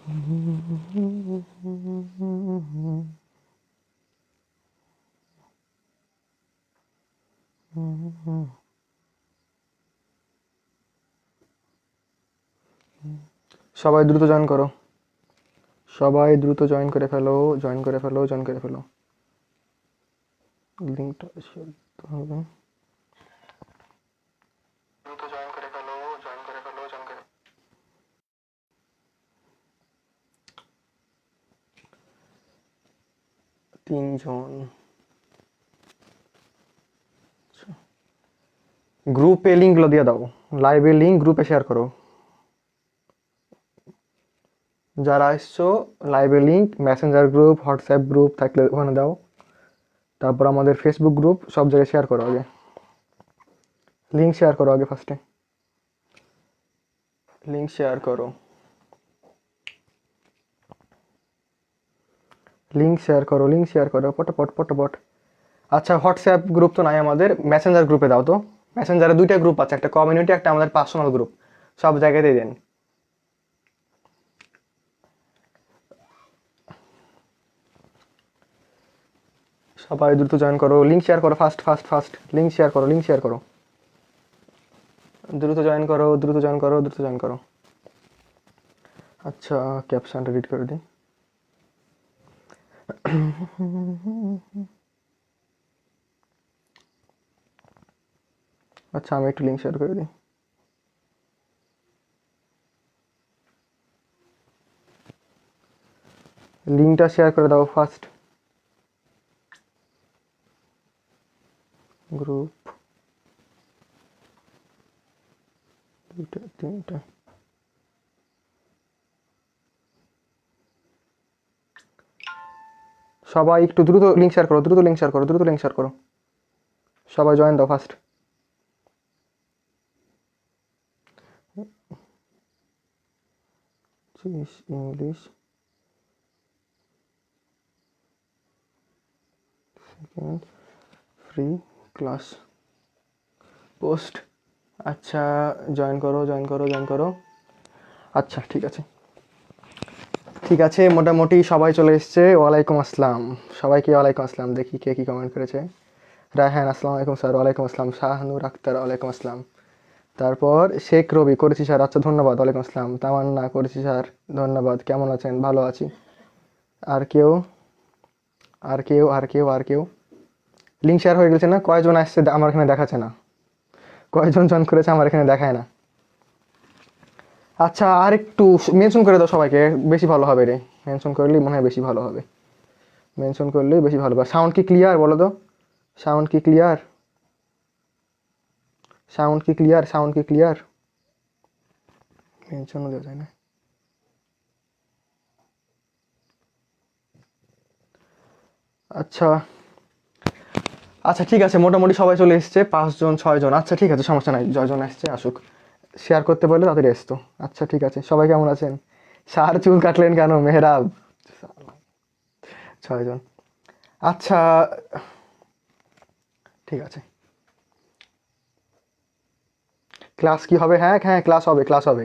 সবাই দ্রুত জয়েন করো, সবাই দ্রুত জয়েন করে ফেলো, জয়েন করে ফেলো, জয়েন করে ফেলো। লিঙ্কটা শেয়ার করতে হবে। দ্রুত জয়েন করে ফেলো, জয়েন করে ফেলো, জয়েন করে। 3 জন। গ্রুপে লিঙ্কগুলো দিয়ে দাও, লাইভের লিঙ্ক গ্রুপে শেয়ার করো। যারা এসছো লাইভের link Messenger group, WhatsApp group থাকলে ওখানে দাও। তারপর আমাদের ফেসবুক গ্রুপ, সব জায়গায় শেয়ার করো। আগে লিঙ্ক শেয়ার করো, আগে ফার্স্টে লিঙ্ক শেয়ার করো, লিঙ্ক শেয়ার করো, লিঙ্ক শেয়ার করো পটাপট পটাপট। আচ্ছা হোয়াটসঅ্যাপ গ্রুপ তো নাই আমাদের, মেসেঞ্জার গ্রুপে দাও তো। মেসেঞ্জারে 2টা গ্রুপ আছে, একটা কমিউনিটি, একটা আমাদের পার্সোনাল গ্রুপ। সব জায়গাতেই দেন। সবাই দ্রুত জয়েন করো, লিঙ্ক শেয়ার করো, fast fast fast link share করো, লিঙ্ক শেয়ার করো, দ্রুত জয়েন করো, দ্রুত জয়েন করো, দ্রুত জয়েন করো। আচ্ছা ক্যাপশনটা রিড করে দিই। আচ্ছা আমি একটু লিঙ্ক শেয়ার করে দিই। লিঙ্কটা শেয়ার করে দাও ফার্স্ট। গ্রুপ 2টা 3টা। সবাই একটু দ্রুত লিঙ্ক শেয়ার করো, দ্রুত লিঙ্ক শেয়ার করো, দ্রুত লিঙ্ক শেয়ার করো। সবাই জয়েন দাও first. English second free class post. আচ্ছা জয়েন করো, জয়েন করো, জয়েন করো। আচ্ছা ঠিক আছে, ঠিক আছে, মোটামুটি সবাই চলে এসছে। ওয়ালাইকুম আসসালাম সবাইকে, ওয়ালাইকুম আসসালাম। দেখি কে কি কমেন্ট করেছে। রায়হান আসসালামু আলাইকুম স্যার। ওয়ালাইকুম আসসালাম। শাহনুর আক্তার ওয়ালাইকুম আসসালাম। তারপর শেখ রবি করেছি স্যার, আচ্ছা ধন্যবাদ, ওয়ালাইকুম আসসালাম। তামান্না করেছি স্যার, ধন্যবাদ। কেমন আছেন? ভালো আছি। আর কেউ, আর কেউ, আর কেউ, আর কেউ? লিঙ্ক শেয়ার হয়ে গেছে না? কয়জন আসছে আমার এখানে দেখাচ্ছে না, কয়জন জয়েন করেছে আমার এখানে দেখায় না। আচ্ছা আর একটু মেনশন করে দাও সবাইকে, বেশি ভালো হবে রে। মেনশন করলেই মনে হয় বেশি ভালো হবে, মেনশন করলেই বেশি ভালো হবে। সাউন্ড কি ক্লিয়ার বলো তো? সাউন্ড কি ক্লিয়ার? সাউন্ড কি ক্লিয়ার? সাউন্ড কি ক্লিয়ার? মেনশনও দেওয়া যায় না। আচ্ছা আচ্ছা ঠিক আছে, মোটামুটি সবাই চলে এসছে, 5 জন 6 জন। আচ্ছা ঠিক আছে, সমস্যা নাই, যজন আসছে আসুক। শেয়ার করতে পারলে তাড়াতাড়ি আসতো। আচ্ছা ঠিক আছে, সবাই কেমন আছেন? সার চুল কাটলেন কেন মেহরাব? 6 জন। আচ্ছা ঠিক আছে, ক্লাস কি হবে? হ্যাঁ হ্যাঁ ক্লাস হবে, ক্লাস হবে।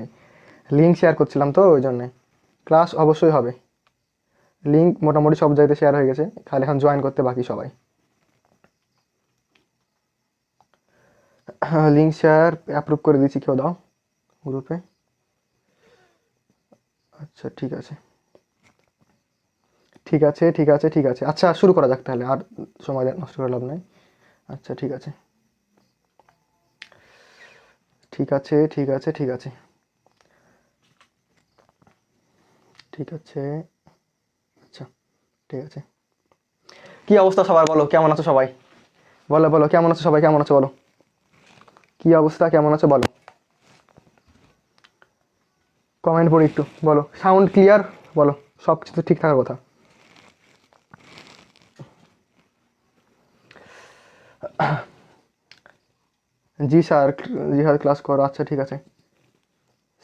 লিঙ্ক শেয়ার করছিলাম তো ওই জন্যে। ক্লাস অবশ্যই হবে। লিঙ্ক মোটামুটি সব জায়গাতে শেয়ার হয়ে গেছে, খালি এখন জয়েন করতে বাকি সবাই। লিঙ্ক শেয়ার অ্যাপ্রুভ করে দিচ্ছি, কেউ দাও গ্রুপে। আচ্ছা ঠিক আছে, ঠিক আছে, ঠিক আছে, ঠিক আছে। আচ্ছা শুরু করা যাক তাহলে, আর সময় নষ্ট করে লাভ নাই। আচ্ছা ঠিক আছে, ঠিক আছে, ঠিক আছে, ঠিক আছে, ঠিক আছে। আচ্ছা ঠিক আছে। কি অবস্থা সবার? বলো কেমন আছো সবাই? বলো বলো কেমন আছো সবাই, কেমন আছো বলো? কি অবস্থা, কেমন আছো বলো? কমেন্ট পড়ি একটু, বলো। সাউন্ড ক্লিয়ার বলো, সব কিছু তো ঠিক থাকার কথা। জি স্যার, জি স্যার ক্লাস করো। আচ্ছা ঠিক আছে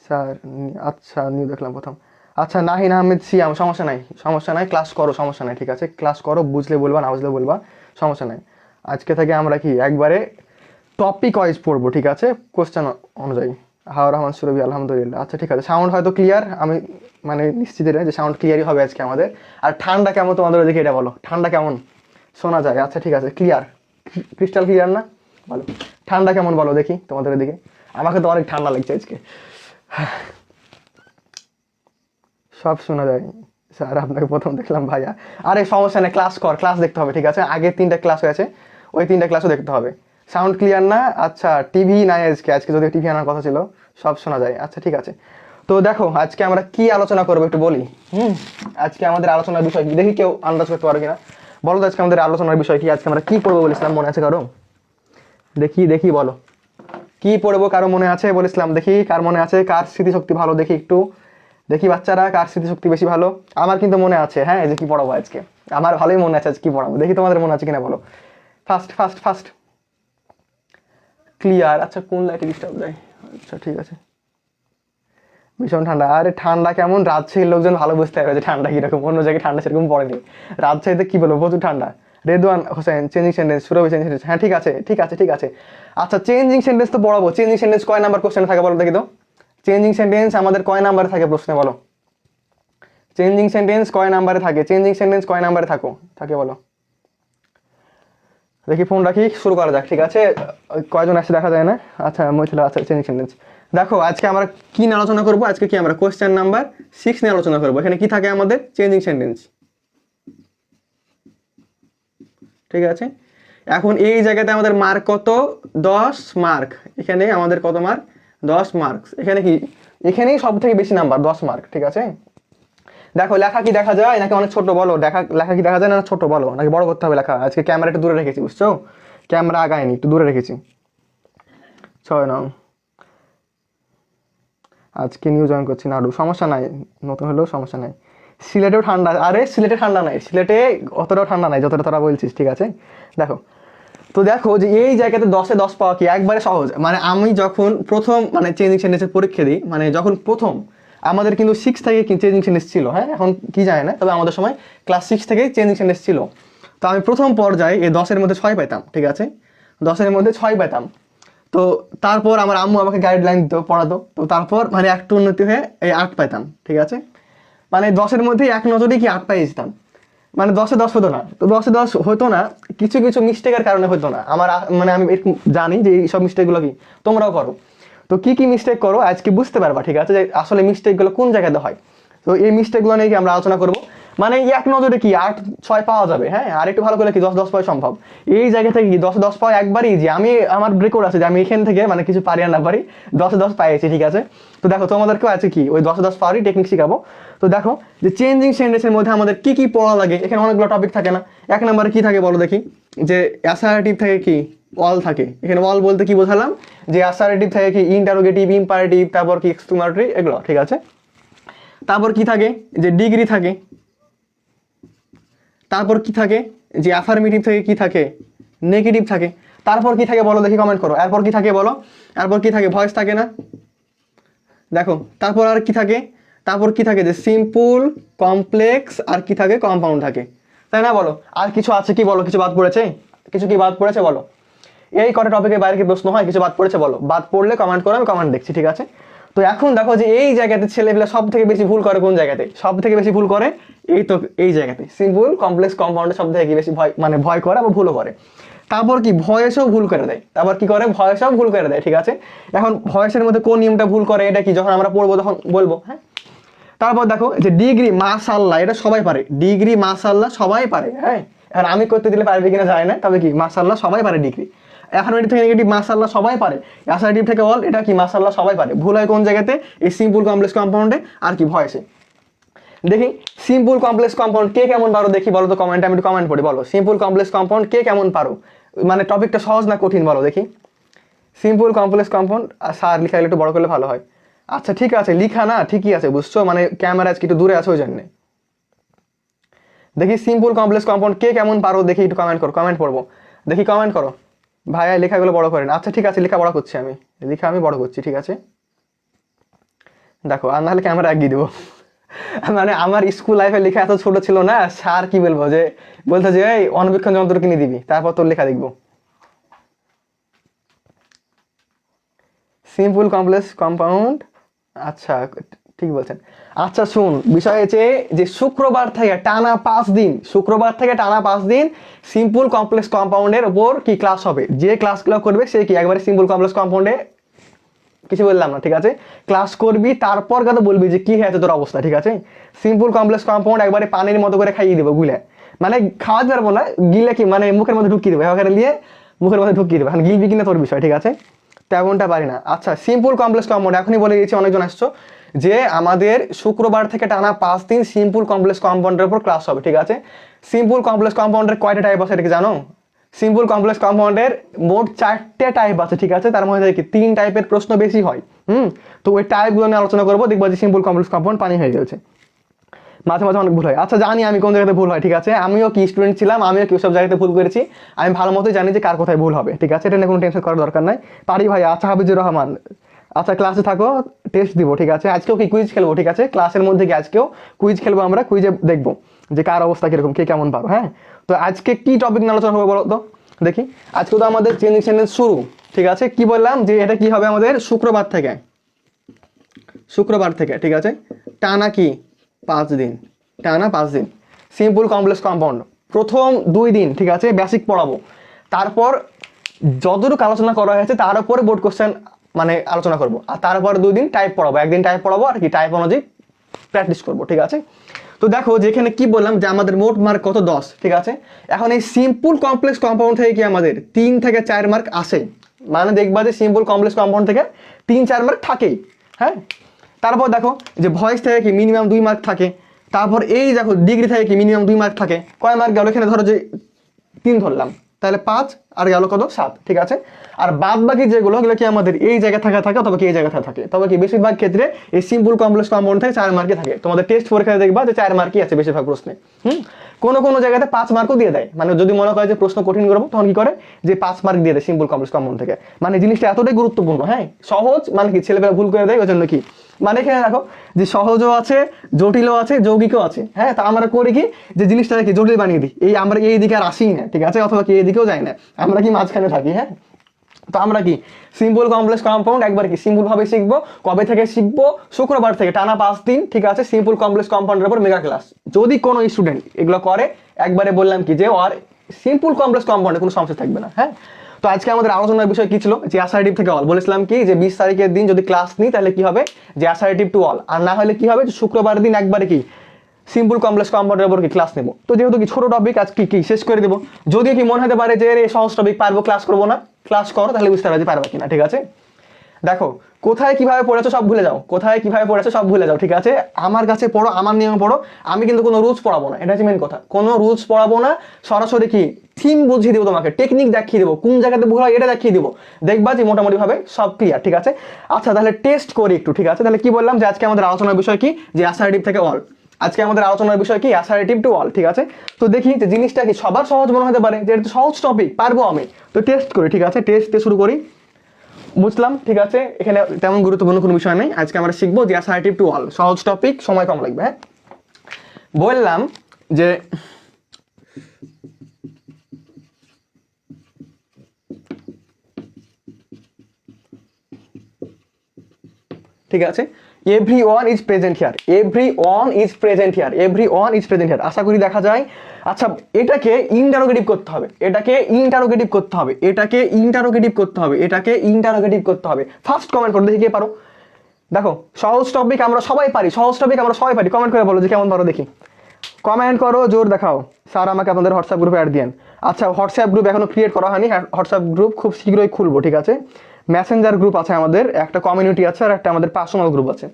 স্যার। আচ্ছা নিউ দেখলাম প্রথম। আচ্ছা নাহিন আহমেদ সিয়াম, সমস্যা নাই, সমস্যা নাই, ক্লাস করো, সমস্যা নাই, ঠিক আছে ক্লাস করো, বুঝলে বলবা, না বুঝলে বলবা, সমস্যা নাই। আজকে থেকে আমরা কি একবারে টপিক ওয়াইজ পড়বো, ঠিক আছে, কোশ্চেন অনুযায়ী। হাওয়া রহমান সুরভি আলহামদুলিল্লাহ। আচ্ছা ঠিক আছে, সাউন্ড হয়তো ক্লিয়ার, আমি মানে নিশ্চিত যে সাউন্ড ক্লিয়ারই হবে আজকে আমাদের। আর ঠান্ডা কেমন তোমাদের ওদিকে এটা বলো, ঠান্ডা কেমন শোনা যায়? আচ্ছা ঠিক আছে, ক্লিয়ার, ক্রিস্টাল ক্লিয়ার না? বলো ঠান্ডা কেমন বলো দেখি তোমাদের ওদিকে। আমাকে তো অনেক ঠান্ডা লাগছে আজকে, সব শোনা যায়। স্যার আপনাকে প্রথম দেখলাম ভাইয়া। আরে সমস্যা নেই, ক্লাস কর, ক্লাস দেখতে হবে ঠিক আছে, আগের 3টা ক্লাস হয়েছে, ওই 3টা ক্লাসও দেখতে হবে। সাউন্ড ক্লিয়ার না? আচ্ছা টিভি নাই আজকে, আজকে যদি টিভি আনার কথা ছিল, সব শোনা যায়। আচ্ছা ঠিক আছে, তো দেখো আজকে আমরা কি আলোচনা করবো একটু বলি। আজকে আমাদের আলোচনার বিষয় কি দেখি, কেউ আন্দাজ করতে পারো কিনা বলো তো? আজকে আমাদের আলোচনার বিষয় কি, আজকে আমরা কি করবো বলেছিলাম, মনে আছে কারো? দেখি দেখি বলো কি পড়বো, কারো মনে আছে বলেছিলাম? দেখি কার মনে আছে, কার স্মৃতিশক্তি ভালো দেখি একটু, দেখি বাচ্চারা কার স্মৃতিশক্তি বেশি ভালো। আমার কিন্তু মনে আছে, হ্যাঁ, যে কি পড়াবো আজকে, আমার ভালোই মনে আছে আজ কি পড়াবো। দেখি তোমাদের মনে আছে কিনা বলো। First first first clear. আচ্ছা কোন লাইটে ডিস্টার্ব দেয়? আচ্ছা ঠিক আছে, ভীষণ ঠান্ডা। আরে ঠান্ডা কেমন, রাজশাহীর লোকজন ভালো বুঝতে পারবে যে ঠান্ডা কিরকম, অন্য জায়গায় ঠান্ডা সেরকম পড়েনি, রাজশাহীতে কি বলবো প্রচুর ঠান্ডা। রেদওয়ান হোসেন চেঞ্জিং সেন্টেন্স, সুরভি চেঞ্জিং সেন্টেন্স, হ্যাঁ ঠিক আছে ঠিক আছে ঠিক আছে। আচ্ছা চেঞ্জিং সেন্টেন্স তো পড়াবো, চেঞ্জিং সেন্টেন্স কয় নাম্বার কোশ্চেনে থাকে বলো দেখি তো? চেঞ্জিং সেন্টেন্স আমাদের কয় নাম্বারে থাকে প্রশ্নে বলো? চেঞ্জিং সেন্টেন্স কয় নাম্বারে থাকে? চেঞ্জিং সেন্টেন্স কয় নাম্বারে থাকে বলো দেখি। ফোন রাখি, শুরু করা যাক ঠিক আছে। কয়জন আসছে দেখা যায় না। আচ্ছা মহিলা, আচ্ছা চেঞ্জিং সেন্টেন্স। দেখো আজকে আমরা কি নিয়ে আলোচনা করবো, আজকে কি আমরা কোশ্চেন নাম্বার 6 নিয়ে আলোচনা করবো। এখানে কি থাকে আমাদের? চেঞ্জিং সেন্টেন্স, ঠিক আছে। এখন এই জায়গাতে আমাদের মার্ক কত? 10 মার্ক। এখানে আমাদের কত মার্ক? 10 মার্ক। এখানে কি, এখানেই সব থেকে বেশি নাম্বার 10 মার্ক, ঠিক আছে। দেখো লেখা কি দেখা যায় নাকি অনেক ছোট বলো? লেখা কি দেখা যায় না ছোট বলো, নাকি বড় করতে হবে লেখা? আজকে ক্যামেরা একটু দূরে রেখেছি বুঝছো, ক্যামেরা আগায়নি, একটু দূরে রেখেছি। 6 নং আজকে নিউ জয়েন করছি, নাড়ু সমস্যা নাই, নতুন হলেও সমস্যা নাই। সিলেটেও ঠান্ডা? আরে সিলেটে ঠান্ডা নাই, সিলেটে অতটাও ঠান্ডা নাই যতটা তোরা বলছিস, ঠিক আছে। দেখো তো দেখো যে এই জায়গাতে 10-এ 10 পাওয়া কি একবারে সহজ। মানে আমি যখন প্রথম মানে চেঞ্জিং সেন্টেন্সের পরীক্ষা দিই, মানে যখন প্রথম আমাদের কিন্তু 6 থেকে চেঞ্জিং সেন্টেন্স ছিল, হ্যাঁ এখন কি জানে না, তবে আমাদের সময় ক্লাস 6 থেকে চেঞ্জিং সেন্টেন্স ছিল। তো আমি প্রথম পর্যায়ে এই 10-এর মধ্যে 6 পেতাম, ঠিক আছে, 10-এর মধ্যে 6 পেতাম। তো তারপর আমার আম্মু আমাকে গাইডলাইন দিত, পড়াতো, তো তারপর মানে একটু উন্নতি হয়ে এই 8 পাইতাম, ঠিক আছে। মানে 10-এর মধ্যে এক নজরে কি 8 পাই যেতাম। মানে 10-এ 10 হতো না, তো 10-এ 10 হতো না, কিছু কিছু মিস্টেকের কারণে হতো না আমার। মানে আমি এরকম জানি যে এই সব মিস্টেকগুলো কি তোমরাও করো। তো কি কি মিস্টেক করো আজকে বুঝতে পারবা, ঠিক আছে, যে আসলে মিস্টেকগুলো কোন জায়গাতে হয়। তো এই মিস্টেকগুলো নিয়ে কি আমরা আলোচনা করবো। মানে এক নজরে কি 8-6 পাওয়া যাবে, হ্যাঁ, আর একটু ভালো করে কি 10-10 পাওয়া সম্ভব। এই জায়গা থেকে কি 10-10 পাওয়া একবারই ইজি। আমি আমার রেকর্ড আছে যে আমি এখান থেকে মানে কিছু পারি আর না পারি 10-এ 10 পাইছি, ঠিক আছে। তো দেখো তোমাদেরকেও আছে কি ওই 10-এ 10 পাওয়ারই টেকনিক শিখাবো। তো দেখো যে চেঞ্জিং সেন্টেন্সের মধ্যে আমাদের কি কি পড়া লাগে, এখানে অনেকগুলো টপিক থাকে না। এক নম্বরে কি থাকে বলো দেখি, যে অ্যাসার্টিভ থাকে কি অল থাকে। এখানে অল বলতে কি বোঝালাম, যে অ্যাসার্টিভ থাকে কি ইন্টারোগেটিভ, ইম্পারেটিভ, তারপর কি এক্সক্লেমেটরি, এগুলো ঠিক আছে। তারপর কি থাকে, যে ডিগ্রি থাকে। তারপর কি থাকে, যে অ্যাফার্মেটিভ থেকে কি থাকে, নেগেটিভ থাকে। তারপর কি থাকে বলো দেখি, কমেন্ট করো। এরপর কি থাকে বলো, এরপর কি থাকে, ভয়েস থাকে না। দেখো তারপর আর কি থাকে, তারপর কি থাকে, যে সিম্পল, কমপ্লেক্স, আর কি থাকে, কম্পাউন্ড থাকে, তাই না বলো। আর কিছু আছে কি বলো, কিছু বাদ পড়েছে, কিছু কি বাদ পড়েছে বলো। এই কটা টপিকের বাইরে কি প্রশ্ন হয়, কিছু বাদ পড়েছে বলো। বাদ পড়লে কমেন্ট করো, আমি কমেন্ট দেখছি, ঠিক আছে। তো এখন দেখো যে এই জায়গাতে ছেলেপেলে সব থেকে বেশি ভুল করে কোন জায়গাতে, সব থেকে বেশি ভুল করে এই তো এই জায়গাতে সিম্পল, কমপ্লেক্স, কম্পাউন্ডে সব থেকে বেশি ভয় মানে ভয় করে বা ভুলও করে। তারপর কি ভয়েসও ভুল করে দেয়, তারপর কি করে ভয়েসও ভুল করে দেয়, ঠিক আছে। এখন ভয়েসের মধ্যে কোন নিয়মটা ভুল করে এটা কি যখন আমরা পড়বো তখন বলবো, হ্যাঁ। তারপর দেখো যে ডিগ্রি মাশাআল্লাহ, এটা সবাই পারে, ডিগ্রি মাশাআল্লাহ সবাই পারে, হ্যাঁ। এখন আমি করতে দিলে পারবে কিনা জানি না, তবে কি মাশাআল্লাহ সবাই পারে ডিগ্রি। অ্যাফার্মেটিভ থেকে নেগেটিভ মাশাআল্লাহ সবাই পারে, অ্যাসার্টিভ থেকে অল, এটা কি মাশাআল্লাহ সবাই পারে। ভুল হয় কোন জায়গাতে, এই সিম্পল, কমপ্লেক্স, কম্পাউন্ডে আর কি ভয়েসে। দেখি সিম্পল, কমপ্লেক্স, কম্পাউন্ড কে কেমন পারো দেখি বলো তো কমেন্টে, আমি একটু কমেন্ট পড়ি, বলো সিম্পল, কমপ্লেক্স, কম্পাউন্ড কে কেমন পারো। মানে টপিকটা সহজ না কঠিন বলো দেখি। সিম্পল, কমপ্লেক্স, কম্পাউন্ড আর স্যার লিখা একটু বড় করলে ভালো হয়। আচ্ছা ঠিক আছে, লিখা না ঠিকই আছে বুঝছো, মানে ক্যামেরা আজকে একটু দূরে আছে ওই জন্যে। দেখি সিম্পল, কমপ্লেক্স, কম্পাউন্ড কে কেমন পারো দেখি, একটু কমেন্ট করো, কমেন্ট পড়বো দেখি, কমেন্ট করো। ভাইয়া লেখাগুলো বড় করেন, আচ্ছা ঠিক আছে, লেখা বড় করছি আমি, লেখা আমি বড় করছি, ঠিক আছে। দেখো আর নাহলে ক্যামেরা এগিয়ে দেবো। মানে আমার স্কুল লাইফে লেখা এত ছোট ছিল না, স্যার কি বলবো, যে বলতো যে এই অণুবীক্ষণ যন্ত্র কিনে দিবি তারপর তোর লেখা দেখবো। সিম্পল, কমপ্লেক্স, কম্পাউন্ড, আচ্ছা ঠিক বলছেন। আচ্ছা শুন, বিষয় হচ্ছে যে শুক্রবার থেকে টানা 5 দিন সিম্পল কমপ্লেক্স কম্পাউন্ডের উপর কি ক্লাস হবে। যে ক্লাসগুলো করবে সে কি একবারে সিম্পল কমপ্লেক্স কম্পাউন্ডে, কিছু বললাম না, ঠিক আছে, ক্লাস করবি, তারপর কথা বলবি যে কি হয়েছে তোর অবস্থা, ঠিক আছে। সিম্পল কমপ্লেক্স কম্পাউন্ড একবারে পানির মতো করে খাইয়ে দেবো গুলে, মানে খাওয়াতে পারবো না, গিলে কি মানে মুখের মধ্যে ঢুকিয়ে দেবো, এখানে নিয়ে মুখের মধ্যে ঢুকিয়ে দেবো, এখন গিলবি কিনা তোর বিষয়, ঠিক আছে, তেমনটা পারি না। আচ্ছা সিম্পল কমপ্লেক্স কম্পাউন্ড এখনই বলে দিয়েছি, অনেকজন আসছো যে আমাদের শুক্রবার থেকে টানা 5 দিন সিম্পল কমপ্লেক্স কম্পাউন্ডের উপর ক্লাস হবে, ঠিক আছে। সিম্পল কমপ্লেক্স কম্পাউন্ডের কয়টা টাইপ আছে এটা কি জানো? সিম্পল কমপ্লেক্স কম্পাউন্ডের মোট 4টে টাইপ আছে, ঠিক আছে, তার মধ্যে থেকে 3 টাইপের প্রশ্ন বেশি হয়। তো ওই টাইপগুলো নিয়ে আলোচনা করবো, দেখবো যে সিম্পল কমপ্লেক্স কম্পাউন্ড পানি হয়ে গেছে। মাঝে মাঝে অনেক ভুল হয়, আচ্ছা জানি আমি কোন জায়গাতে ভুল হয়, ঠিক আছে, আমিও কি স্টুডেন্ট ছিলাম, আমিও কি সব জায়গাতে ভুল করেছি, আমি ভালো মতোই জানি যে কার কোথায় ভুল হবে, ঠিক আছে, এটা নিয়ে কোনো টেনশন করার দরকার নাই। পারি ভাই, আচ্ছা হাবিজুর রহমান, আচ্ছা ক্লাসে থাকো, টেস্ট দিব, ঠিক আছে, আজকেও কি কুইজ খেলবো, ঠিক আছে, ক্লাসের মধ্যে কি আজকেও কুইজ খেলবো, আমরা কুইজে দেখবো যে কার অবস্থা কিরকম, কে কেমন পারো। হ্যাঁ, তো আজকে কি টপিক নিয়ে আলোচনা হবে বলো তো দেখি। আজকে তো আমাদের চেঞ্জিং সেন্টেন্স শুরু, ঠিক আছে, কি বললাম যে এটা কি হবে আমাদের শুক্রবার থেকে, ঠিক আছে, টানা কি 5 দিন, সিম্পল কমপ্লেক্স কম্পাউন্ড প্রথম 2 দিন, ঠিক আছে, বেসিক পড়াবো, তারপর যতটুকু আলোচনা করা হয়েছে তার উপরে বোর্ড কোশ্চেন মানে আলোচনা করবো, আর তারপর 2 দিন টাইপ পড়াবো, একদিন টাইপ পড়াবো আর কি টাইপ অনুযায়ী প্র্যাকটিস করবো, ঠিক আছে। তো দেখো যেখানে কি বললাম যে আমাদের মোট মার্ক কত 10, ঠিক আছে। এখন এই সিম্পল কমপ্লেক্স কম্পাউন্ড থেকে কি আমাদের 3 থেকে 4 মার্ক আসে, মানে দেখবা যে সিম্পল কমপ্লেক্স কম্পাউন্ড থেকে 3-4 মার্ক থাকেই। হ্যাঁ, তারপর দেখো যে ভয়েস থেকে কি মিনিমাম 2 মার্ক থাকে, তারপর এই দেখো ডিগ্রি থেকে কি মিনিমাম 2 মার্ক থাকে, কয় মার্ক গেল এখানে, ধরো যে 3 ধরলাম, তাহলে 5 আর গেল কত 7, ঠিক আছে। আর বাদ বাকি যেগুলো কি আমাদের এই জায়গায় থাকে অথবা কি এই জায়গায় থাকে, তবে কি বেশিরভাগ ক্ষেত্রে এই সিম্পল কমপ্লেক্স কম্পাউন্ড থেকে 4 মার্কে থাকে। তোমাদের টেস্ট পরীক্ষায় দেখবা যে 4 মার্কই আছে বেশিরভাগ প্রশ্নে। কোনো জায়গাতে 5 মার্কও দিয়ে দেয়, মানে যদি মনে করে যে প্রশ্ন কঠিন করবো তখন কি করে যে 5 মার্ক দিয়ে দেয় সিম্পল কমপ্লেক্স কম্পাউন্ড থেকে, মানে জিনিসটা এতটাই গুরুত্বপূর্ণ। হ্যাঁ, সহজ মানে কি ছেলেমেয়েরা ভুল করে দেয়, ওই জন্য কি মানে এখানে দেখো যে সহজও আছে, জটিলও আছে, যৌগিকও আছে। হ্যাঁ, তা আমরা করি কি যে জিনিসটাকে কি জটিল বানিয়ে দিই, এই আমরা এই দিকে আর আসি না, ঠিক আছে, অথবা কি এই দিকেও যাই না, আমরা কি মাঝখানে থাকি। হ্যাঁ, তো আমরা কি সিম্পল কমপ্লেক্স কম্পাউন্ড একবার কি সিম্পল ভাবে শিখবো, কবে থেকে শিখবো, শুক্রবার থেকে টানা 5 দিন, ঠিক আছে, সিম্পল কমপ্লেক্স কম্পাউন্ডের উপর মেগা ক্লাস। যদি কোনো স্টুডেন্ট এগুলো করে, একবারে বললাম কি যে আর সিম্পল কমপ্লেক্স কম্পাউন্ডে কোনো সমস্যা থাকবে না। হ্যাঁ, তো আজকে আমাদের আলোচনার বিষয় কি ছিল যে অ্যাসার্টিভ থেকে অল, বলেছিলাম কি যে 20 তারিখের দিন যদি ক্লাস নিই তাহলে কি হবে যে অ্যাসার্টিভ টু অল, আর না হলে কি হবে যে শুক্রবার দিন একবারে কি সিম্পল কমপ্লেক্স কম্পাউন্ডের উপর কি ক্লাস নেবো। তো যেহেতু কি ছোট টপিক আজকে কি শেষ করে দেবো, যদি কি মনে হতে পারে যে এই সহজ টপিক পারবো ক্লাস করবো না, ক্লাস করো, তাহলে বুঝতে পারবে যে পারবে কিনা, ঠিক আছে। দেখো কোথায় কিভাবে পড়েছো সব ভুলে যাও, ঠিক আছে, আমার কাছে পড়ো, আমার নিয়মে পড়ো, আমি কিন্তু কোনো রুলস পড়াবো না, এটা হচ্ছে মেন কথা, কোনো রুলস পড়াবো না, সরাসরি কি থিম বুঝিয়ে দেবো, তোমাকে টেকনিক দেখিয়ে দেবো, কোন জায়গাতে ভুল হয় এটা দেখিয়ে দেবো, দেখবা যে মোটামুটি ভাবে সব ক্লিয়ার, ঠিক আছে। আচ্ছা তাহলে টেস্ট করি একটু, ঠিক আছে, তাহলে কি বললাম যে আজকে আমাদের আলোচনার বিষয় কি যে অ্যাসার্টিভ থেকে অল, আজকে আমাদের আলোচনার বিষয় কি অ্যাসার্টিভ টু অল, ঠিক আছে। তো দেখি যে জিনিসটা কি সবার সহজ মনে হতে পারে যে এটা তো সহজ টপিক, পারবো আমি, তো টেস্ট করি, ঠিক আছে, টেস্ট দিয়ে শুরু করি। বুঝলাম, ঠিক আছে, এখানে তেমন গুরুত্বপূর্ণ কোনো বিষয় নেই, আজকে আমরা শিখবো যে অ্যাসার্টিভ টু অল, সহজ টপিক, সময় কম লাগবে। হ্যাঁ, বললাম যে ঠিক আছে, এভরিওয়ান ইজ প্রেজেন্ট হিয়ার, আশা করি দেখা যায়। আচ্ছা এটাকে ইন্টারোগেটিভ করতে হবে, ফার্স্ট কমেন্ট করে দেখি কে পারো। দেখো সহজ টপিক আমরা সবাই পারি, কমেন্ট করে বলো যে কেমন পারো দেখি, কমেন্ট করো, জোর দেখাও। স্যার আমাকে আপনাদের হোয়াটসঅ্যাপ গ্রুপে অ্যাড দিন। আচ্ছা হোয়াটসঅ্যাপ গ্রুপ এখনো ক্রিয়েট করা হয়নি, হোয়াটসঅ্যাপ গ্রুপ খুব শীঘ্রই খুলবো, ঠিক আছে। মেসেঞ্জার গ্রুপ আছে আমাদের, একটা কমিউনিটি আছে, আর একটা আমাদের পার্সোনাল গ্রুপ আছে।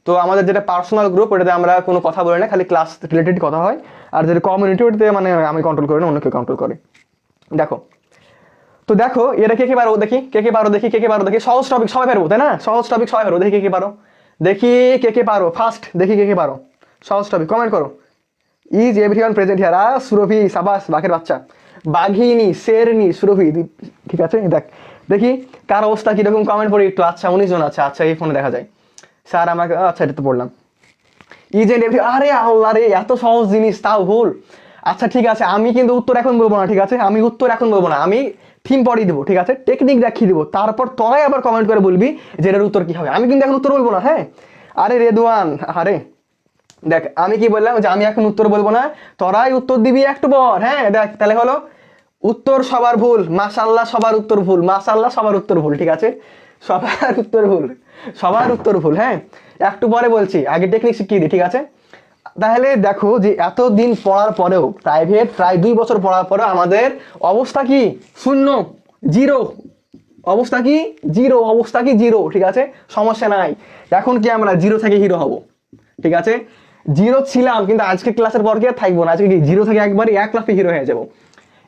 তো আমাদের যেটা পার্সোনাল গ্রুপ ওটাতে আমরা কোনো কথা বলি না, খালি ক্লাস রিলেটেড কথা হয়, আর যেটা কমিউনিটি ওটাতে মানে আমি কন্ট্রোল করি না, অন্য কেউ কন্ট্রোল করে। দেখো তো দেখো এটা কে পারো দেখি, সহজ টপিক সবাই পারবো, তাই না, সহজ টপিক সবাই পারবো, দেখি কে পারো, ফার্স্ট দেখি কে পারো, সহজ টপিক কমেন্ট করো। ইজ এভরিওয়ান প্রেজেন্ট হিয়ার, সুরভি সাবাস, বাঘের বাচ্চা, বাঘিনী, শেরনি, সুরভি, ঠিক আছে। দেখি কার অবস্থা কিরকম, কমেন্ট পড়ি একটু। আচ্ছা 19 জন আছে, আচ্ছা এই ফোনে দেখা যায়। স্যার আমাকে, আচ্ছা এটা তো পড়লাম, ইজ এন্ড এভরি, আরে আল্লাহ রে এত সহজ জিনিস তাও ভুল। আচ্ছা ঠিক আছে, আমি কিন্তু উত্তর এখন বলবো না, ঠিক আছে, আমি থিম পড়িয়ে দেবো, ঠিক আছে, টেকনিক দেখিয়ে দেবো, তারপর তোরাই আবার কমেন্ট করে বলবি যে এটার উত্তর কি হবে, আমি কিন্তু এখন উত্তর বলবো না। হ্যাঁ, আরে রেদওয়ান, আরে দেখ আমি কি বললাম যে আমি এখন উত্তর বলবো না, তোরাই উত্তর দিবি একটু পর। হ্যাঁ দেখ তাহলে হলো উত্তর সবার ভুল, মাশাআল্লাহ সবার উত্তর ভুল, মাশাআল্লাহ সবার উত্তর ভুল, ঠিক আছে সবার উত্তর ভুল, সবার উত্তর ভুল। হ্যাঁ একটু পরে বলছি, আগে টেকনিক শিখিয়ে দিই, ঠিক আছে। তাহলে দেখো যে এতদিন পড়ার পরেও, প্রাইভেট প্রায় 2 বছর পড়ার পরেও আমাদের অবস্থা কি? শূন্য, জিরো। অবস্থা কি? জিরো, অবস্থা কি? জিরো, ঠিক আছে। সমস্যা নাই, এখন কি আমরা জিরো থেকে হিরো হব, ঠিক আছে। জিরো ছিলাম কিন্তু আজকে ক্লাসের পর কি আর থাকবো না, আজকে কি জিরো থেকে একবারই 1 লাফে হিরো হয়ে যাবো।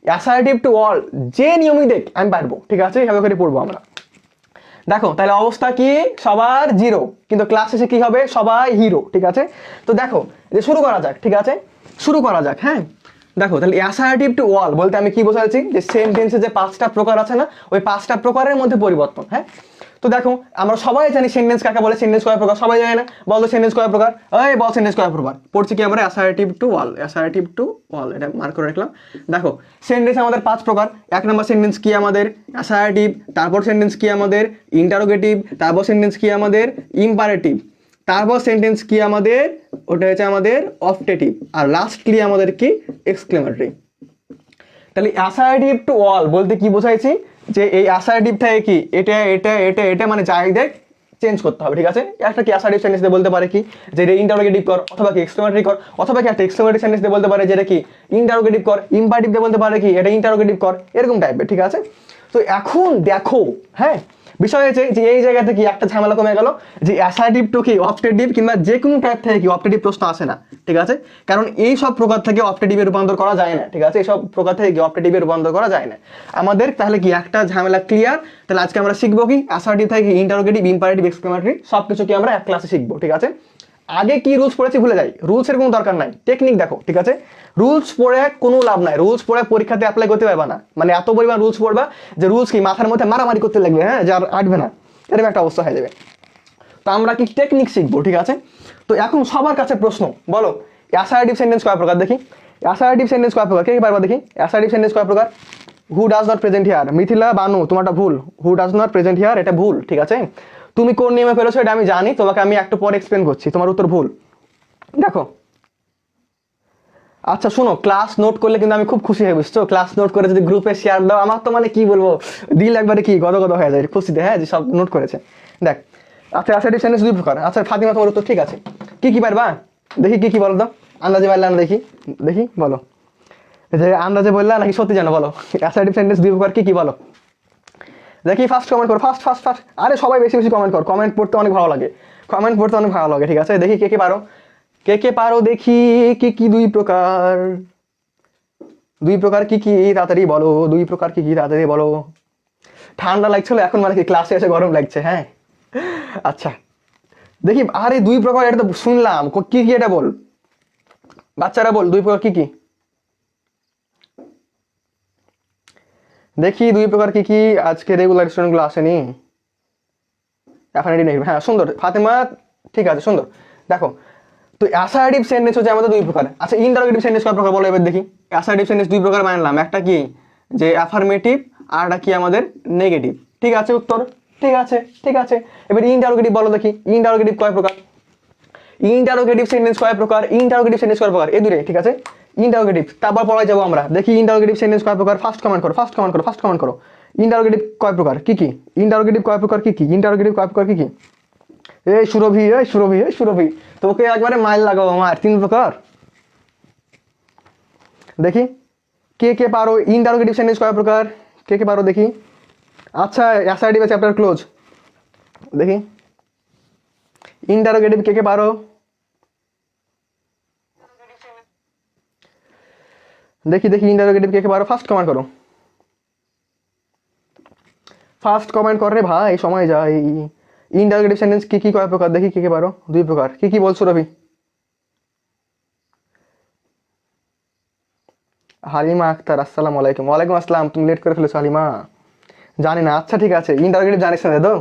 অ্যাসার্টিভ টু অল যে নিয়মই দেখ আমি পারবো, ঠিক আছে, এভাবে করে পড়বো আমরা। দেখো তাহলে অবস্থা কি? সবার জিরো, কিন্তু ক্লাস শেষে কি হবে? সবাই হিরো, ঠিক আছে। তো দেখো যে শুরু করা যাক, ঠিক আছে, শুরু করা যাক। হ্যাঁ দেখো তাহলে অ্যাসার্টিভ টু অল বলতে আমি কি বোঝাচ্ছি, যে সেন্টেন্সে যে 5টা প্রকার আছে না, ওই 5টা প্রকারের মধ্যে পরিবর্তন। হ্যাঁ তো দেখো আমরা সবাই জানি সেন্টেন্স কাকে বলে, সেন্টেন্স কয় প্রকার সবাই জানে না, বলো সেন্টেন্স কয় প্রকার, এই বল সেন্টেন্স কয় প্রকার। পড়ছি কি আমরা? Assertive to all, assertive to all, এটা মার্ক করে রাখলাম। দেখো সেন্টেন্স আমাদের 5 প্রকার। 1 নম্বর সেন্টেন্স কি আমাদের? অ্যাসার্টিভ। তারপর সেন্টেন্স কি আমাদের? ইন্টারোগেটিভ। তারপর সেন্টেন্স কি আমাদের? ইম্পারেটিভ। তারপর সেন্টেন্স কি আমাদের? ওটা হচ্ছে আমাদের অপটেটিভ। আর লাস্টলি আমাদের কি? এক্সক্লেমেটরি। তাহলে অ্যাসার্টিভ টু অল বলতে কি বোঝাইছি, যে এই অ্যাসার্টিভ থেকে কি এটা এটা এটা এটা মানে যাই দেখ চেঞ্জ করতে হবে, ঠিক আছে। একটা কি অ্যাসার্টিভ সেন্টেন্স দিয়ে বলতে পারে কি যে এটা ইন্টারোগেটিভ কর, অথবা কি এক্সক্লেমেটরি কর, অথবা কি একটা এক্সক্লেমেটরি সেন্টেন্স দিয়ে বলতে পারে যেটা কি ইন্টারোগেটিভ কর, ইম্পারেটিভ দিয়ে বলতে পারে কি এটা ইন্টারোগেটিভ কর, এরকম টাইপের, ঠিক আছে। তো এখন দেখো, হ্যাঁ বিষয় হয়েছে যে এই জায়গাতে কি একটা ঝামেলা কমে গেল, যে অ্যাসার্টিভ টু কি অপটেটিভ কিংবা যে কোনো টাইপ থেকে কি অপটেটিভ প্রশ্ন আসে না, ঠিক আছে। কারণ এই সব প্রকার থেকে অপটেটিভে রূপান্তর করা যায় না, ঠিক আছে, এই সব প্রকার থেকে কি অপটেটিভে রূপান্তর করা যায় না আমাদের। তাহলে কি একটা ঝামেলা ক্লিয়ার। তাহলে আজকে আমরা শিখবো কি অ্যাসার্টিভ থেকে ইন্টারোগেটিভ, ইম্পারেটিভ, এক্সক্লেমেটরি সবকিছু কি আমরা এক ক্লাসে শিখবো, ঠিক আছে। আগে কি রুলস পড়েছি ভুলে যাই, রুলসের কোনো দরকার নাই, টেকনিক দেখো, ঠিক আছে। রুলস পড়ে কোনো লাভ নাই, রুলস পড়ে পরীক্ষাতে অ্যাপ্লাই করতে পারবা না, মানে এত পরিমাণ রুলস পড়বা যে রুলস কি মাথার মধ্যে মারামারি করতে লাগবে, হ্যাঁ যে আর আটবে না, এরকম একটা অবস্থা হয়ে যাবে। তো আমরা কি টেকনিক শিখবো, ঠিক আছে। তো এখন সবার কাছে প্রশ্ন, বলো অ্যাসার্টিভ সেন্টেন্স কয় প্রকার দেখি, অ্যাসার্টিভ সেন্টেন্স কয় প্রকার, কে কি পারবা দেখি অ্যাসার্টিভ সেন্টেন্স কয় প্রকার। Who does not present here, Mithila Banu তোমারটা ভুল, who does not present here এটা ভুল, ঠিক আছে। তুমি কোন নিয়মে ফেলেছো এটা আমি জানি, তোমাকে আমি একটু পরে এক্সপ্লেন করছি, তোমার উত্তর ভুল। দেখো আচ্ছা শোনো, ক্লাস নোট করলে কিন্তু আমি খুব খুশি হয়ে বুঝছো, ক্লাস নোট করে যদি গ্রুপে শেয়ার দাও আমার তো মানে কি বলবো, দিল একবারে কি গদগদ হয়ে যায় খুশিতে, হ্যাঁ যে সব নোট করেছে। দেখ আচ্ছা অ্যাসার্টিভ সেন্টেন্স 2 প্রকার। আচ্ছা ফাতিমা তোমার উত্তর ঠিক আছে, কি কি পারবা দেখি, কি কি বলো তো, আন্দাজে পারলা না দেখি, দেখি বলো, যে আন্দাজে বললা নাকি সত্যি জানো বলো, অ্যাসার্টিভ সেন্টেন্স 2 প্রকার কি কি বলো দেখি। ফার্স্ট কমেন্ট করো, ফার্স্ট ফার্স্ট ফার্স্ট, আরে সবাই বেশি বেশি কমেন্ট কর, কমেন্ট পড়তে অনেক ভালো লাগে, কমেন্ট পড়তে অনেক ভালো লাগে, ঠিক আছে। দেখি কে কে পারো, কে কে পারো দেখি, কি কি 2 প্রকার, 2 প্রকার কি কি তাড়াতাড়ি বলো, 2 প্রকার কি কি তাড়াতাড়ি বলো। ঠান্ডা লাগছিল এখন মানে কি ক্লাসে এসে গরম লাগছে, হ্যাঁ আচ্ছা দেখি, আরে 2 প্রকার এটা তো শুনলাম, কি কি এটা বল, বাচ্চারা বল 2 প্রকার কি কি দেখি, 2 প্রকার কি কি। আজকে রেগুলার স্টুডেন্টগুলো আসেনি, ডেফিনেটলি নেই, হ্যাঁ সুন্দর ফাতেমা, ঠিক আছে সুন্দর। দেখো তো অ্যাসার্টিভ সেন্টেন্স হচ্ছে আমাদের 2 প্রকার। আচ্ছা ইন্টারোগেটিভ সেন্টেন্স কয় প্রকার বলো এবার দেখি। অ্যাসার্টিভ সেন্টেন্স 2 প্রকার বানালাম, একটা কি যে অ্যাফার্মেটিভ আর একটা কি আমাদের নেগেটিভ, ঠিক আছে উত্তর, ঠিক আছে ঠিক আছে। এবার ইন্টারোগেটিভ বলো দেখি, ইন্টারোগেটিভ কয় প্রকার, ইন্টারোগেটিভ সেন্টেন্স কয় প্রকার, ইন্টারোগেটিভ সেন্টেন্স কয় প্রকার, এই দুটোই ঠিক আছে ইন্টারোগেটিভ। তারপর পড়ায় যাবো আমরা, দেখি ইন্টারোগেটিভ সেন্টেন্স কয় প্রকার, ফার্স্ট কমেন্ট করো, ফার্স্ট কমেন্ট করো, ফার্স্ট কমেন্ট করো। ইন্টারোগেটিভ কয় প্রকার কি কি, ইন্টারোগেটিভ কয় প্রকার কি কি, ইন্টারোগেটিভ কয় প্রকার কি কি। এই সুরভি, এই সুরভি, এই সুরভি, তোকে একবারে মাইল লাগাবো আমার, 3 প্রকার দেখি কে কে পারো। ইন্টারোগেটিভ সেন্টেন্স কয় প্রকার, কে কে পারো দেখি। আচ্ছা অ্যাসার্টিভ চ্যাপ্টার ক্লোজ, দেখি ইন্টারোগেটিভ কে কে পারো দেখি, দেখি ইন্টারোগেটিভ কে কে পারো, ফার্স্ট কমেন্ট করো, ফার্স্ট কমেন্ট কর রে ভাই, সময় যায়। ইন্টারোগেটিভ সেন্টেন্স কি কি কয় প্রকার দেখি, কে কে পারো, 2 প্রকার কি কি বলছো রবি। হালিমা আক্তার আসসালামু আলাইকুম, ওয়ালাইকুম আসসালাম, তুমি লেট করে ফেলেছো হালিমা, জানি না, আচ্ছা ঠিক আছে ইন্টারোগেটিভ জানিস না তো,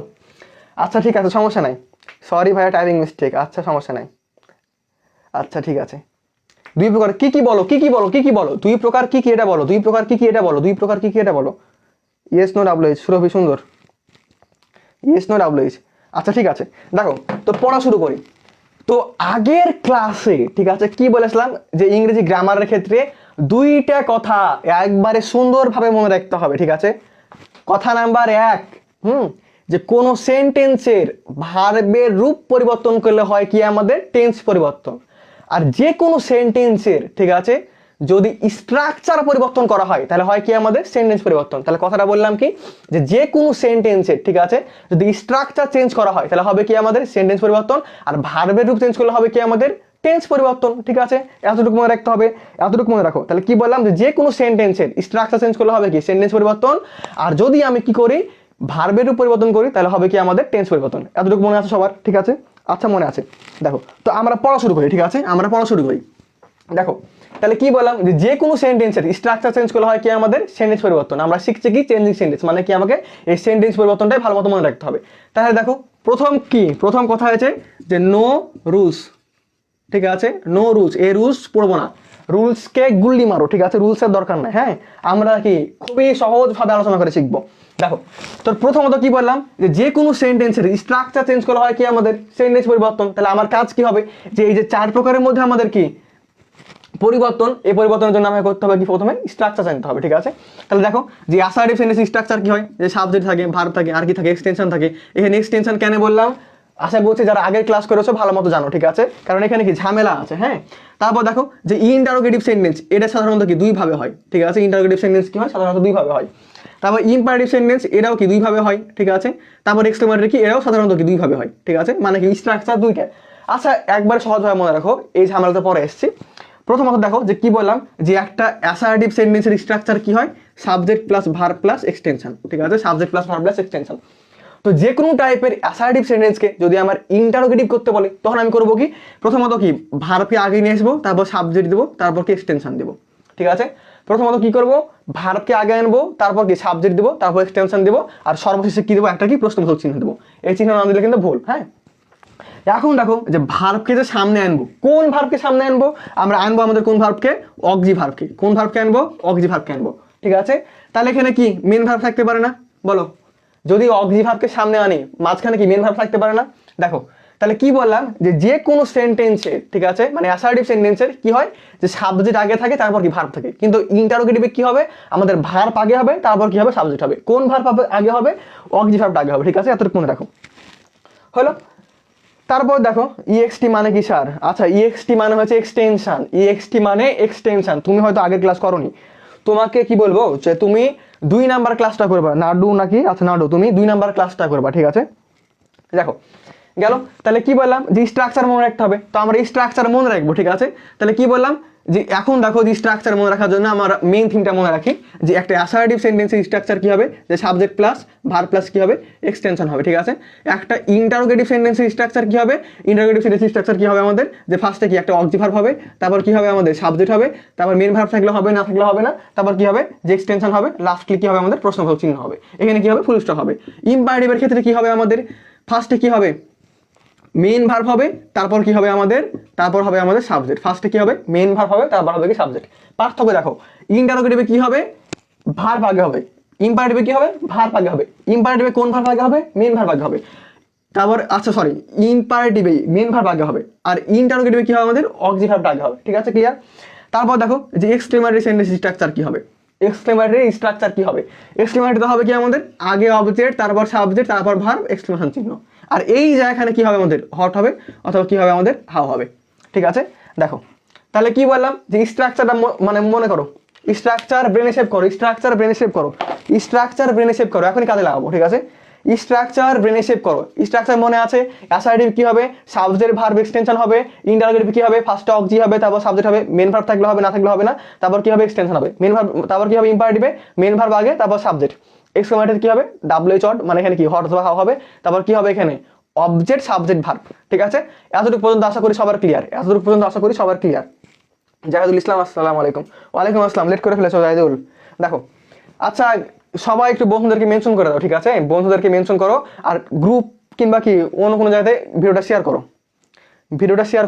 আচ্ছা ঠিক আছে সমস্যা নাই, সরি ভাইয়া টাইপিং মিস্টেক, আচ্ছা সমস্যা নাই, আচ্ছা ঠিক আছে। 2 প্রকার কি কি বলো, কি কি বলো, কি কি বলো, 2 প্রকার কি কি এটা বলো, 2 প্রকার কি কি এটা বলো, 2 প্রকার কি কি এটা বলো। ইয়েস নো ডাব্লিউএইচ, সুরভি সুন্দর, ইয়েস নো ডাব্লিউএইচ। আচ্ছা ঠিক আছে, দেখো তো পড়া শুরু করি। তো আগের ক্লাসে ঠিক আছে কি বলেছিলাম যে ইংরেজি গ্রামারের ক্ষেত্রে দুইটা কথা একবারে সুন্দরভাবে মনে রাখতে হবে, ঠিক আছে। কথা নাম্বার 1, যে কোনো সেন্টেন্সের ভার্বের রূপ পরিবর্তন করলে হয় কি আমাদের টেন্স পরিবর্তন। আর যে কোনো সেন্টেন্সের ঠিক আছে যদি স্ট্রাকচার পরিবর্তন করা হয় তাহলে হয় কি আমাদের সেন্টেন্স পরিবর্তন। তাহলে কথাটা বললাম কি যে যে কোনো সেন্টেন্সের ঠিক আছে যদি স্ট্রাকচার চেঞ্জ করা হয় তাহলে হবে কি আমাদের সেন্টেন্স পরিবর্তন, আর ভার্বের রূপ চেঞ্জ করলে হবে কি আমাদের টেন্স পরিবর্তন, ঠিক আছে। এতটুকু মনে রাখতে হবে, এতটুকু মনে রাখো। তাহলে কি বললাম যে কোনো সেন্টেন্সের স্ট্রাকচার চেঞ্জ করলে হবে কি সেন্টেন্স পরিবর্তন, আর যদি আমি কি করি ভার্বের রূপ পরিবর্তন করি তাহলে হবে কি আমাদের টেন্স পরিবর্তন। এতটুকু মনে আছে সবার, ঠিক আছে? আচ্ছা মনে আছে। দেখো তো আমরা পড়া শুরু করি, ঠিক আছে, আমরা পড়া শুরু করি। দেখো তাহলে কি বললাম যে কোনো সেন্টেন্সের স্ট্রাকচার চেঞ্জ করলে হয় কি আমাদের সেন্টেন্স পরিবর্তন। আমরা শিখছি কি চেঞ্জিং সেন্টেন্স মানে কি আমাকে এই সেন্টেন্স পরিবর্তনটাই ভালো মতো মনে রাখতে হবে। তাহলে দেখো প্রথম কথা হয়েছে যে নো রুলস, ঠিক আছে, নো রুলস, এই রুলস পড়বো না, রুলসকে গুল্লি মারো, ঠিক আছে, রুলসের দরকার নাই। হ্যাঁ আমরা কি খুবই সহজভাবে আলোচনা করে শিখবো। দেখো তো প্রথমত কি বললাম যে কোনো সেন্টেন্সের স্ট্রাকচার চেঞ্জ করা হয় কি আমাদের সেন্টেন্স পরিবর্তন। তাহলে আমার কাজ কি হবে যে এই যে 4 প্রকারের মধ্যে আমাদের কি পরিবর্তন, এই পরিবর্তনের জন্য আমাকে করতে হবে কি প্রথমে স্ট্রাকচার জানতে হবে, ঠিক আছে। তাহলে দেখো যে অ্যাসার্টিভ সেন্টেন্স স্ট্রাকচার কি হয় যে সাবজেক্ট থাকে, ভার্ব থাকে, আর কি থাকে এক্সটেনশন থাকে। এখানে এক্সটেনশন কেন বললাম আশা করছি যারা আগের ক্লাস করেছো ভালো মতো জানো, ঠিক আছে, কারণ এখানে কি ঝামেলা আছে। হ্যাঁ তারপর দেখো যে ইন্টারোগেটিভ সেন্টেন্স এটা সাধারণত কি 2 ভাবে হয়, ঠিক আছে, ইন্টারোগেটিভ সেন্টেন্স কি হয় সাধারণত 2 ভাবে হয়। তারপর ইম্পারেটিভ সেন্টেন্স এটাও কি 2 ভাবে হয়, ঠিক আছে। তারপর এক্সক্লেমেটরি কি এটাও সাধারণত কি 2 ভাবে হয়, ঠিক আছে, মানে কি স্ট্রাকচার 2টা। আচ্ছা একবার সহজভাবে মনে রাখো, এই ঝামেলাতে পরে এসেছি। প্রথমত দেখো যে কি বললাম যে একটা অ্যাসার্টিভ সেন্টেন্সের স্ট্রাকচার কি হয় subject plus verb plus extension, ঠিক আছে, subject plus verb plus extension. তো যে কোনো টাইপের অ্যাসার্টিভ সেন্টেন্সকে যদি আমার ইন্টারোগেটিভ করতে বলে তখন আমি করবো কি প্রথমত কি ভার্বকে আগে নিয়ে আসবো, তারপর সাবজেক্ট দেবো, তারপর কি এক্সটেনশন দেবো, ঠিক আছে। প্রথমত কি করবো ভার্বকে আগে আনবো, তারপর কি সাবজেক্ট দেবো, তারপর এক্সটেনশন দেবো, আর সর্বশেষে কি দেবো একটা কি প্রশ্নবোধক চিহ্ন দেবো। এই চিহ্ন না দিলে কিন্তু ভুল। হ্যাঁ এখন দেখো যে ভার্বকে যে সামনে আনবো, কোন ভার্বকে সামনে আনবো আমরা আনবো আমাদের কোন ভার্বকে অক্সি ভার্বকে। কোন ভার্বকে আনবো অক্সি ভার্বকে আনবো, ঠিক আছে। তাহলে এখানে কি মেন ভার্ব থাকতে পারে না বলো, যদি অক্সি ভার্বকে সামনে আনি মাঝখানে কি মেন ভার্ব থাকতে পারে না। দেখো তাহলে কি বললাম যে কোনো সেন্টেন্সের ঠিক আছে মানে অ্যাসার্টিভ সেন্টেন্সের কি হয় যে সাবজেক্ট আগে থাকে তারপর কি ভার্ব থাকে, কিন্তু ইন্টারোগেটিভে কি হবে আমাদের ভার্ব আগে হবে তারপর কি হবে সাবজেক্ট হবে। কোন ভার্ব আগে হবে অক্সি ভার্বটা আগে হবে, ঠিক আছে, এতটুকু মনে রাখো। হলো তারপর দেখো ইএক্সটি মানে কি স্যার, আচ্ছা ইএক্সটি মানে হচ্ছে এক্সটেনশন, ইএক্সটি মানে এক্সটেনশন। তুমি হয়তো আগের ক্লাস করোনি, তোমাকে কি বলবো যে তুমি 2 নাম্বার ক্লাসটা করবা, নাডু নাকি আচ্ছা নাডু, তুমি 2 নাম্বার ক্লাসটা করবা, ঠিক আছে। দেখো গেল তাহলে কি বললাম যে স্ট্রাকচার মনে রাখতে হবে, তো আমরা স্ট্রাকচার মনে রাখবো, ঠিক আছে। তাহলে কি বললাম যে এখন দেখো যে স্ট্রাকচার মনে রাখার জন্য আমার মেইন থিমটা মনে রাখি যে একটা অ্যাসার্টিভ সেন্টেন্সের স্ট্রাকচার কি হবে যে সাবজেক্ট প্লাস ভার্ব প্লাস কি হবে এক্সটেনশন হবে, ঠিক আছে। একটা ইন্টারোগেটিভ সেন্টেন্সের স্ট্রাকচার কি হবে, ইন্টারোগেটিভ সেন্টেন্সের স্ট্রাকচার কি হবে আমাদের যে ফার্স্টে কি একটা অক্সি ভার্ব হবে, তারপর কি হবে আমাদের সাবজেক্ট হবে, তারপর মেন ভার্ব থাকলে হবে না থাকলে হবে না, তারপর কি হবে যে এক্সটেনশন হবে, লাস্টলি কি হবে আমাদের প্রশ্নবোধক চিহ্ন হবে, এখানে কি হবে ফুল স্টপ হবে। ইম্পারেটিভের ক্ষেত্রে কি হবে আমাদের ফার্স্টে কি হবে মেইন ভার্ব হবে, তারপর কি হবে আমাদের সাবজেক্ট। ফার্স্টে কি হবে মেইন ভার্ব হবে, তারপর হবে কি সাবজেক্ট। পার্থক্য দেখো ইন্টারোগেটিভে কি হবে ভার্ব আগে হবে, ইম্পারেটিভে কি হবে ভার্ব আগে হবে। ইম্পারেটিভে কোন ভার্ব আগে হবে মেইন ভার্ব আগে হবে, তারপর আচ্ছা সরি ইম্পারেটিভে মেইন ভার্ব আগে হবে, আর ইন্টারোগেটিভে কি হবে আমাদের অক্সি ভার্বটা আগে হবে, ঠিক আছে, ক্লিয়ার। তারপর দেখো যে এক্সক্লেমেটরি সেন্টেন্স স্ট্রাকচার কি হবে, এক্সক্লেমেটরি স্ট্রাকচার কি হবে, এক্সক্লেমেটরিতে হবে কি আমাদের আগে অবজেক্ট তারপর সাবজেক্ট তারপর ভার্ব এক্সক্লেমেশন চিহ্ন, আর এই জায়গাখানে কি হবে আমাদের হট হবে অথবা কি হবে আমাদের হাউ হবে, ঠিক আছে। দেখো তাহলে কি বললাম যে স্ট্রাকচারটা মানে মনে করো স্ট্রাকচার ব্রেনে সেভ করো, স্ট্রাকচার ব্রেনে সেভ করো, স্ট্রাকচার ব্রেনে সেভ করো, এখনই কাজে লাগাবো, ঠিক আছে। স্ট্রাকচার ব্রেনে সেভ করো, স্ট্রাকচার মনে আছে অ্যাসার্টিভ কি হবে সাবজেক্ট ভার্ব এক্সটেনশন হবে, ইন্টারোগেটিভ কি হবে ফার্স্টে অক্সি হবে তারপর সাবজেক্ট হবে, মেন ভার্ব থাকলে হবে না থাকলে হবে না, তারপর কি হবে এক্সটেনশন হবে, মেন ভার্ব তারপর কি হবে ইম্পারেটিভে মেন ভার্ব আগে তারপর সাবজেক্ট, এক্সক্লেমেটরি কি হবে ডাব্লিউ হট মানে এখানে কি হট অথবা হাউ হবে, তারপর কি হবে এখানে অবজেক্ট সাবজেক্ট ভার্ব, ঠিক আছে। এতটুকু পর্যন্ত আশা করি সবার ক্লিয়ার, এতটুকু পর্যন্ত আশা করি সবার ক্লিয়ার। জাহিদুল ইসলাম আসসালামু আলাইকুম। ওয়ালাইকুম আসসালাম, লেট করে ফেলেছো জাহিদুল। দেখো আচ্ছা সবাই একটু বন্ধুদেরকে মেনশন করে দাও, ঠিক আছে, বন্ধুদেরকে মেনশন করো, আর গ্রুপ কিংবা কি অন্য কোনো জায়গাতে ভিডিওটা শেয়ার করো, ভিডিও শেয়ার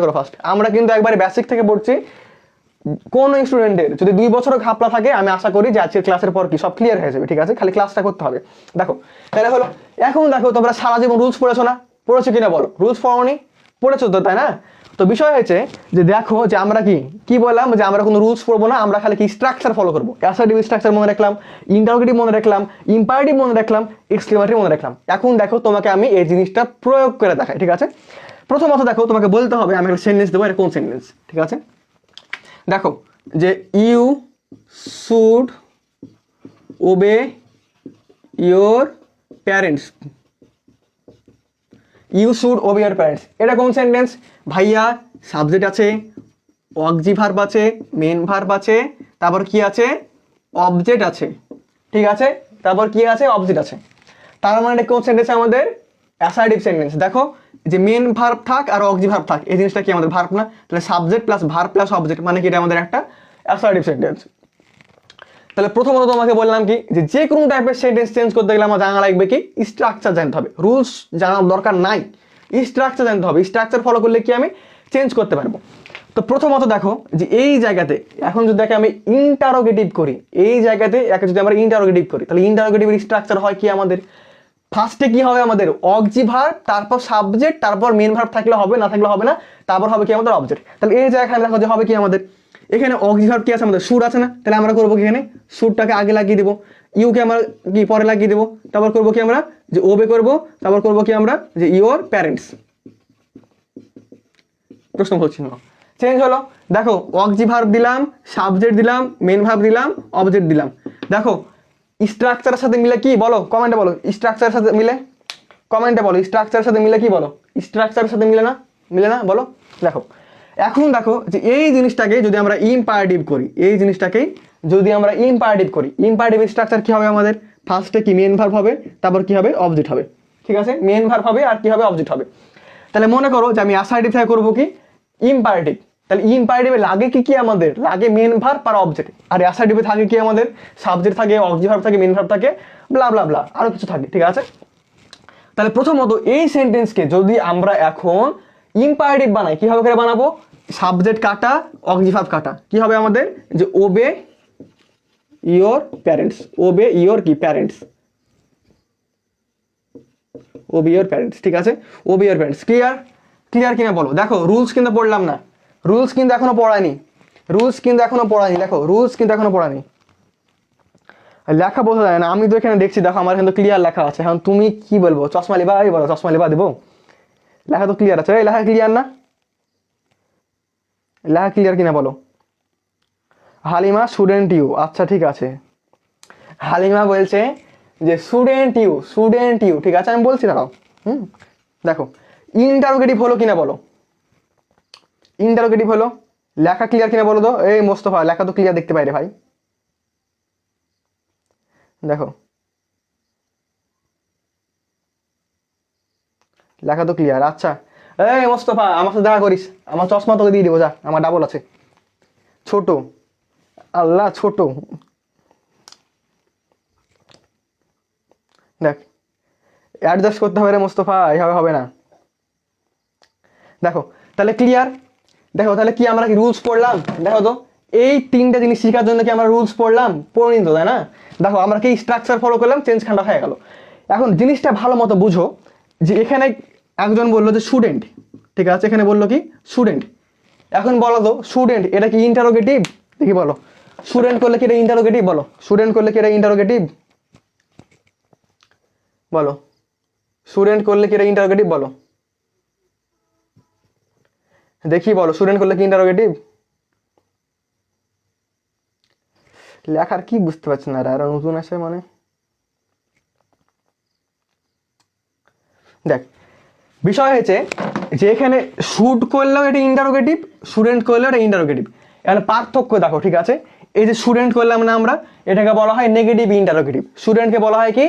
করো ফার্স্ট। আমরা কিন্তু একবারে বেসিক থেকে পড়ছি, কোন স্টুডেন্টের যদি 2 বছরও ঘাপলা থাকে, আমি আশা করি যে আজকের ক্লাসের পর কি সব ক্লিয়ার হয়ে যাবে, ঠিক আছে? খালি ক্লাসটা করতে হবে। দেখো তাহলে হলো, এখন দেখো তোমরা সারা জীবন রুলস পড়েছো না? পড়েছো কিনা বলো? রুলস পড়োনি? পড়েছো তো, তাই না? তো বিষয় হয়েছে যে দেখো যে আমরা কি বললাম, যে আমরা কোনো রুলস পড়বো না, আমরা খালি কি স্ট্রাকচার ফলো করবো। অ্যাসার্টিভ স্ট্রাকচার মনে রাখলাম, ইন্টারোগেটিভ মনে রাখলাম, ইম্পারেটিভ মনে রাখলাম, এক্সক্লেমেটরি মনে রাখলাম। এখন দেখো তোমাকে আমি এই জিনিসটা প্রয়োগ করে দেখাই, ঠিক আছে? প্রথমত দেখো তোমাকে বলতে হবে, আমি একটা সেন্টেন্স দেবো, এটা কোন সেন্টেন্স, ঠিক আছে? দেখো যে you should obey your parents, you should obey your parents, এটা কোন সেন্টেন্স ভাইয়া? সাবজেক্ট আছে, অক্সি ভার্ব আছে, মেন ভার্ব আছে, তারপর কি আছে? অবজেক্ট আছে, ঠিক আছে? তারপর কি আছে? অবজেক্ট আছে। তার মানে কোন সেন্টেন্স আমাদের? Assertive sentence. দেখো যে মেন ভার্ব থাক আর অক্সি ভার্ব থাক, এই জিনিসটা কি আমাদের ভার্ব না? তাহলে subject plus verb plus object মানে কি, এটা আমাদের একটা অ্যাসার্টিভ সেন্টেন্স। তাহলে প্রথমত তোমাকে বললাম কি, যে কোনো টাইপের সেন্টেন্স চেঞ্জ করতে গেলে আমার জানা লাগবে কি? স্ট্রাকচার জানতে হবে। রুলস জানার দরকার নাই, স্ট্রাকচার জানতে হবে। স্ট্রাকচার ফলো করলে কি আমি চেঞ্জ করতে পারবো। তো প্রথমত দেখো যে এই জায়গাতে এখন যদি দেখে আমি ইন্টারোগেটিভ করি, এই জায়গাতে একে যদি আমরা ইন্টারোগেটিভ করি, তাহলে ইন্টারোগেটিভের স্ট্রাকচার হয় কি আমাদের? ফার্স্টে কি হবে আমাদের? অক্সি ভার্ব, তারপর সাবজেক্ট, তারপর মেন ভার্ব থাকলে হবে, না থাকলে হবে না, তারপর হবে কি আমাদের অবজেক্ট। তাহলে এই জায়গায় দেখো যে হবে কি আমাদের? এখানে অক্সি ভার্ব কি আছে আমাদের? শুড আছে না? তাহলে আমরা করবো কি, এখানে শুডটাকে আগে লাগিয়ে দেবো, ইউকে আমরা কি পরে লাগিয়ে দেবো। তারপর করবো কি আমরা? যে ওবে করবো। তারপর করবো কি আমরা? যে ইওর প্যারেন্টস। প্রশ্ন হচ্ছে না, চেঞ্জ হলো। দেখো অক্সি ভার্ব দিলাম, সাবজেক্ট দিলাম, মেন ভার্ব দিলাম, অবজেক্ট দিলাম। দেখো স্ট্রাকচারের সাথে মিলে কি বলো? কমেন্টে বলো স্ট্রাকচারের সাথে মিলে, কমেন্টে বলো স্ট্রাকচারের সাথে মিলে কি বলো? স্ট্রাকচারের সাথে মিলে না? মিলে না বলো। দেখো এখন দেখো যে এই জিনিসটাকে যদি আমরা ইম্পারেটিভ করি, এই জিনিসটাকেই যদি আমরা ইম্পারেটিভ করি, ইম্পারেটিভ স্ট্রাকচার কি হবে আমাদের? ফার্স্টে কি মেন ভার্ব হবে, তারপর কি হবে? অবজেক্ট হবে, ঠিক আছে? মেন ভার্ব হবে আর কি হবে? অবজেক্ট হবে। তাহলে মনে করো যে আমি অ্যাসার্টিভ থেকে করবো কি? ইম্পারেটিভ। তাহলে ইম্পারেটিভে লাগে কি আমাদের? লাগে মেন ভার্ব আর অবজেক্ট। আর অ্যাসার্টিভে থাকে কি আমাদের? সাবজেক্ট থাকে, অক্সি ভার্ব থাকে, মেন ভার্ব থাকে, ব্লা ব্লা ব্লা, আরো কিছু থাকে, ঠিক আছে? তাহলে প্রথমত এই সেন্টেন্সকে যদি আমরা এখন ইম্পারেটিভ বানাই, কিভাবে করে বানাবো? সাবজেক্ট কাটা, অক্সি ভার্ব কাটা, কি হবে আমাদের? যে ওবে ইয়োর প্যারেন্টস, ওবে ইয়োর কি প্যারেন্টস, ওবে ইয়োর প্যারেন্টস, ঠিক আছে? ওবে ইয়োর প্যারেন্টস। ক্লিয়ার? ক্লিয়ার কিনা বলো। দেখো রুলস কিন্তু পড়লাম না, রুলস কিন্তু এখনো পড়ায়নি, রুলস কিন্তু এখনো পড়ায়নি। দেখো রুলস কিন্তু এখনো পড়ায়নি, লেখা বোঝা যায় না। আমি তো এখানে দেখছি, দেখো আমার কিন্তু ক্লিয়ার লেখা আছে। এখন তুমি কি বলবো? চশমা লিবা? এই বলো চশমা লিবা দেবো? লেখা তো ক্লিয়ার আছে। এই লেখা ক্লিয়ার না? লেখা ক্লিয়ার কিনা বলো। হালিমা স্টুডেন্ট ইউ, আচ্ছা ঠিক আছে। হালিমা বলছে যে স্টুডেন্ট ইউ, স্টুডেন্ট ইউ, ঠিক আছে আমি বলছি, দাঁড়াও। দেখো ইন্টারোগেটিভ হলো কিনা বলো? ইন্টারোগেটিভ হলো। লেখা ক্লিয়ার কিনা বলো তো? এই মোস্তফা লেখা তো ক্লিয়ার দেখতে পাই রে ভাই। দেখো লেখা তো ক্লিয়ার। আচ্ছা এই মোস্তফা আমার সাথে দেখা করিস, আমার চশমা তোকে দিয়ে দেবো, যা আমার ডাবল আছে। ছোট, আল্লাহ ছোট, দেখ অ্যাডজাস্ট করতে হবে রে মোস্তফা, এইভাবে হবে না। দেখো তাহলে ক্লিয়ার। দেখো তাহলে কি আমরা কি রুলস পড়লাম? দেখো তো এই তিনটা জিনিস শেখার জন্য কি আমরা রুলস পড়লাম? পড়িনি তো, তাই না? দেখো আমরা কি স্ট্রাকচার ফলো করলাম, চেঞ্জ খান্ডা হয়ে গেল। এখন জিনিসটা ভালো মতো বুঝো যে এখানে একজন বললো যে স্টুডেন্ট, ঠিক আছে? এখানে বললো কি স্টুডেন্ট। এখন বলো তো স্টুডেন্ট এটা কি ইন্টারোগেটিভ? দেখি বলো, স্টুডেন্ট করলে কি এটা ইন্টারোগেটিভ? বলো স্টুডেন্ট করলে কি এটা ইন্টারোগেটিভ? বলো স্টুডেন্ট করলে কি এটা ইন্টারোগেটিভ? বলো দেখি, বলো স্টুডেন্ট করলে কি ইন্টারোগেটিভ? লেখার কি বুঝতে পারছি না, আর নতুন আছে মানে। দেখ বিষয় হয়েছে যে এখানে শুড করলেও এটা ইন্টারোগেটিভ, স্টুডেন্ট করলেও এটা ইন্টারোগেটিভ। এখানে পার্থক্য দেখো, ঠিক আছে? এই যে স্টুডেন্ট করলাম না আমরা, এটাকে বলা হয় নেগেটিভ ইন্টারোগেটিভ, স্টুডেন্টকে বলা হয় কি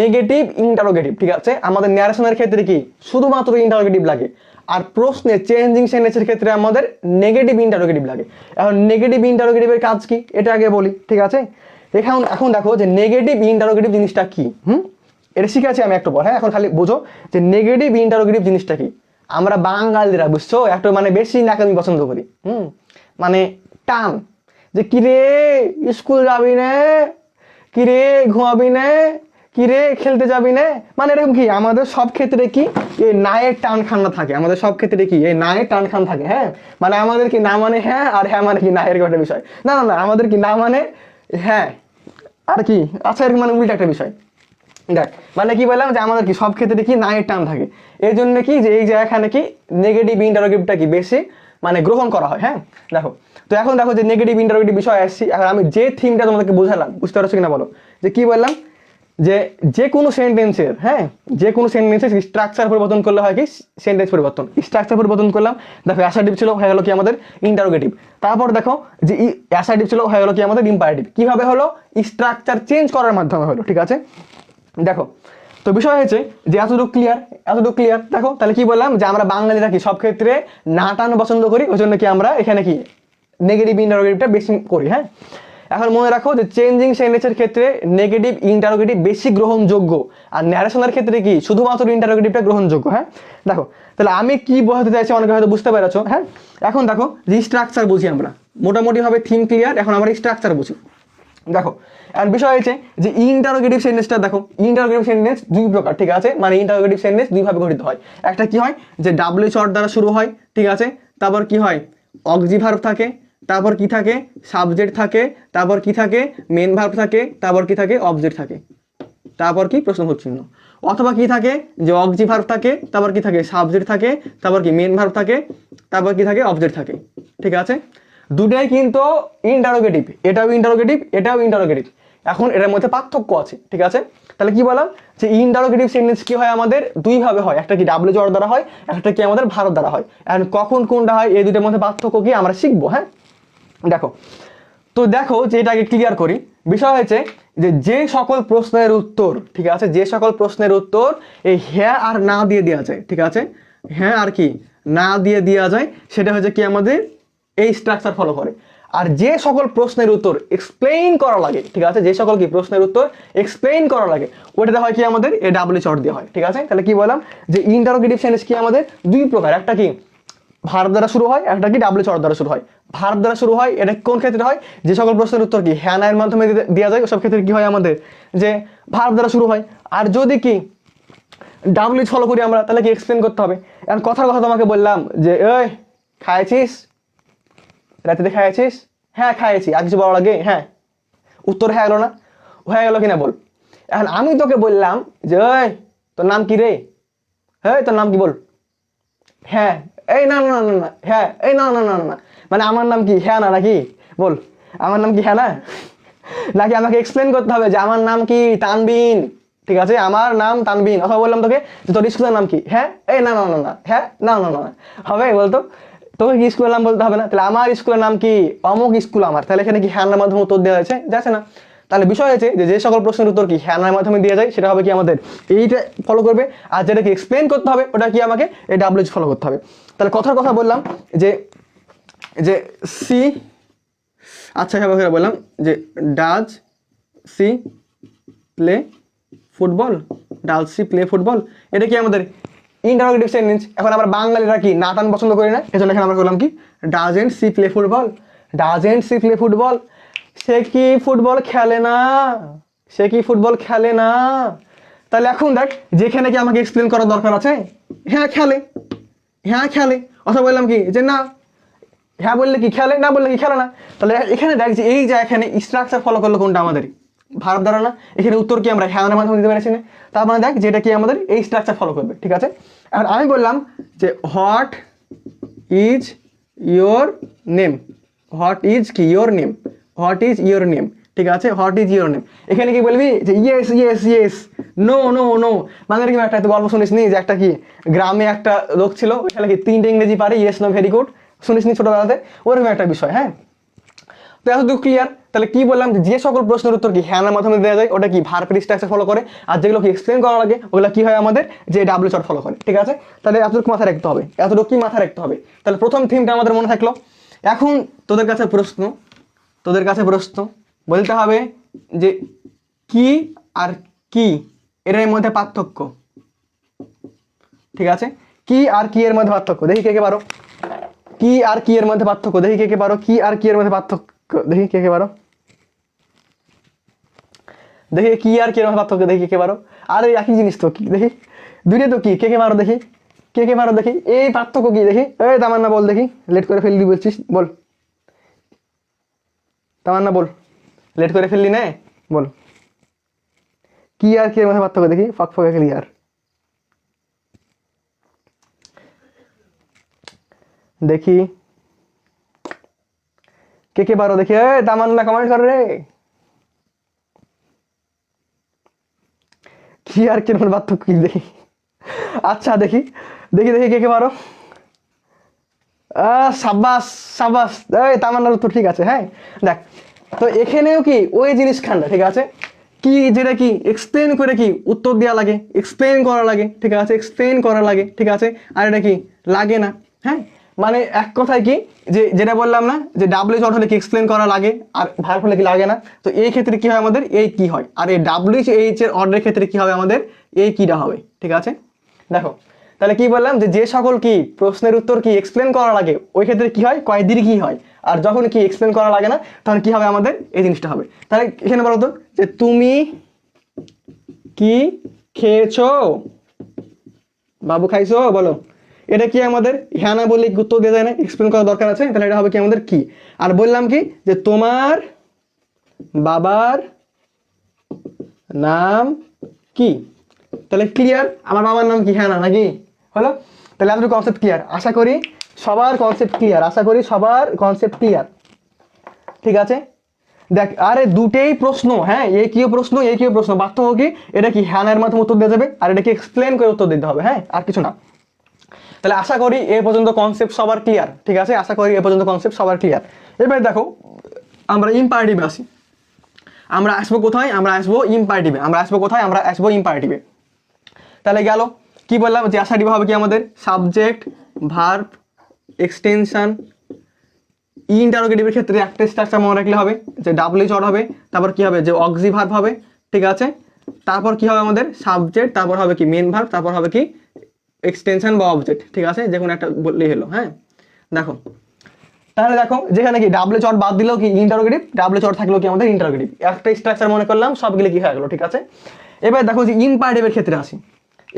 নেগেটিভ ইন্টারোগেটিভ, ঠিক আছে? আমাদের ন্যারেশনের ক্ষেত্রে কি শুধুমাত্র ইন্টারোগেটিভ লাগে, আর প্রশ্নে চেঞ্জিং সেন্টেন্সের ক্ষেত্রে আমাদের নেগেটিভ ইন্টারোগেটিভ লাগে। এখন নেগেটিভ ইন্টারোগেটিভের কাজ কি এটা আগে বলি, ঠিক আছে? এখন দেখো যে নেগেটিভ ইন্টারোগেটিভ জিনিসটা কি। এটা শিখেছি আমি একটু পর, হ্যাঁ? এখন খালি বুঝো যে নেগেটিভ ইন্টারোগেটিভ জিনিসটা কি। আমরা বাঙালিরা বুঝছো একটু মানে বেশি নাকামি পছন্দ করি, মানে টান, যে কিরে স্কুল যাবি না, কিরে ঘুমাবি না, কিরে খেলতে যাবি না, মানে এরকম কি আমাদের সব ক্ষেত্রে কি এই নায়ের টান খান্না থাকে, আমাদের সব ক্ষেত্রে কি এই নায়ের টান খান থাকে। হ্যাঁ, মানে আমাদের কি না মানে হ্যাঁ, আর হ্যাঁ মানে কি না, এরকম একটা বিষয়। না না না, আমাদের কি না মানে হ্যাঁ আর কি আচ্ছা, এরকম মানে উল্টা একটা বিষয়। দেখ মানে কি বললাম যে আমাদের কি সব ক্ষেত্রে কি নায়ের টান থাকে, এর জন্য কি যে এই জায়গাখানে কি নেগেটিভ ইন্টারোগেটিভটা কি বেশি মানে গ্রহণ করা হয়। হ্যাঁ দেখো, তো এখন দেখো যে নেগেটিভ ইন্টারোগেটিভ বিষয় আসছি, এখন আমি যে থিমটা তোমাদেরকে বোঝালাম, বুঝতে পারছো কিনা বলো, যে কি বললাম যে যে কোনো সেন্টেন্সের, হ্যাঁ যে কোনো সেন্টেন্সের স্ট্রাকচার পরিবর্তন করলে হয় কি সেন্টেন্স পরিবর্তন, স্ট্রাকচার পরিবর্তন করলাম। দেখো অ্যাসার্টিভ ছিল, হয়ে গেল কি আমাদের ইন্টারোগেটিভ। তারপর দেখো যে অ্যাসার্টিভ ছিল, হয়ে গেল কি আমাদের ইম্পারেটিভ। কিভাবে হলো? স্ট্রাকচার চেঞ্জ করার মাধ্যমে হলো। ঠিক আছে, দেখো তো বিষয় হয়েছে যে এতটুকু ক্লিয়ার, এতটুকু ক্লিয়ার। দেখো তাহলে কি বললাম যে আমরা বাঙালিরা কি সব ক্ষেত্রে না টান পছন্দ করি, ওই জন্য কি আমরা এখানে কি নেগেটিভ ইন্টারোগেটিভটা বেশি করি। হ্যাঁ, এখন মনে রাখো যে চেঞ্জিং সেন্টেন্সের ক্ষেত্রে নেগেটিভ ইন্টারোগেটিভ বেশি গ্রহণযোগ্য, আর ন্যারেশনের ক্ষেত্রে কি শুধুমাত্র ইন্টারোগেটিভটা গ্রহণযোগ্য। হ্যাঁ দেখো, তাহলে আমি কি বোঝাতে চাইছি অনেকে হয়তো বুঝতে পেরেছো। হ্যাঁ, এখন দেখো যে স্ট্রাকচার বুঝি আমরা মোটামুটি ভাবে, থিম ক্লিয়ার, এখন আমরা স্ট্রাকচার বুঝি। দেখো আর বিষয় হয়েছে যে ইন্টারোগেটিভ সেন্টেন্সটা, দেখো ইন্টারোগেটিভ সেন্টেন্স দুই প্রকার। ঠিক আছে, মানে ইন্টারোগেটিভ সেন্টেন্স দুইভাবে গঠিত হয়। একটা কি হয় যে ডাব্লিউ শর্ট দ্বারা শুরু হয়, ঠিক আছে, তারপর কি হয় অক্সি ভার্ব থাকে, তারপর কি থাকে সাবজেক্ট থাকে, তারপর কি থাকে মেন ভার্ব থাকে, তারপর কি থাকে অবজেক্ট থাকে, তারপর কি প্রশ্নবোধক চিহ্ন। অথবা কি থাকে যে অক্সি ভার্ব থাকে, তারপর কি থাকে সাবজেক্ট থাকে, তারপর কি মেন ভার্ব থাকে, তারপর কি থাকে অবজেক্ট থাকে। ঠিক আছে, দুটাই কিন্তু ইন্টারোগেটিভ, এটাও ইন্টারোগেটিভ, এটাও ইন্টারোগেটিভ। এখন এটার মধ্যে পার্থক্য আছে। ঠিক আছে, তাহলে কি বললাম যে ইন্টারোগেটিভ সেন্টেন্স কি হয় আমাদের দুই ভাবে হয়, একটা কি ডাব্লিউ জড় দ্বারা হয়, একটা কি আমাদের ভারত দ্বারা হয়। এখন কখন কোনটা হয় এই দুটোর মধ্যে পার্থক্য কি আমরা শিখবো। হ্যাঁ দেখো, তো দেখো যে এটাকে ক্লিয়ার করি। বিষয় হয়েছে যে যে সকল প্রশ্নের উত্তর, ঠিক আছে, যে সকল প্রশ্নের উত্তর এই হ্যাঁ আর না দিয়ে দেওয়া যায়, ঠিক আছে, হ্যাঁ আর কি না দিয়ে দেওয়া যায়, সেটা হচ্ছে কি আমাদের এই স্ট্রাকচার ফলো করে। আর যে সকল প্রশ্নের উত্তর এক্সপ্লেইন করা লাগে, ঠিক আছে, যে সকল কি প্রশ্নের উত্তর এক্সপ্লেইন করা লাগে, ওটাতে হয় কি আমাদের এ ডাব্লিউ চট দেওয়া হয়। ঠিক আছে, তাহলে কি বললাম যে ইন্টারোগেটিভ সেন্টেন্স কি আমাদের দুই প্রকার, একটা কি ভার্ব দ্বারা শুরু হয়, একটা কি ডাব্লিউ চট দ্বারা শুরু হয়। ভার্ব দ্বারা শুরু হয়, এটা কোন ক্ষেত্রে হয় যে সকল প্রশ্নের উত্তর কি হ্যাঁ না এর মাধ্যমে দেওয়া যায়, সব ক্ষেত্রে কি হয় আমাদের যে ভার্ব দ্বারা শুরু হয়। আর যদি কি ডাব্লিউ ফলো করি আমরা, তাহলে কি এক্সপ্লেন করতে হবে। এখন কথার কথা তোমাকে বললাম যে ওই খাইছিস, রাতে খাইছিস, হ্যাঁ খাইছি, আর কিছু বলার আগে হ্যাঁ উত্তর হ্যাঁ এলো না, হয়ে গেল কিনা বল। এখন আমি তোকে বললাম যে ওই তোর নাম কি রে, হ্যাঁ তোর নাম কি বল, হ্যাঁ এই না না না না হ্যাঁ এই না না না না, মানে আমার নাম কি হ্যাঁ না নাকি বল, আমার নাম কি হ্যাঁ না, নাকি আমাকে এক্সপ্লেন করতে হবে যে আমার নাম কি তানবিন, ঠিক আছে আমার নাম তানবিন। অথবা বললাম তোকে যে তোর স্কুলের নাম কি, হ্যাঁ এই না না না না হ্যাঁ না না না হবে বলতো, তোকে কি স্কুলের নাম বলতে হবে না, তাহলে আমার স্কুলের নাম কি অমুক স্কুল আমার, তাহলে এখানে কি হ্যাঁ নার মাধ্যমে উত্তর দেওয়া হয়েছে, যাচ্ছে না। তাহলে বিষয় হয়েছে যে যে সকল প্রশ্নের উত্তর কি হ্যাঁ নার মাধ্যমে দেওয়া যায়, সেটা হবে কি আমাদের এইটা ফলো করবে। আর যেটাকে এক্সপ্লেন করতে হবে ওটা কি আমাকে এই ডাব্লিউ ফলো করতে হবে। তাহলে কথার কথা বললাম যে যে সি, আচ্ছা হ্যাঁ বললাম যে does she play football, does she play football, এটা কি আমাদের ইন্টারোগেটিভ সেন্টেন্স। এখন আমরা বাঙালিরা কি নাটান পছন্দ করি না, এজন্য এখানে আমরা করলাম কি doesn't she play football, doesn't she play football, সে কি ফুটবল খেলে না, সে কি ফুটবল খেলে না। তাহলে এখন দেখ যেখানে কি আমাকে এক্সপ্লেন করার দরকার আছে, হ্যাঁ খেলে, হ্যাঁ খেলে, অথবা বললাম কি যে না, হ্যাঁ বললে কি খেলে, না বললে কি খেলে না। তাহলে এখানে দেখ যে এই যে এখানে স্ট্রাকচার ফলো করলো কোনটা আমাদের ভার্ব দ্বারা না, এখানে উত্তর কি আমরা হ্যাঁ এর মাধ্যমে দিতে পেরেছি না, তার মানে দেখ যেটা কি আমাদের এই স্ট্রাকচার ফলো করবে। ঠিক আছে, এখন আমি বললাম যে what is your name, what is কি your name, what is your name, ঠিক আছে, হোয়াট ইজ ইয়োর নেম। এখানে কি বলবি যে yes yes yes, no no no, মানে কি একটা গল্প শুনিস নি যে একটা কি গ্রামে একটা লোক ছিল, ওইখানে কি তিনটে ইংরেজি পারে, ইয়েস নো ভেরি গুড, শুনিস নি ছোটবেলাতে, ওরকম একটা বিষয়। হ্যাঁ, তো এতটুকু ক্লিয়ার। তাহলে কি বললাম যে সকল প্রশ্নের উত্তর কি হ্যাঁ এর মাধ্যমে দেওয়া যায়, ওটা কি ভার্বের স্ট্রাকচার ফলো করে, আর যেগুলো কি এক্সপ্লেন করা লাগে ওগুলো কি হয় আমাদের যে ডাব্লিউ চট ফলো করে। ঠিক আছে, তাহলে এতটুকু মাথায় রাখতে হবে, এতটুকু কি মাথায় রাখতে হবে। তাহলে প্রথম থিমটা আমাদের মনে থাকলো। এখন তোদের কাছে প্রশ্ন, তোদের কাছে প্রশ্ন বলতে হবে যে কি আর কি এর মধ্যে পার্থক্য। ঠিক আছে, কি আর কি এর মধ্যে পার্থক্য দেখি কে কে পারো। কি আর কি এর মধ্যে পার্থক্য, দেখি কে কে পারো, কি আর কি এর মধ্যে পার্থক্য, দেখি কে কে পারো, দেখি কি আর কি এর মধ্যে পার্থক্য, দেখি কে কে পারো। আরে একই জিনিস তো, কি দেখি দুইটাই তো, কি কে কে পারো দেখি, কে কে পারো দেখি, এই পার্থক্য কি দেখি, এই তামান্না বল দেখি, লেট করে ফেললি বলছিস, বল তামান্না বল, লেট করে ফেললি না, বল কি আর কি এর মধ্যে পার্থক্য দেখি, ফাঁক ফাঁকা ক্লিয়ার, দেখি কে কে পারো দেখি, এই তামান্না কমেন্ট কর রে, কি আর কি এর মধ্যে পার্থক্য কি দেখি। আচ্ছা দেখি দেখি দেখি কে কে পারো, সাবাস সাবাস, এই তামান্নার উত্তর ঠিক আছে। হ্যাঁ দেখ, তো এখানেও কি ওই জিনিস খান্ডা, ঠিক আছে, কি যেটা কি এক্সপ্লেন করে কি উত্তর দেওয়া লাগে, এক্সপ্লেন করা লাগে, ঠিক আছে, এক্সপ্লেন করা লাগে, ঠিক আছে, আর এটা কি লাগে না। হ্যাঁ মানে এক কথায় কি, যে যেটা বললাম না, যে ডাব্লিউ শর্ট হলে কি এক্সপ্লেন করা লাগে, আর ভার্ব হলে কি লাগে না। তো এই ক্ষেত্রে কি হয় আমাদের, এই কি হয়, আর এই ডাব্লিউ এইচ এর অর্ডারের ক্ষেত্রে কি হবে আমাদের, এই কিটা হবে, ঠিক আছে। দেখো তাহলে কি বললাম, যে যে সকল কি প্রশ্নের উত্তর কি এক্সপ্লেন করা লাগে, ওই ক্ষেত্রে কি হয়, কয়েকদিন কি হয়, আর যখন কি এক্সপ্লেন করা লাগে না, তখন কি হবে আমাদের, এই জিনিসটা হবে। তাহলে এখানে বলো তো, যে তুমি কি খেয়েছো, বাবু খাইছো, বলো, এটা কি আমাদের হ্যাঁ না বললে উত্তর দিয়ে যায় না, এক্সপ্লেন করার দরকার আছে, তাহলে এটা হবে কি আমাদের কি। আর বললাম কি, যে তোমার বাবার নাম কি, তাহলে ক্লিয়ার, আমার বাবার নাম কি, হ্যাঁ না নাকি, হলো। তাহলে আমাদের কনসেপ্ট ক্লিয়ার, আশা করি সবার কনসেপ্ট ক্লিয়ার, আশা করি সবার কনসেপ্ট ক্লিয়ার, ঠিক আছে। দেখ আরে দুটেই প্রশ্ন, হ্যাঁ এই কিও প্রশ্ন, এই কিও প্রশ্ন, পার্থক্য কি, এটা কি হ্যাঁ এর মাধ্যমে উত্তর দেওয়া যাবে, আর এটাকে এক্সপ্লেন করে উত্তর দিতে হবে, হ্যাঁ আর কিছু না। তাহলে আশা করি এ পর্যন্ত কনসেপ্ট সবার ক্লিয়ার, ঠিক আছে, আশা করি এ পর্যন্ত কনসেপ্ট সবার ক্লিয়ার। এবার দেখো আমরা ইম্পারেটিভে আসি, আমরা আসবো কোথায়, আমরা আসবো ইম্পারেটিভে, আমরা আসবো কোথায়, আমরা আসবো ইম্পারেটিভে। তাহলে গেল, কি বললাম, যে আশাটিভ হবে কি আমাদের, সাবজেক্ট ভার্ব এক্সটেনশন। ইন্টারোগেটিভের ক্ষেত্রে একটা স্ট্রাকচার মনে রাখলে হবে, যে ডাব্লিউ জড হবে, তারপর কি হবে, যে অক্সি ভার্ব হবে, ঠিক আছে, তারপর কি হবে আমাদের সাবজেক্ট, তারপর হবে কি মেন ভার্ব, তারপর হবে কি এক্সটেনশন বা অবজেক্ট, ঠিক আছে, যে কোনো একটা বললেই হলো। হ্যাঁ দেখো তাহলে দেখো, যেখানে কি ডাব্লিউ চট বাদ দিলেও কি ইন্টারোগেটিভ, ডাব্লিউ চট থাকলেও কি আমাদের ইন্টারোগেটিভ, একটা স্ট্রাকচার মনে করলাম, সবগুলো কি হয়ে গেলো, ঠিক আছে। এবার দেখো যে ইম্পারেটিভের ক্ষেত্রে আসি,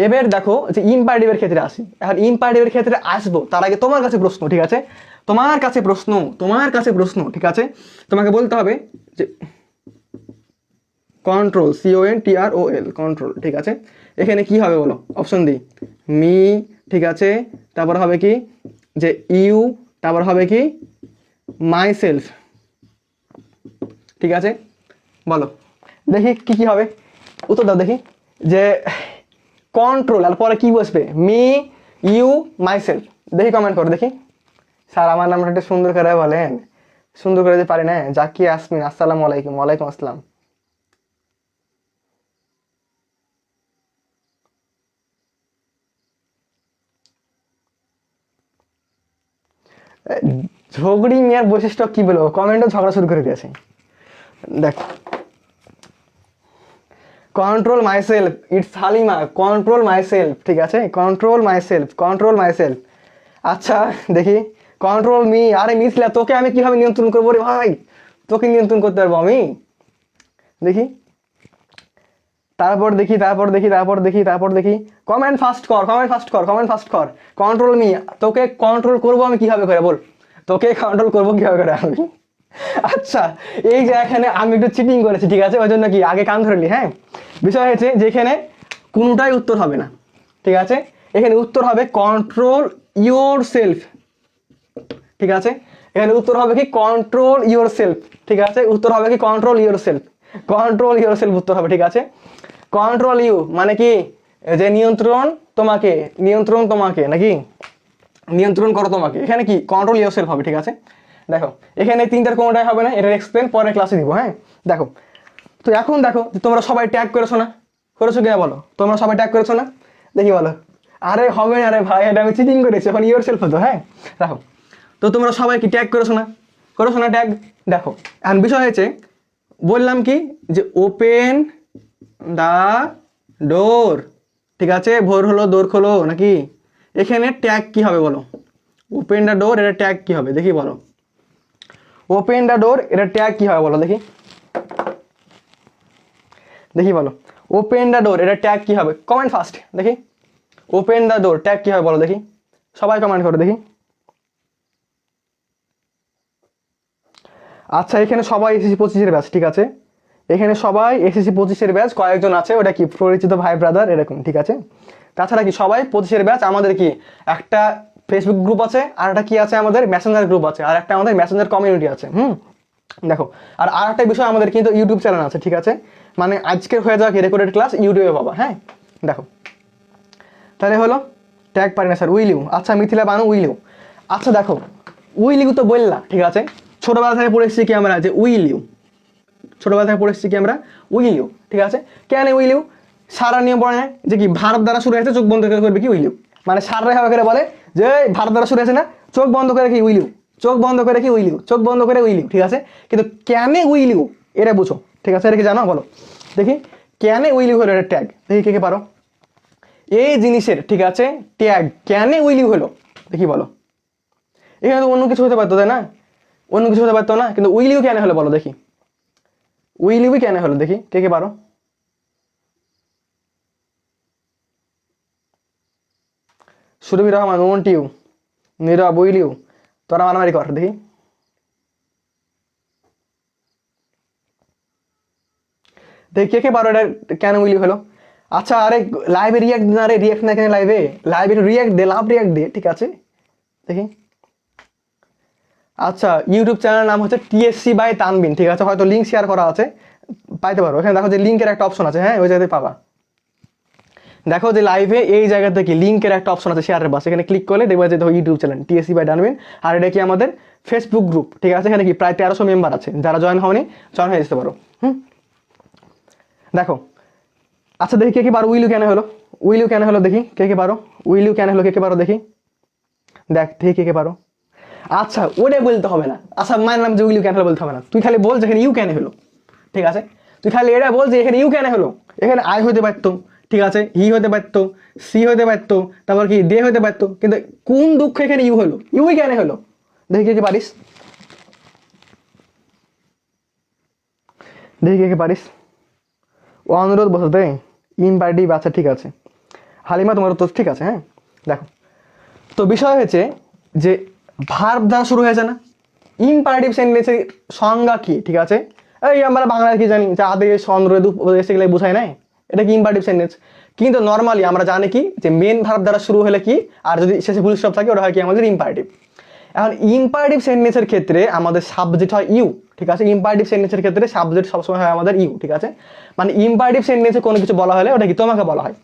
এবার দেখো যে ইম্পারেটিভের ক্ষেত্রে আসি, এখন ইম্পারেটিভের ক্ষেত্রে আসবো তার আগে তোমার কাছে প্রশ্ন, ঠিক আছে, তোমার কাছে প্রশ্ন, তোমার কাছে প্রশ্ন, ঠিক আছে, তোমাকে বলতে হবে যে কন্ট্রোল, CONTROL কন্ট্রোল, ঠিক আছে, এখানে কি হবে বলো, অপশন দি মি, ঠিক আছে, তারপর হবে কি যে ইউ, তারপর হবে কি মাই সেলফ, ঠিক আছে, বলো দেখি কি কি হবে, উত্তর দাও দেখি, যে কন্ট্রোল আর পরে কি বসবে, মি ইউ মাই সেলফ, দেখি কমেন্ট করো দেখি। স্যার আমার নামটা একটু সুন্দর করে বলেন, সুন্দর করে যে পারি না, জাকি আসমিন, আসসালামু আলাইকুম, ওয়ালাইকুম আসসালাম। ঝগড়ি মিয়ার বৈশিষ্ট্য কি বলবো, কমেন্টও ঝগড়া শুরু করে দিয়েছে। দেখ control my self, it's Halima, control my self, ঠিক আছে, control my self, control my self. আচ্ছা দেখি কন্ট্রোল মি, আরে মিসলা তোকে আমি কিভাবে নিয়ন্ত্রণ করবো রে ভাই, তোকে নিয়ন্ত্রণ করতে পারবো আমি, দেখি তারপর দেখি, তারপর দেখি, তারপর দেখি, তারপর দেখি, কমেন্ট ফাস্ট কর, কমেন্ট ফাস্ট কর, কমেন্ট ফাস্ট কর, কন্ট্রোল মি, তোকে কন্ট্রোল করবো আমি কিভাবে করে, বল তোকে কন্ট্রোল করবো কিভাবে করে আমি। আচ্ছা এই যে এখানে আমি একটু চিটিং করেছি, ঠিক আছে, ওই জন্য কি আগে কান ধরে নি। হ্যাঁ বিষয় হয়েছে যে এখানে কোনোটাই উত্তর হবে না, ঠিক আছে, এখানে উত্তর হবে কন্ট্রোল ইউর সেলফ, ঠিক আছে, এখানে উত্তর হবে কি কন্ট্রোল ইউর সেলফ, ঠিক আছে, উত্তর হবে কি control your self, control your self উত্তর হবে, ঠিক আছে। কন্ট্রোল ইউ মানে কি, যে নিয়ন্ত্রণ তোমাকে, নিয়ন্ত্রণ তোমাকে নাকি নিয়ন্ত্রণ করো তোমাকে, এখানে কি কন্ট্রোল ইউর সেলফ হবে, ঠিক আছে। দেখো এখানে তিনটার কোনোটাই হবে না, এটার এক্সপ্লেন পরে ক্লাসে দিব। হ্যাঁ দেখো, তো এখন দেখো যে তোমরা সবাই ট্যাগ করেছো না, করেছো কিনা বলো, তোমরা সবাই ট্যাগ করেছো না, দেখি বলো। আরে হবে না রে ভাই, এটা আমি চিটিং করেছি, এখন ইউর সেলফ হতো। হ্যাঁ দেখো, তো তোমরা সবাই কি ট্যাগ করেছো না, করেছো না ট্যাগ। দেখো এখন বিষয় হয়েছে, বললাম কি যে ওপেন দা ডোর, ঠিক আছে, ভোর হলো দোর খোলো নাকি, এখানে ট্যাগ কি হবে বলো, ওপেন দ্য ডোর এটা ট্যাগ কি হবে দেখি বলো, ওপেন দ্য ডোর এটা ট্যাগ কি হবে বলো দেখি, দেখি বলো ওপেন দ্য ডোর এটা ট্যাগ কি হবে, কমেন্ট ফার্স্ট দেখি, ওপেন দ্য ডোর ট্যাগ কি হবে বলো দেখি, সবাই কমেন্ট করো দেখি। আচ্ছা এখানে সবাই এসএসসি 25-এর ব্যাচ, ঠিক আছে, এখানে সবাই এসএসসি 25-এর ব্যাচ, কয়েকজন আছে ওটা কি পরিচিত ভাই ব্রাদার এরকম, ঠিক আছে। তাছাড়া কি সবাই 25-এর ব্যাচ, আমাদের কি একটা ফেসবুক গ্রুপ আছে, আর একটা কি আছে আমাদের মেসেঞ্জার গ্রুপ আছে, আর একটা আমাদের মেসেঞ্জার কমিউনিটি আছে। দেখো আর একটা বিষয় আমাদের কিন্তু ইউটিউব চ্যানেল আছে, ঠিক আছে, মানে আজকের হয়ে যাক রেকর্ডেড ক্লাস ইউটিউবে পাবা। হ্যাঁ দেখো তাহলে হলো ট্যাগ পারি না স্যার, উইল ইউ, আচ্ছা মিথিলা বানু উইল ইউ। আচ্ছা দেখো উইল ইউ তো বললা, ঠিক আছে, ছোটবেলা থেকে পড়ে এসেছি কি আমরা যে উইল ইউ, ছোটবেলা থেকে পড়ে এসেছি কি আমরা উইল ইউ, ঠিক আছে। কেন উইল ইউ, সারা নিয়ম পড়ে নেয় যে কি ভারত দ্বারা শুরু হয়েছে চোখ বন্ধ করে করবে কি উইল ইউ, মানে সারা হবে করে বলে যে ভারত দ্বারা শুরু হয়েছে না চোখ বন্ধ করে কি উইল ইউ, চোখ বন্ধ করে কি উইল ইউ, চোখ বন্ধ করে উইল ইউ, ঠিক আছে। কিন্তু কেন উইল ইউ এটা বুঝো, ঠিক আছে, এটা কি জানো বলো দেখি, কেন উইল ইউ হলো এটা ট্যাগ, দেখি কে কে পারো, এই জিনিসের, ঠিক আছে, ট্যাগ কেন উইল ইউ হলো দেখি বলো। এখানে তো অন্য কিছু হতে পারতো তাই না, অন্য কিছু হতে পারতো না, কিন্তু উইল ইউ কেন হলো বলো দেখি, উইল ইউ কেন হলো দেখি কে কে পারো। Surabhi Rahman won't you, Nirab will you, তোরা মারামারি কর দেখি। দেখি কে কে পারো এটা কেন উইল ইউ হলো। আচ্ছা আরে লাইভে রিয়াক্ট না রে, রিয়াক্ট না কেন লাইভে, লাইভে রিয়াক্ট দে, লাভ রিয়াক্ট দে, ঠিক আছে দেখি। আচ্ছা ইউটিউব চ্যানেলের নাম হচ্ছে টিএসসি বাই তানবিন, ঠিক আছে, হয়তো লিঙ্ক শেয়ার করা আছে পাইতে পারো, এখানে দেখো যে লিঙ্কের একটা অপশন আছে, হ্যাঁ ওই জায়গাতে পাবা। দেখো যে লাইভে এই জায়গা থেকে লিঙ্কের একটা অপশন আছে শেয়ারের বাস, এখানে ক্লিক করলে দেখবে যে দেখো ইউটিউব চ্যানেল টিএসসি বাই তানবিন, আর এটা কি আমাদের ফেসবুক গ্রুপ, ঠিক আছে, এখানে কি প্রায় 1300 মেম্বার আছে, যারা জয়েন হয়নি জয়েন হয়ে যেতে পারো। দেখো আচ্ছা দেখি কে কে পারো উইল ইউ কেন হলো, উইল ইউ কেন হলো দেখি কে কে পারো, উইল ইউ কেন হলো কে কে পারো দেখি, দেখ দেখি কে কে পারো। আচ্ছা ওটাই বলতে হবে না, আচ্ছা মায়ের নাম যে উইল ইউ কেন হলো বলতে হবে না, তুই খালি বল যে এখানে ইউ কেন হলো, ঠিক আছে, তুই খালি এটা বল যে এখানে ইউ কেন হলো, এখানে আই হতে পারতো, ঠিক আছে, হি হতে পারতো, সি হতে পারতো, তারপর কি দে হতে পারতো, কিন্তু কোন দুঃখ এখানে ইউ হলো, ইউই কেন হলো দেখি কে কে পারিস, দেখি কে কে পারিস। ও অনুরোধ বসতে ইম্পারেটিভ, আচ্ছা ঠিক আছে, হালিমা তোমার তো ঠিক আছে। হ্যাঁ দেখো তো বিষয় হয়েছে যে ভার্ব দ্বারা শুরু হয়েছে না, ইম্পারেটিভ সেন্টেন্সের সংজ্ঞা কি, ঠিক আছে, এই আমরা বাংলায় কি জানি যে আদেশ অনুরোধ উপদেশ এগুলো বোঝায় নাই, এটা কি ইম্পারেটিভ সেন্টেন্স, কিন্তু নর্মালি আমরা জানি কি যে মেন ভার্ব দ্বারা শুরু হলে কি, আর যদি শেষে ফুল স্টপ থাকে ওটা হয় কি আমাদের ইম্পারেটিভ। এখন ইম্পারেটিভ সেন্টেন্সের ক্ষেত্রে আমাদের সাবজেক্ট হয় ইউ, ঠিক আছে, ইম্পারেটিভ সেন্টেন্সের ক্ষেত্রে সাবজেক্ট সবসময় হয় আমাদের ইউ, ঠিক আছে, মানে ইম্পারেটিভ সেন্টেন্সে কোনো কিছু বলা হলে ওটা কি তোমাকে বলা হয়,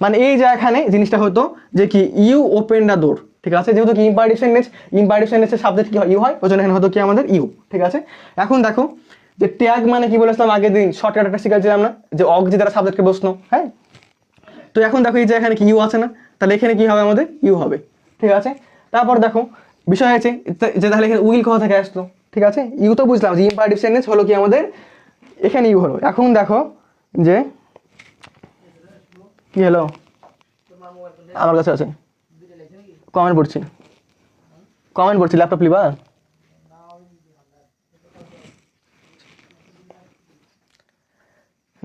মানে এই যে এখানে জিনিসটা হতো যে কি ইউ ওপেন দ্য ডোর, ঠিক আছে, যেহেতু কি ইম্পারেটিভ সেন্টেন্সের সাবজেক্ট কি হয় ইউ হয়, ওই জন্য এখানে হতো কি আমাদের ইউ, ঠিক আছে। এখন দেখো যে ট্যাগ মানে কি বলেছিলাম আগের দিন শর্টকাট একটা শিখেছিলাম না, যে অবজেক্ট দ্বারা সাবজেক্টকে বসনো, হ্যাঁ, তো এখন দেখো এই যে এখানে কি ইউ আছে না, তাহলে এখানে কি হবে আমাদের ইউ হবে, ঠিক আছে। তারপর দেখো বিষয় আছে যে তাহলে এখানে উইল কোথা থেকে আসতো, ঠিক আছে, ইউ তো বুঝলাম যে ইম্পারেটিভ সেন্টেন্স হলো কি আমাদের এখানে ইউ হলো। এখন দেখো যে কি হলো, আমার কাছে আছে কমেন্ট পড়ছি ল্যাপটপ লিবা,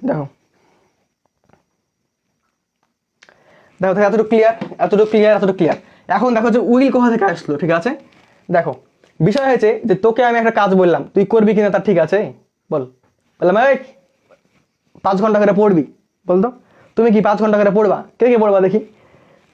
দেখো দেখো এতটুকু ক্লিয়ার। এখন দেখো যে উইল কোথা থেকে আসলো, ঠিক আছে, দেখো বিষয় হয়েছে যে তোকে আমি একটা কাজ বললাম তুই করবি কিনা তার ঠিক আছে বল, বললাম এই 5 ঘন্টা করে পড়বি, বলতো তুমি কি 5 ঘন্টা করে পড়বা, কে কে পড়বা দেখি,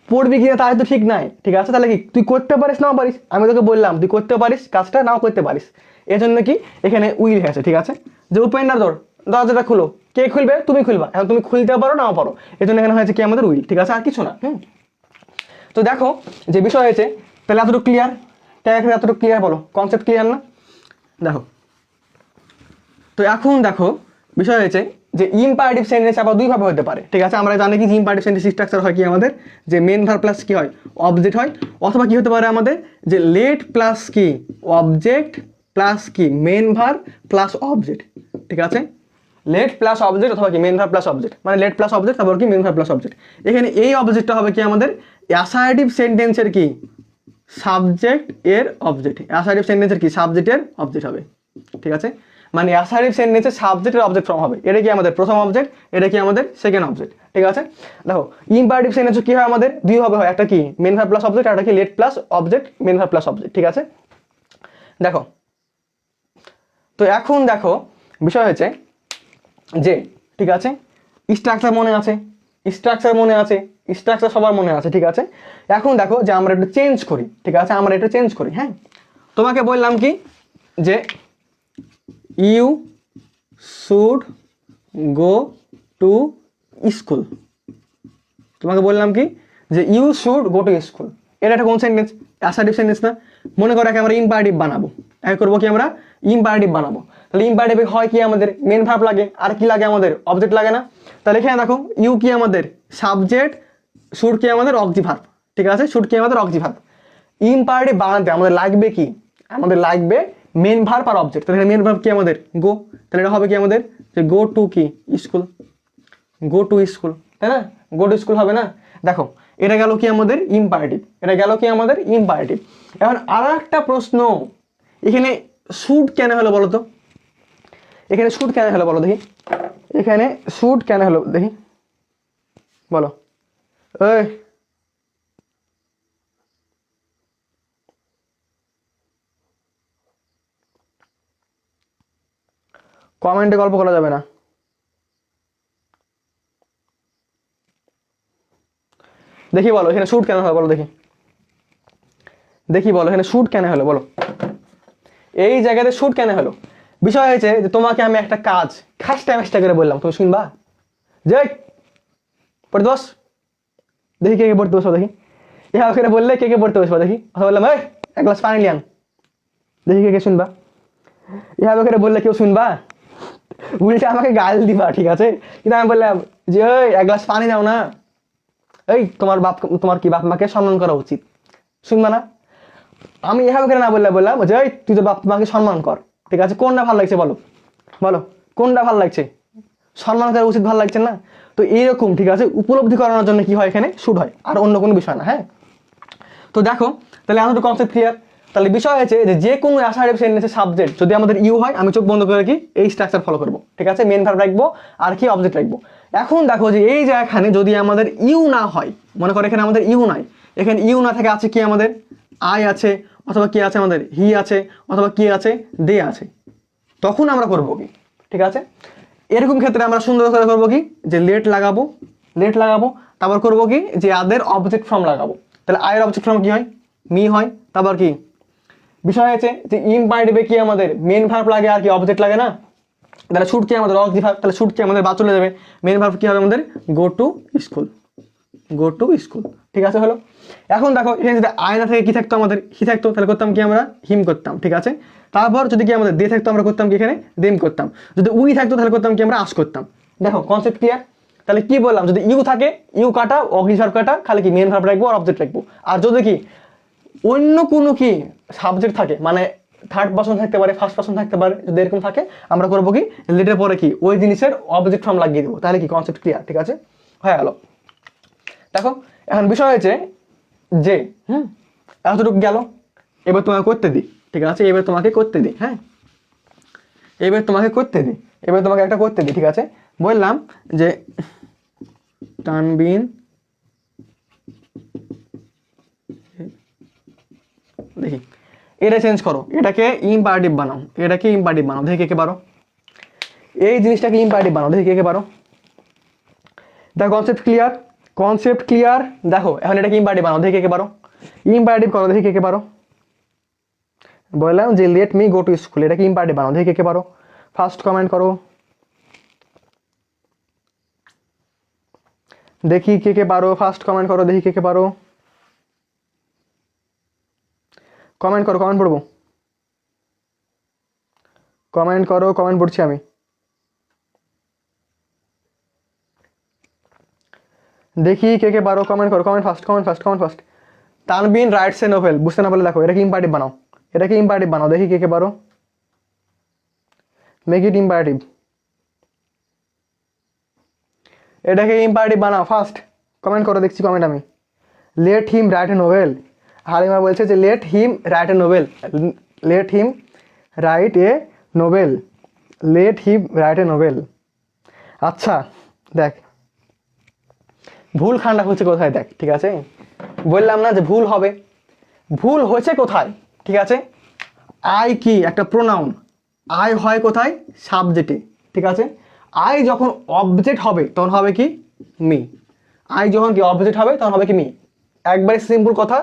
পড়বি কিনা তাই তো ঠিক নাই, ঠিক আছে, তাহলে কি তুই করতে পারিস নাও পারিস, আমি তোকে বললাম তুই করতে পারিস কাজটা নাও করতে পারিস, এই জন্য কি এখানে উইল হয়েছে, ঠিক আছে, যে ওপেন দ্য ডোর, দরজাটা খুলো, কে খুলবে তুমি খুলবা, এখন তুমি খুলতে পারো নাও পারো, এই জন্য এখানে হয়েছে কি আমাদের উইল, ঠিক আছে, আর কিছু না। তো দেখো যে বিষয় হয়েছে তাহলে এতটুকু ক্লিয়ার, তাই এখানে এতটুকু ক্লিয়ার, বলো কনসেপ্ট ক্লিয়ার না, দেখো তো এখন দেখো বিষয় হয়েছে যে ইম্পারেটিভ সেন্টেন্স আবার দুইভাবে হতে পারে, ঠিক আছে, আমরা জানি কি যে ইম্পারেটিভ সেন্টেন্স স্ট্রাকচার হয় কি আমাদের যে মেন ভার্ব প্লাস কি হয় অবজেক্ট হয়, অথবা কি হতে পারে আমাদের যে লেট প্লাস কি অবজেক্ট প্লাস কি মেন ভার্ব প্লাস অবজেক্ট, ঠিক আছে, লেট প্লাস অবজেক্ট অথবা কি মেন ভার্ব প্লাস অবজেক্ট, মানে লেট প্লাস অবজেক্ট তারপর কি মেন ভার্ব প্লাস অবজেক্ট। এখানে এই অবজেক্টটা হবে কি আমাদের অ্যাসার্টিভ সেন্টেন্সের কি সাবজেক্ট এর অবজেক্ট। অ্যাসার্টিভ সেন্টেন্সের কি সাবজেক্টের অবজেক্ট হবে, ঠিক আছে, মানে অ্যাসার্টিভ সেন্টেন্সের সাবজেক্টের অবজেক্ট ফর্ম হবে। এটা কি আমাদের প্রথম অবজেক্ট, এটা কি আমাদের সেকেন্ড অবজেক্ট, ঠিক আছে। দেখো ইম্পারেটিভ সেন্টেন্সে কি হয় আমাদের দুই হবে, হয় একটা কি মেন ভার্ব প্লাস অবজেক্ট, আর একটা কি let plus object, main verb plus object, ঠিক আছে। দেখো তো এখন দেখো বিষয় হয়েছে যে, ঠিক আছে, স্ট্রাকচার মনে আছে, স্ট্রাকচার মনে আছে, স্ট্রাকচার সবার মনে আছে, ঠিক আছে। এখন দেখো যে আমরা একটু চেঞ্জ করি, ঠিক আছে, আমরা একটু চেঞ্জ করি। হ্যাঁ, তোমাকে বললাম কি যে you should go to school, তোমাকে বললাম কি যে you should go to school, এটা একটা কোন সেন্টেন্স, অ্যাসার্টিভ সেন্টেন্স না। মনে করো একে আমরা ইম্পারেটিভ বানাবো, একে করবো কি আমরা ইম্পারেটিভ বানাবো। তাহলে ইম্পারেটিভ হয় কি আমাদের মেন ভার্ব লাগে, আর কি লাগে আমাদের অবজেক্ট লাগে না। তাহলে এখানে দেখো ইউ কি আমাদের সাবজেক্ট, শুড কি আমাদের অবজেক্ট ভার্ব, ঠিক আছে, শুড কি আমাদের অবজেক্ট ভার্ব। ইম্পারেটিভ বানাতে আমাদের লাগবে কি, আমাদের লাগবে মেন ভার্ব আর অবজেক্ট। তাহলে মেন ভার্ব কি আমাদের গো, তাহলে এটা হবে কি আমাদের যে গো টু কি স্কুল, গো টু স্কুল, তাই না, গো টু স্কুল হবে না। দেখো এটা গেল কি আমাদের ইম্পারেটিভ, এটা গেল কি আমাদের ইম্পারেটিভ। এখন আর একটা প্রশ্ন, এখানে শুড কেন হলো বলো তো, এখানে শুড কেন হলো বলো দেখি, এখানে শুড কেন হলো দেখি বলো। এই কমেন্টে গল্প করা যাবে না, দেখি বলো এখানে শুট কেন হলো বলো দেখি, দেখি বলো এখানে শুট কেন হলো বলো, এই জায়গাতে শুট কেন হলো। বিষয় হয়েছে যে তোমাকে আমি একটা কাজ খাসটা ম্যাচটা করে বললাম, তুমি শুনবা যে পড়তে বস, দেখি কে কে পড়তে বসবো দেখি, এভাবে করে বললে কে কে পড়তে বসবো দেখি, অথবা বললাম এই এক গ্লাস পানি লিয়ান, দেখি কে কে শুনবা। এভাবে করে বললে কেউ শুনবা, উল্টে আমাকে গাল দিবা, ঠিক আছে। কিন্তু আমি বললাম যে ওই এক গ্লাস পানি দাও না, এই তোমার বাপ, তোমার কি বাপ মাকে সম্মান করা উচিত, শুনবা না। আমি এভাবে করে না বললে বললাম যে এই তুই তো বাপ মাকে সম্মান কর, ঠিক আছে, কোনটা ভালো লাগছে বলো, বলো কোনটা ভালো লাগছে, সম্মান করা উচিত ভালো লাগছে না। তো এইরকম, ঠিক আছে, উপলব্ধি করানোর জন্য কি হয় এখানে শুট হয়, আর অন্য কোনো বিষয় না। হ্যাঁ, তো দেখো তাহলে আমাদের কনসেপ্ট ক্লিয়ার। তাহলে বিষয় হয়েছে যে কোনো অ্যাসার্টিভ সেন্টেন্সের সাবজেক্ট যদি আমাদের ইউ হয়, আমি চোখ বন্ধ করে কি এই স্ট্রাকচার ফলো করবো, ঠিক আছে, মেন ভার্ব রাখবো আর কি অবজেক্ট রাখবো। এখন দেখো যে এই জায়গাখানে যদি আমাদের ইউ না হয়, মনে করো এখানে আমাদের ইউ নাই, এখানে ইউ না থেকে আছে কি আমাদের আই আছে, অথবা কি আছে আমাদের হি আছে, অথবা কি আছে দে আছে, তখন আমরা করবো কি, ঠিক আছে, এরকম ক্ষেত্রে আমরা সুন্দর করে করবো কি যে লেট লাগাবো, লেট লাগাবো, তারপর করবো কি যে আদের অবজেক্ট ফর্ম লাগাবো। তাহলে আয়ের অবজেক্ট ফর্ম কি হয় মি হয়, তারপর কি বিষয় হয়েছে যে ইম্পারেটিভে কি আমাদের মেন ভার্ব লাগে আর কি অবজেক্ট লাগে না। তাহলে শুড কি আমাদের অবজেক্ট ভার্ব, তাহলে শুড কি আমাদের বাদ চলে যাবে, মেন ভার্ব কি হবে আমাদের গো to school, go to school, ঠিক আছে হলো। এখন দেখো এখানে যদি আয়না থেকে কি থাকতো আমাদের হি থাকতো, তাহলে করতাম কি আমরা হিম করতাম, ঠিক আছে। তারপর যদি কি আমাদের দে থাকতো আমরা করতাম কি এখানে দেম করতাম, যদি উই থাকতো তাহলে করতাম কি আমরা আস করতাম। দেখো কনসেপ্ট ক্লিয়ার। তাহলে কি বললাম, যদি ইউ থাকে ইউ কাটা অবজেক্ট ভার্ব কাটা, খালি কি মেন ভার্ব রাখবো আর অবজেক্ট রাখবো। আর যদি কি অন্য কোনো কি সাবজেক্ট থাকে, মানে থার্ড পার্সন থাকতে পারে, ফার্স্ট পার্সন থাকতে পারে, যদি এরকম থাকে আমরা করবো কি লেটের পরে কি ওই জিনিসের অবজেক্ট ফর্ম লাগিয়ে দেবো, তাহলে কি কনসেপ্ট ক্লিয়ার, ঠিক আছে, হয়ে গেল। দেখো এখন বিষয় হয়েছে যে এতটুকু গেল, এবার তোমাকে করতে দিই, ঠিক আছে, এবার তোমাকে করতে দিই। হ্যাঁ, এবার তোমাকে করতে দিই, এবার তোমাকে একটা করতে দিই, ঠিক আছে। বললাম যে তানবিন দেখি এটা চেঞ্জ করো, এটাকে ইম্পারেটিভ বানাও, এটাকে ইম্পারেটিভ বানাও, দেখি কে কে পারো, এই জিনিসটাকে ইম্পারেটিভ বানাও, দেখি কে কে পারো। দেখো কনসেপ্ট ক্লিয়ার, কনসেপ্ট ক্লিয়ার। দেখো এখন এটাকে ইম্পারেটিভ বানাও, দেখি কে কে পারো, ইম্পারেটিভ করো, দেখি কে কে পারো। বললাম যে let me go to school, এটাকে ইম্পারেটিভ বানাও, দেখি কে কে পারো, ফার্স্ট কমেন্ট করো, দেখি কে কে পারো, ফার্স্ট কমেন্ট করো, দেখি কে কে পারো, কমেন্ট করো, কমেন্ট পড়বো, কমেন্ট করো, কমেন্ট পড়ছি আমি। দেখি কে কে পারো, কমেন্ট করো, comment first, comment first, comment first. Tanbin writes a novel, বুঝতে না পারলে দেখো এটাকে ইম্পারেটিভ বানাও, এটাকে ইম্পারেটিভ বানাও, দেখি কে কে পারো, মেক ইট ইম্পারেটিভ, এটাকে ইম্পারেটিভ বানাও, ফার্স্ট কমেন্ট করো, দেখছি কমেন্ট আমি। Let him write a novel, Halima বলছে যে let him write a Nobel, let him write a Nobel, let him write a Nobel. আচ্ছা দেখ ভুল খানটা হচ্ছে কোথায় দেখ, ঠিক আছে, বললাম না যে ভুল হবে, ভুল হয়েছে কোথায়, ঠিক আছে। আই কি একটা প্রোনাউন, আই হয় কোথায় সাবজেক্টে, ঠিক আছে। আই যখন অবজেক্ট হবে তখন হবে কি মি, আই যখন কি অবজেক্ট হবে তখন হবে কি মি। একবারে সিম্পল কথা,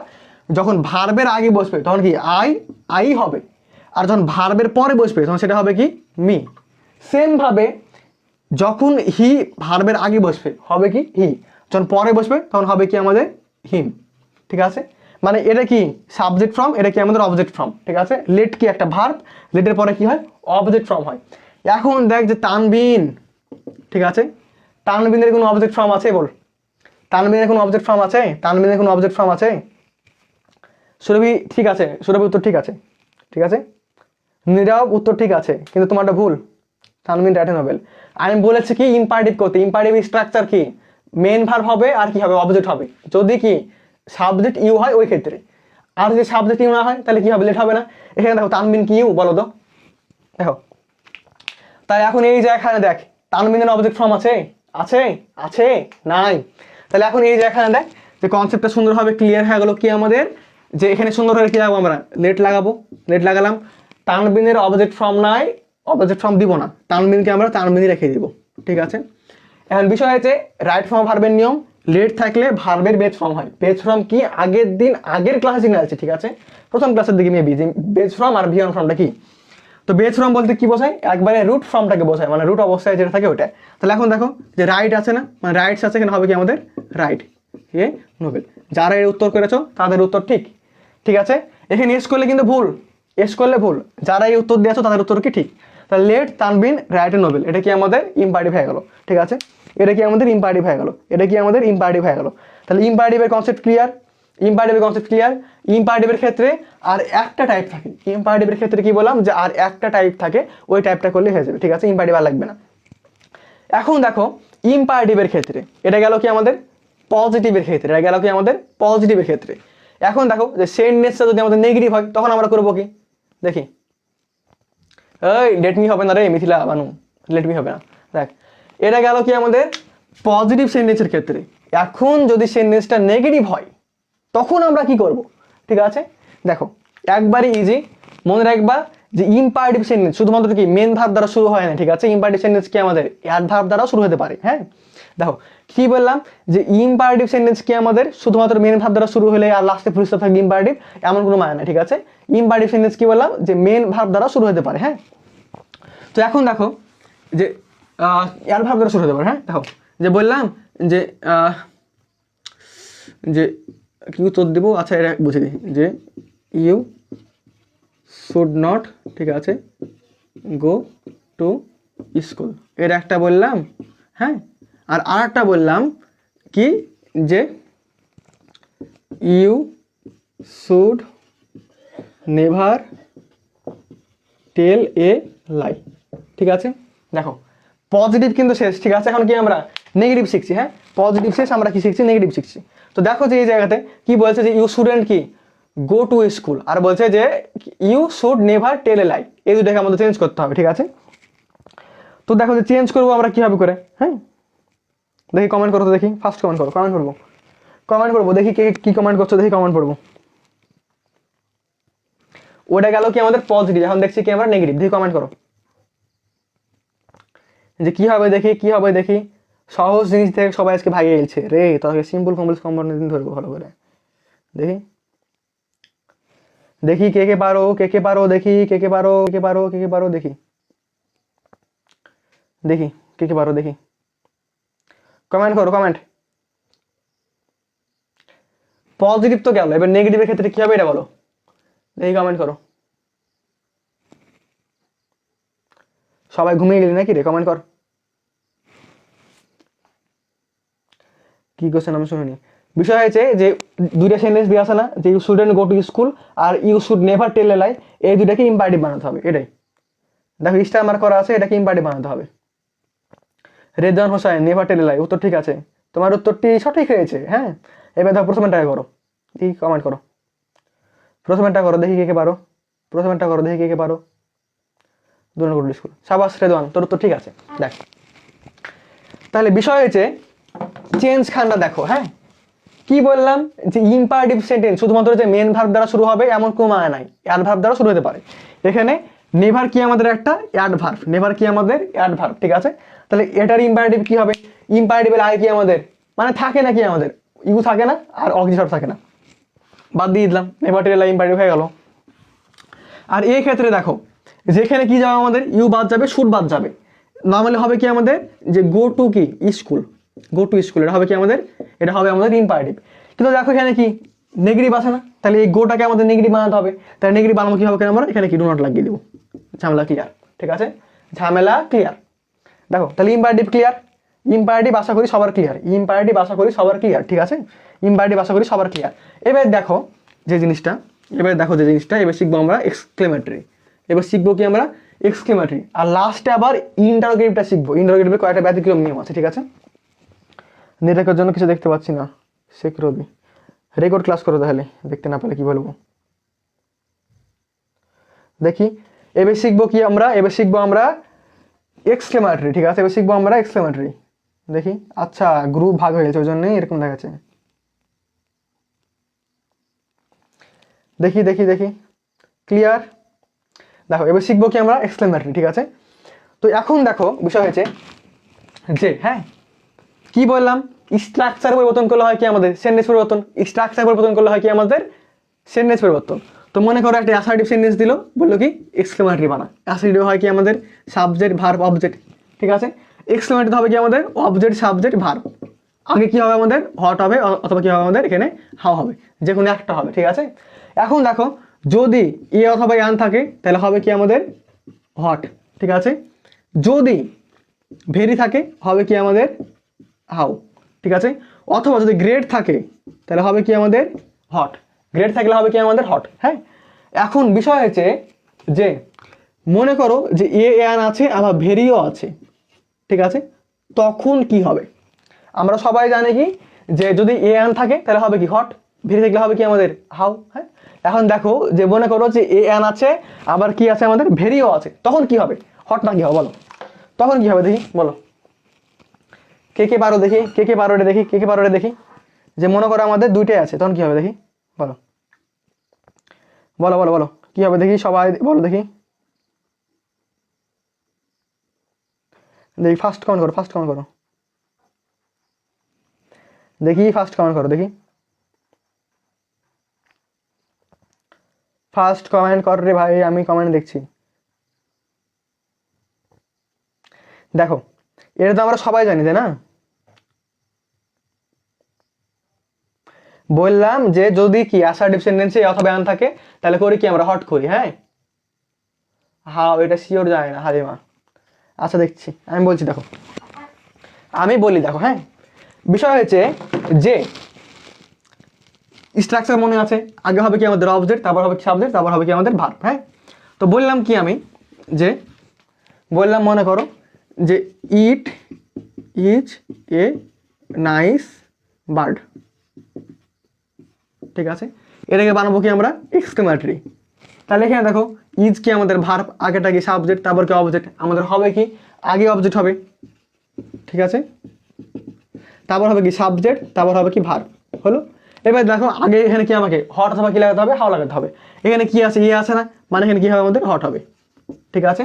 যখন ভার্বের আগে বসবে তখন কি আই হবে, আর যখন ভার্বের পরে বসবে তখন সেটা হবে কি মি। সেম ভাবে যখন হি ভার্বের আগে বসবে হবে কি হি, যখন পরে বসবে তখন হবে কি আমাদের হিম, ঠিক আছে। মানে এটা কি সাবজেক্ট ফর্ম, এটা কি আমাদের অবজেক্ট ফর্ম, ঠিক আছে। লেট কি একটা ভার্ব, লেটের পরে কি হয় অবজেক্ট ফর্ম হয়। এখন দেখ যে তানবিন, ঠিক আছে, তানবিনের কোনো অবজেক্ট ফর্ম আছে বল, তানবিনের কোনো অবজেক্ট ফর্ম আছে, তানবিনের কোনো অবজেক্ট ফর্ম আছে। সুরভি ঠিক আছে, সুরভি উত্তর ঠিক আছে, ঠিক আছে। নীরব উত্তর ঠিক আছে, কিন্তু তোমারটা ভুল, তানবিন রাইট এ নোবেল। আমি বলেছি কি ইম্পারেটিভ করতে, ইম্পারেটিভ স্ট্রাকচার কি মেন ভার্ব হবে আর কি হবে অবজেক্ট হবে, যদি কি সাবজেক্ট ইউ হয় ওই ক্ষেত্রে, আর যদি সাবজেক্ট ইউ না হয় তাহলে কি হবে লেট হবে না। এখানে দেখো তানবিন কি ইউ বলো তো, দেখো তাই এখন এই যে এখানে দেখ তানবিনের অবজেক্ট ফর্ম আছে, আছে আছে নাই। তাহলে এখন এই যে এখানে দেখ যে কনসেপ্টটা সুন্দরভাবে ক্লিয়ার হয়ে গেল কি আমাদের, যে এখানে সুন্দরভাবে কি লাগাবো আমরা লেট লাগাবো, লেট লাগালাম। তানবিনের অবজেক্ট ফর্ম নাই, অবজেক্ট ফর্ম দিব না, তানবিনকে আমরা তানবিনই রেখে দিব, ঠিক আছে। এখন বিষয় হচ্ছে রাইট ফর্ম ভার্বের নিয়ম, লেট থাকলে ভার্বের বেজ ফর্ম হয়। বেজ ফর্ম কি আগের দিন আগের ক্লাসে জেনে আছে, ঠিক আছে, প্রথম ক্লাসের দিকে মেবি যে বেজ ফর্ম আর ভিয়ন ফর্মটা কি। তো বেজ ফর্ম বলতে কি বোঝায়, একবারে রুট ফর্মটাকে বোঝায়, মানে রুট অবস্থায় যেটা থাকে ওটা। তাহলে এখন দেখো যে রাইট আছে না, মানে রাইটস আছে, এখানে হবে কি আমাদের রাইট এ নোবেল। যারা এর উত্তর করেছো তাদের উত্তর ঠিক, ঠিক আছে। এখানে এস করলে কিন্তু ভুল, এস করলে ভুল, যারা এই উত্তর দিয়েছো তাদের উত্তর কি ঠিক। তাহলে লেট তানবিন রাইট এ নোবেল, এটা কি আমাদের ইম্পারেটিভ হয়ে গেল, ঠিক আছে। এটা কি আমাদের ইম্পারেটিভ হয়ে গেল, এটা কি আমাদের ইম্পারেটিভ হয়ে গেল। তাহলে ইম্পারেটিভের কনসেপ্ট ক্লিয়ার, ইম্পারেটিভের কনসেপ্ট ক্লিয়ার। ইম্পারেটিভের ক্ষেত্রে আর একটা টাইপ থাকে, ইম্পারেটিভের ক্ষেত্রে কি বললাম যে আর একটা টাইপ থাকে, ওই টাইপটা করলে হয়ে যাবে, ঠিক আছে, ইম্পারেটিভ আর লাগবে না। এখন দেখো ইম্পারেটিভের ক্ষেত্রে এটা গেল কি আমাদের পজিটিভের ক্ষেত্রে, এটা গেল কি আমাদের পজিটিভের ক্ষেত্রে। এখন দেখো যে সেন্টেন্সটা যদি আমাদের নেগেটিভ হয় তখন আমরা করবো কি দেখি, এই লেট মি হবে না রে মিথিলা বানু, লেট মি হবে না। দেখ এটা গেল কি আমাদের পজিটিভ সেন্টেন্সের ক্ষেত্রে। এখন যদি সেন্টেন্সটা নেগেটিভ হয় তখন আমরা কি করব, ঠিক আছে। দেখো একবারই ইজি, মনে রাখবা যে ইম্পারেটিভ সেন্টেন্স শুধুমাত্র কি মেন ভার্ব দ্বারা শুরু হয় না, ঠিক আছে। ইম্পারেটিভ সেন্টেন্স কি আমাদের অ্যাডভার্ব দ্বারাও শুরু হতে পারে, হ্যাঁ। দেখো কি বললাম যে ইম্পারেটিভ সেন্টেন্স কি আমাদের শুধুমাত্র মেন ভার্ব দ্বারা শুরু হলে আর লাস্টে ফুল স্টপ থাকবে ইম্পারেটিভ, এমন কোনো মানে না, ঠিক আছে। ইম্পারেটিভ সেন্টেন্স কি বললাম যে মেন ভার্ব দ্বারা শুরু হতে পারে, হ্যাঁ। তো এখন দেখো যে অ্যাডভার্ব দ্বারা শুরু হতে পারে, হ্যাঁ। দেখো যে বললাম যে যে কি উত্তর দেবো, আচ্ছা এটা বুঝে দিই যে ইউ শুড নট, ঠিক আছে, গো টু স্কুল, এর একটা বললাম, হ্যাঁ। আর আরেকটা বললাম কি যে you should never tell a লাই, ঠিক আছে। দেখো পজিটিভ কিন্তু শেষ, ঠিক আছে। এখন কি আমরা নেগেটিভ শিখছি, হ্যাঁ, পজিটিভ শেষ, আমরা কি শিখছি নেগেটিভ শিখছি। তো দেখো যে এই জায়গাতে কি বলছে যে ইউ শুডেন্ট কি গো টু স্কুল, আর বলছে যে you should never tell a lie, এই দুটাকে আমাদের চেঞ্জ করতে হবে, ঠিক আছে। তো দেখো যে চেঞ্জ করবো আমরা কিভাবে করে, হ্যাঁ দেখি কমেন্ট করো তো দেখি, ফার্স্ট কমেন্ট করো, কমেন্ট করবো, কমেন্ট করবো দেখি কে কি কমেন্ট করছো, দেখি কমেন্ট করবো। ওটা গেল কি আমাদের পজিটিভ, এখন দেখছি কি আমরা নেগেটিভ, দেখি কমেন্ট করো যে কি হবে দেখি, কি হবে দেখি। সহজ জিনিস থেকে সবাই আজকে ভাগিয়ে গেছে রে, তোকে সিম্পল কমপ্লেক্স কম্পাউন্ড দিন ধরবো ভালো করে। দেখি দেখি কে কে পারো, কে কে পারো, দেখি কে কে পারো, কে কে পারো, কে কে পারো, দেখি দেখি কে কে পারো, দেখি কমেন্ট করো, কমেন্ট। পজিটিভ তো গেল, এবার নেগেটিভের ক্ষেত্রে কি হবে এটা বলো, দেখি কমেন্ট করো। সবাই ঘুমিয়ে গেলি নাকি রে, কমেন্ট কর কি কোশ্চেন আমি শুনিনি। বিষয় হয়েছে যে দুইটা সেন্টেন্স দিয়ে আসে না, যে you shouldn't go to school আর you should never tell a lie, এই দুটাকে ইম্পারেটিভ বানাতে হবে, এটাই। দেখো স্টার মার্ক করা আছে, এটাকে ইম্পারেটিভ বানাতে হবে। Rezan Hossain never tell a লাই, উত্তর ঠিক আছে, তোমার উত্তরটি সঠিক হয়েছে, হ্যাঁ। এবার দেখো প্রথমে ট্রাই করো, ঠিক কমেন্ট করো। প্রথমেরটা করো দেখি কে কে পারো, প্রথমেরটা করো দেখি কে কে পারো। 2 নম্বর স্কুল, সাবাস রেদওয়ান, তোর তো ঠিক আছে। দেখ তাহলে বিষয় হয়েছে চেঞ্জ খানটা দেখো। হ্যাঁ কি বললাম যে ইম্পারেটিভ সেন্টেন্স শুধুমাত্র যে মেন ভার্ব দ্বারা শুরু হবে এমন কোনো মানে নাই, অ্যাডভার্ব দ্বারা শুরু হতে পারে। এখানে নেভার কি আমাদের একটা অ্যাডভার্ব, নেভার কি আমাদের অ্যাডভার্ব, ঠিক আছে। তাহলে এটার ইম্পারেটিভ কি হবে, ইম্পারেটিভের আগে কি আমাদের মানে থাকে না, কি আমাদের ইউ থাকে না আর অক্সিভার্ব থাকে না, বাদ দিয়ে দিলাম, নেভারটির ইম্পারেটিভ হয়ে গেল। আর এই ক্ষেত্রে দেখো যেখানে কি যাবে আমাদের ইউ বাদ যাবে, শুড বাদ যাবে। নর্মালি হবে কি আমাদের যে গো টু কি স্কুল, গো টু স্কুল, এটা হবে কি আমাদের, এটা হবে আমাদের ইম্পারেটিভ। কিন্তু দেখো এখানে কি নেগেটিভ আছে না, তাহলে এই গোটাকে আমাদের নেগেটিভ বানাতে হবে। তাহলে নেগেটিভ বানাবো কি হবে, আমরা এখানে কি ডু নট লাগিয়ে দেবো, ঝামেলা ক্লিয়ার, ঠিক আছে, ঝামেলা ক্লিয়ার। দেখো তাহলে ইম্পারেটিভ ক্লিয়ার, ইম্পারেটিভ আশা করি সবার ক্লিয়ার, ইম্পারেটিভ আশা করি সবার ক্লিয়ার, ঠিক আছে, ইম্পারেটিভ আশা করি সবার ক্লিয়ার। এবার দেখো যে জিনিসটা, এবার দেখো যে জিনিসটা, এবার শিখবো আমরা এক্সক্লেমেটরি, এবার শিখবো কি আমরা এক্সক্লেমেটরি, আর লাস্টে আবার ইন্টারোগেটিভটা শিখবো। ইন্টারোগেটিভে কয়েকটা ব্যতিক্রম নিয়ম আছে, ঠিক আছে। নেটওয়ার্কের জন্য কিছু দেখতে পাচ্ছি না, শেখ রবি রেকর্ড ক্লাস করো, তাহলে দেখতে না পেলে কি বলবো। দেখি এবার শিখবো কি আমরা, এবার শিখবো আমরা এক্সক্লেমেটরি, ঠিক আছে, এবার শিখবো আমরা এক্সক্লেমেটরি। দেখি আচ্ছা গ্রুপ ভাগ হয়ে গেছে ওই জন্যই এরকম দেখাচ্ছে। দেখি দেখি দেখি ক্লিয়ার। দেখো এবার শিখবো কি আমরা এক্সক্লেমেটরি, ঠিক আছে। তো এখন দেখো বিষয় হয়েছে যে হ্যাঁ কি বললাম, স্ট্রাকচার পরিবর্তন করলে হয় কি আমাদের সেন্টেন্স পরিবর্তন, স্ট্রাকচার পরিবর্তন করলে হয় কি আমাদের সেন্টেন্স পরিবর্তন। তো মনে করো একটা অ্যাসার্টিভ সেন্টেন্স দিল, বললো কি এক্সক্লেমেটরি বানা, অ্যাসার্টিভ হয় কি আমাদের সাবজেক্ট ভার্ব অবজেক্ট, ঠিক আছে। এক্সক্লেমেটরি হবে কি আমাদের অবজেক্ট সাবজেক্ট ভার্ব, আগে কি হবে আমাদের হট হবে অথবা কি হবে আমাদের এখানে হাউ হবে, যে কোনো একটা হবে, ঠিক আছে। এখন দেখো যদি এ অথবা ইয়ান থাকে তাহলে হবে কি আমাদের হট, ঠিক আছে। যদি ভেরি থাকে হবে কি আমাদের হাউ, ঠিক আছে। অথবা যদি গ্রেড থাকে তাহলে হবে কি আমাদের হট, গ্রেড থাকলে হবে কি আমাদের হট। হ্যাঁ এখন বিষয় হচ্ছে যে মনে করো যে এ অ্যান আছে আবার ভেরিও আছে, ঠিক আছে, তখন কি হবে। আমরা সবাই জানি কি যে যদি এ অ্যান থাকে তাহলে হবে কি হট, ভেরি থাকলে হবে কি আমাদের হাউ। হ্যাঁ এখন দেখো যে মনে করো যে এ অ্যান আছে আবার কি আছে আমাদের ভেরিও আছে, তখন কি হবে, হট না কি হবে বলো, তখন কি হবে দেখি বলো, কে কে পারো দেখি, কে কে পারো এটা দেখি, কে কে পারো এটা দেখি। যে মনে করো আমাদের দুইটাই আছে তখন কি হবে দেখি বলো, বলো বলো বলো কি হবে দেখি, সবাই বলো দেখি, দেখি ফার্স্ট কমেন্ট করো, ফার্স্ট কমেন্ট করো দেখি, ফার্স্ট কমেন্ট করো দেখি, ফার্স্ট কমেন্ট কর রে ভাই, আমি কমেন্ট দেখছি। দেখো এটা তো আমরা সবাই জানি তাই না, বললাম যে যদি কি অ্যাসার্টিভ সেন্টেন্সে অথবা অ্যান থাকে তাহলে করি কি আমরা হট করি। হ্যাঁ হাউ এটা শিওর যায় না হালিমা, আচ্ছা দেখছি আমি বলছি, দেখো আমি বলি দেখো। হ্যাঁ বিষয় হয়েছে যে স্ট্রাকচার মনে আছে, আগে হবে কি আমাদের অবজেক্ট, তারপর হবে কি সাবজেক্ট, তারপর হবে কি আমাদের ভার্ব। হ্যাঁ তো বললাম কি আমি যে বললাম মনে করো যে it is a nice bird, ঠিক আছে, এটাকে বানাবো কি আমরা এক্সক্লেমেটরি। তাহলে এখানে দেখো ইজ কি আমাদের ভার্ব, আগেটা কি সাবজেক্ট, তারপর কি অবজেক্ট, আমাদের হবে কি আগে অবজেক্ট হবে, ঠিক আছে, তারপর হবে কি সাবজেক্ট, তারপর হবে কি ভার্ব, হলো। এবার দেখো আগে এখানে কি আমাকে হট অথবা কি লাগাতে হবে, হাও লাগাতে হবে। এখানে কি আছে ইয়ে আছে না, মানে এখানে কি হবে আমাদের হট হবে, ঠিক আছে,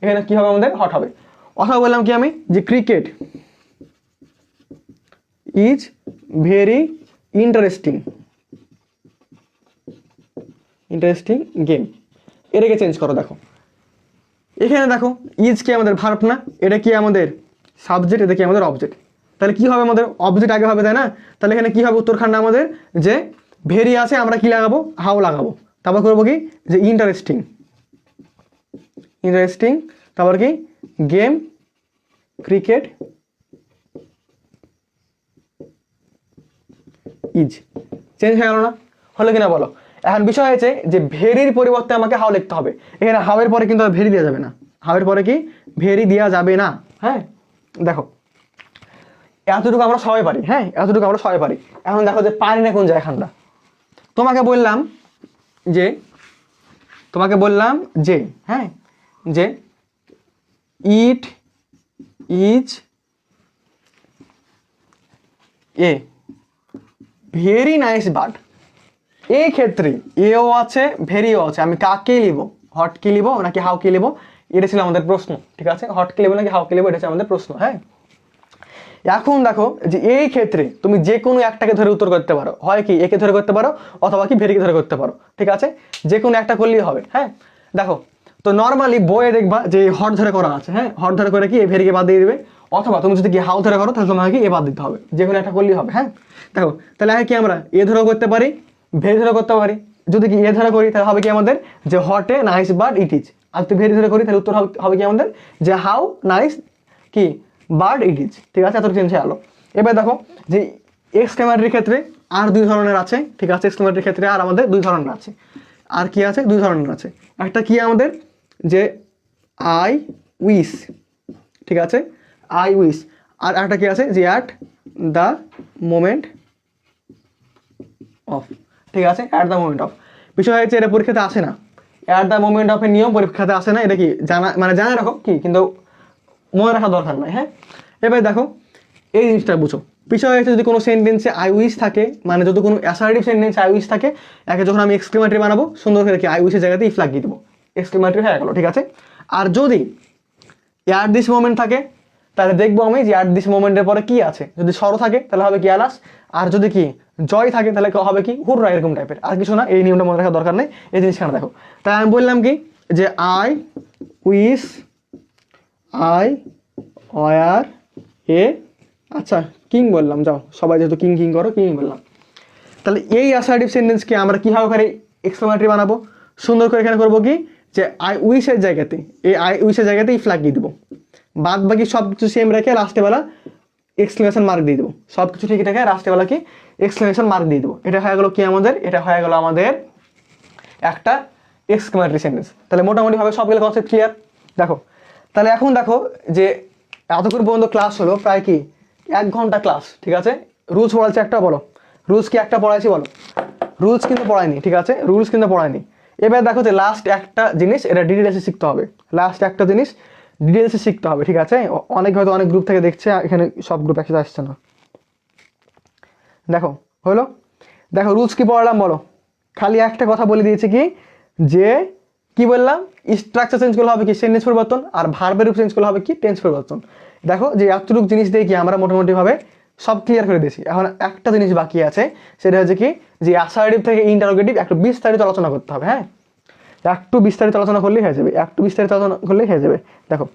এখানে কি হবে আমাদের হট হবে। অথবা বললাম কি আমি যে cricket is very interesting, interesting game, এটাকে চেঞ্জ করো। দেখো এখানে দেখো ইজ কি আমাদের ভার্ব না, এটা কি আমাদের সাবজেক্ট, এটা কি আমাদের অবজেক্ট, তাহলে কি হবে আমাদের অবজেক্ট আগে হবে তাই না। তাহলে এখানে কি হবে উত্তরখান্ডে আমাদের যে ভেরি আছে, আমরা কি লাগাবো হাউ লাগাবো, তারপর করবো কি যে ইন্টারেস্টিং, ইন্টারেস্টিং, তারপর কি গেম ক্রিকেট ইজ, চেঞ্জ হয়ে গেল না, হলো কিনা বলো। এখন বিষয় হয়েছে যে ভেরির পরিবর্তে আমাকে হাও লিখতে হবে, এখানে হাওয়ের পরে কিন্তু ভেরি দেওয়া যাবে না, হাওয়ের পরে কি ভেরি দেওয়া যাবে না। হ্যাঁ দেখো এতটুকু আমরা সবাই পারি, হ্যাঁ এতটুকু আমরা সবাই পারি। এখন দেখো যে পারি না কোন জায়গাখানটা, তোমাকে বললাম যে তোমাকে বললাম যে হ্যাঁ যে it is a very nice bird. এই ক্ষেত্রে এও আছে ভেরিও আছে, আমি কাকে লিখবো, হট কি লিখবো নাকি হাউ কি লিখবো, এটা ছিল আমাদের প্রশ্ন। ঠিক আছে, হট কি লিখবো নাকি হাউ কি লিখবো, এটা হচ্ছে আমাদের প্রশ্ন। হ্যাঁ, এখন দেখো যে এই ক্ষেত্রে তুমি যে কোনো একটাকে ধরে উত্তর করতে পারো, হয় কি একে ধরে করতে পারো অথবা কি ভেরিকে ধরে করতে পারো। ঠিক আছে, যে কোনো একটা করলেই হবে। হ্যাঁ, দেখো তো নর্মালি বইয়ে দেখবা যে হট ধরে করা আছে, হ্যাঁ হট ধরে করে কি এই ভেরিকে বাদ দিয়ে দিবে, অথবা তুমি যদি কি হাউ ধরে করো তাহলে তোমাকে এ বাদ দিতে হবে, যে কোনো একটা করলেই হবে। হ্যাঁ, দেখো তাহলে কি আমরা এ ধরেও করতে পারি, ভেরি ধরে করতে পারি। যদি কি এ ধরে করি তাহলে হবে কি আমাদের যে what a nice bird it is, আর যদি ভেরি ধরে করি তাহলে উত্তর হবে কি আমাদের যে হাউ নাইস কি বার্ড ইট ইজ। ঠিক আছে, এত চেঞ্জ হয়ে গেলো। এবার দেখো যে এক্সক্লেমেটরির ক্ষেত্রে আর দুই ধরনের আছে। ঠিক আছে, এক্সক্লেমেটরির ক্ষেত্রে আর আমাদের দুই ধরনের আছে। আর কি আছে, দুই ধরনের আছে। একটা কি আমাদের যে আই উইশ, ঠিক আছে আই উইশ, আর একটা কি আছে যে অ্যাট দ্য মোমেন্ট অফ। ঠিক আছে, অ্যাট দ্য মোমেন্ট অফ। বিষয় হয়েছে এটা পরীক্ষাতে আসে না, অ্যাট দ্য মোমেন্ট অফের নিয়ম পরীক্ষাতে আসে না। এটা কি জানা মানে জানা রাখো কি, কিন্তু মনে রাখা দরকার নাই। হ্যাঁ, এবার দেখো এই জিনিসটা বুঝো। বিষয় হচ্ছে যদি কোনো সেন্টেন্সে আই উইশ থাকে, মানে যদি কোনো অ্যাসার্টিভ সেন্টেন্সে আই উইশ থাকে, একে যখন আমি এক্সক্লেমেটরি বানাবো সুন্দর করে কি আই উইশের জায়গাতে ইফ লাগিয়ে দেবো, এক্সক্লেমেটরি হয়ে গেলো। ঠিক আছে, আর যদি অ্যাট দিস মোমেন্ট থাকে তাহলে দেখবো আমি যে অ্যাট দিস মোমেন্টের পরে কি আছে। যদি সরো থাকে তাহলে হবে কি অ্যালাস, আর যদি কি জয় থাকে তাহলে হবে কি হুররা, এরকম টাইপের। আর কিছু না, এই নিয়মটা মনে রাখার দরকার নেই, এই জিনিসখানে দেখো। তাই আমি বললাম কি যে আই উইশ আই ওয়ার এ, আচ্ছা কিং বললাম, যাও সবাই যেহেতু কিং কিং করো, কিং বললাম। তাহলে এই অ্যাসার্টিভ সেন্টেন্সকে আমরা কীভাবে করে এক্সক্লেমেটরি বানাবো, সুন্দর করে এখানে করবো কি যে আই উইশের জায়গাতে, এই আই উইশের জায়গাতে ইফ লাগিয়ে দেবো, বাদ বাকি সব কিছু সেম রেখে লাস্টে বেলা এক্সক্লেমেশন মার্ক দিয়ে দেবো। সব কিছু ঠিক রেখে লাস্টে বেলা কি এক্সক্লেমেশন মার্ক দিয়ে দেবো। এটা হয়ে গেলো কি আমাদের, এটা হয়ে গেলো আমাদের একটা এক্সক্লেমেটরি সেন্টেন্স। তাহলে মোটামুটিভাবে সবগুলো কনসেপ্ট ক্লিয়ার। দেখো তাহলে এখন দেখো যে এতক্ষণ পর্যন্ত ক্লাস হলো প্রায় কি 1 ঘন্টা ক্লাস। ঠিক আছে, রুলস পড়াচ্ছি একটা, বলো রুলস কি একটা পড়াইছি বলো, রুলস কিন্তু পড়ায়নি। ঠিক আছে, রুলস কিন্তু পড়ায়নি। এবার দেখো যে লাস্ট একটা জিনিস এটা ডিটেলসে শিখতে হবে, লাস্ট একটা জিনিস ডিটেলসে শিখতে হবে। ঠিক আছে, অনেক হয়তো অনেক গ্রুপ থেকে দেখছে, এখানে সব গ্রুপ একসাথে আসছে না। দেখো হলো, দেখো রুলস কি পড়ালাম বলো, খালি একটা কথা বলে দিয়েছে কি যে কি বললাম, স্ট্রাকচার চেঞ্জ করলে হবে কি সেন্টেন্স পরিবর্তন, আর ভার্বের রূপ চেঞ্জ করলে হবে কি টেন্স পরিবর্তন। দেখো যে এতটুকু জিনিস দিয়ে কি আমরা মোটামুটিভাবে সব ক্লিয়ার করে দিয়েছি। এখন একটা জিনিস বাকি আছে, সেটা হচ্ছে কি যে অ্যাসার্টিভ থেকে ইন্টারোগেটিভ একটু বিস্তারিত আলোচনা করতে হবে। হ্যাঁ, একটু বিস্তারিত আলোচনা করলেই হয়ে যাবে, একটু বিস্তারিত আলোচনা করলেই হয়ে যাবে। দেখো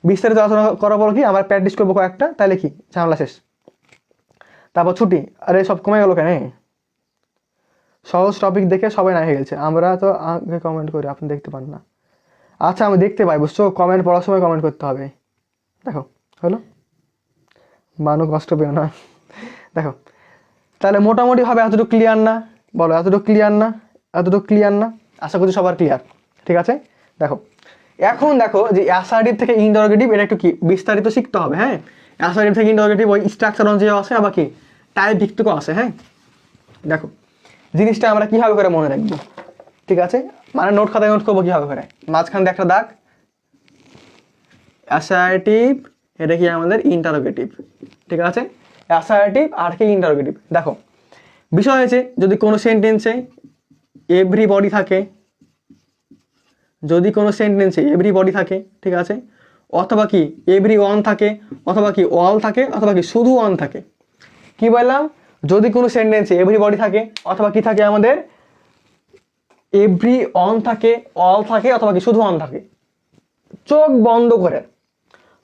বিস্তারিত আলোচনা করার পর কি আমরা প্র্যাকটিস করবো কয়েকটা, তাহলে কি ঝামেলা শেষ। তারপর ছুটি, আরে সব কমে গেল কেন? সহজ টপিক দেখে সবাই না হয়ে গেছে, আমরা তো আগে কমেন্ট করি আপনি দেখতে পান না। আচ্ছা আমি দেখতে পাই, বুঝছো, কমেন্ট পড়ার সময় কমেন্ট করতে হবে। দেখো হলো, বানু কষ্ট পেও না। দেখো তাহলে মোটামুটি হবে এতটুকু ক্লিয়ার না বলো, এতটুকু ক্লিয়ার না, এতটুকু ক্লিয়ার না, আশা করছি সবার ক্লিয়ার। ঠিক আছে, দেখো এখন দেখো যে অ্যাসার্টিভ থেকে ইন্টারোগেটিভ এটা একটু কি বিস্তারিত শিখতে হবে। হ্যাঁ, অ্যাসার্টিভ থেকে ইন্টারোগেটিভ ওই স্ট্রাকচার অনুযায়ী আসে, আবার কি টাইপ ভিত্তিকও আসে। হ্যাঁ, দেখো জিনিসটা আমরা কীভাবে করে মনে রাখবো, ঠিক আছে, মানে নোট খাতায় নোট করবো কীভাবে করে, মাঝখান দিয়ে একটা দাগ, অ্যাসার্টিভ এটা কি আমাদের ইন্টারোগেটিভ। ঠিক আছে, অ্যাসার্টিভ আর কি ইন্টারোগেটিভ। দেখো বিষয় হয়েছে যদি কোনো সেন্টেন্সে এভরিবডি থাকে, যদি কোনো সেন্টেন্সে এভরিবডি থাকে, ঠিক আছে, অথবা কি এভরি ওয়ান থাকে, অথবা কি অল থাকে, অথবা কি শুধু ওয়ান থাকে। কি বললাম, যদি কোনো সেন্টেন্সে এভরিবডি থাকে, অথবা কি থাকে আমাদের এভরি অন থাকে, অল থাকে, অথবা কি শুধু অন থাকে, চোখ বন্ধ করে,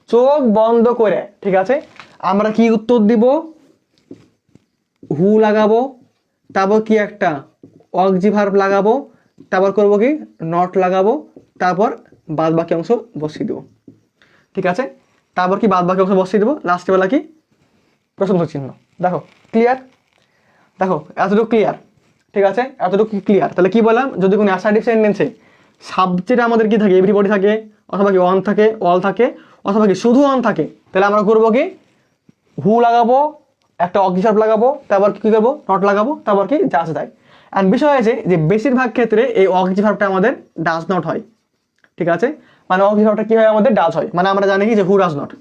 চোখ বন্ধ করে, ঠিক আছে, আমরা কি উত্তর দিব, হু লাগাবো, তারপর কি একটা অক্সি ভার্ব লাগাবো, তারপর করবো কি নট লাগাবো, তারপর বাদ বাকি অংশ বসিয়ে দেবো। ঠিক আছে, তারপর কি বাদ বাকি অংশ বসিয়ে দেবো, লাস্টে বেলা কি প্রশংসা চিহ্ন। দেখো ক্লিয়ার, দেখো এতটুকু ক্লিয়ার। ঠিক আছে, এতটুকু ক্লিয়ার। তাহলে কি বললাম, যদি কোনো অ্যাসার্টিভ সেন্টেন্সে সাবজেক্ট আমাদের কি থাকে এভরিবডি থাকে, অথবা কি অন থাকে, অল থাকে, অথবা কি শুধু অন থাকে, তাহলে আমরা করবো কি হু লাগাবো, একটা অক্সি ভার্ব লাগাবো, তারপর কি করবো নট লাগাবো, তারপর কি জাস্ট দেয়। অ্যান্ড বিষয় আছে যে বেশিরভাগ ক্ষেত্রে এই অক্সি ভার্বটা আমাদের ডাজ নট হয়, ঠিক আছে, মানে অক্সি ভার্বটা কি হয় আমাদের ডাজ হয়, মানে আমরা জানি কি যে হু ডাজ নট,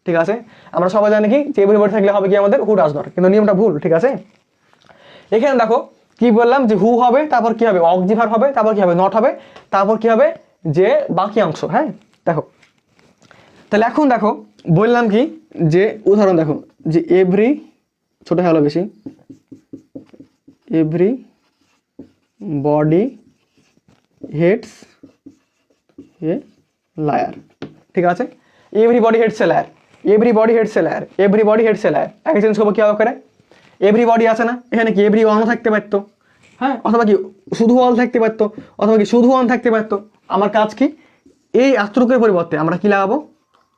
ঠিক আছে, আমরা সবাই জানি কি যে এভরিবডি থাকলে হবে কি আমাদের হু ডাজ নট, কিন্তু নিয়মটা ভুল, ঠিক আছে। এখানে দেখো কি বললাম যে হু হবে, তারপর কি হবে অক্সি ভার্ব হবে, তারপর কি হবে নট হবে, তারপর কি হবে যে বাকি অংশ। হ্যাঁ দেখো, তাহলে এখন দেখো বললাম কি যে উদাহরণ দেখো যে এভরি, ছোট হলো বেশি, every body hates a liar, ঠিক আছে, everybody hates a liar, everybody hates a liar, everybody hates a liar, এক চেঞ্জ করবো কি হবে করে এভরিবডি আছে না, এখানে কি এভরি ওয়ানও থাকতে পারতো, হ্যাঁ, অথবা কি শুধু অল থাকতে পারতো, অথবা কি শুধু ওয়ান থাকতে পারতো। আমার কাজ কি এই এতটুকুর পরিবর্তে আমরা কি লাগাবো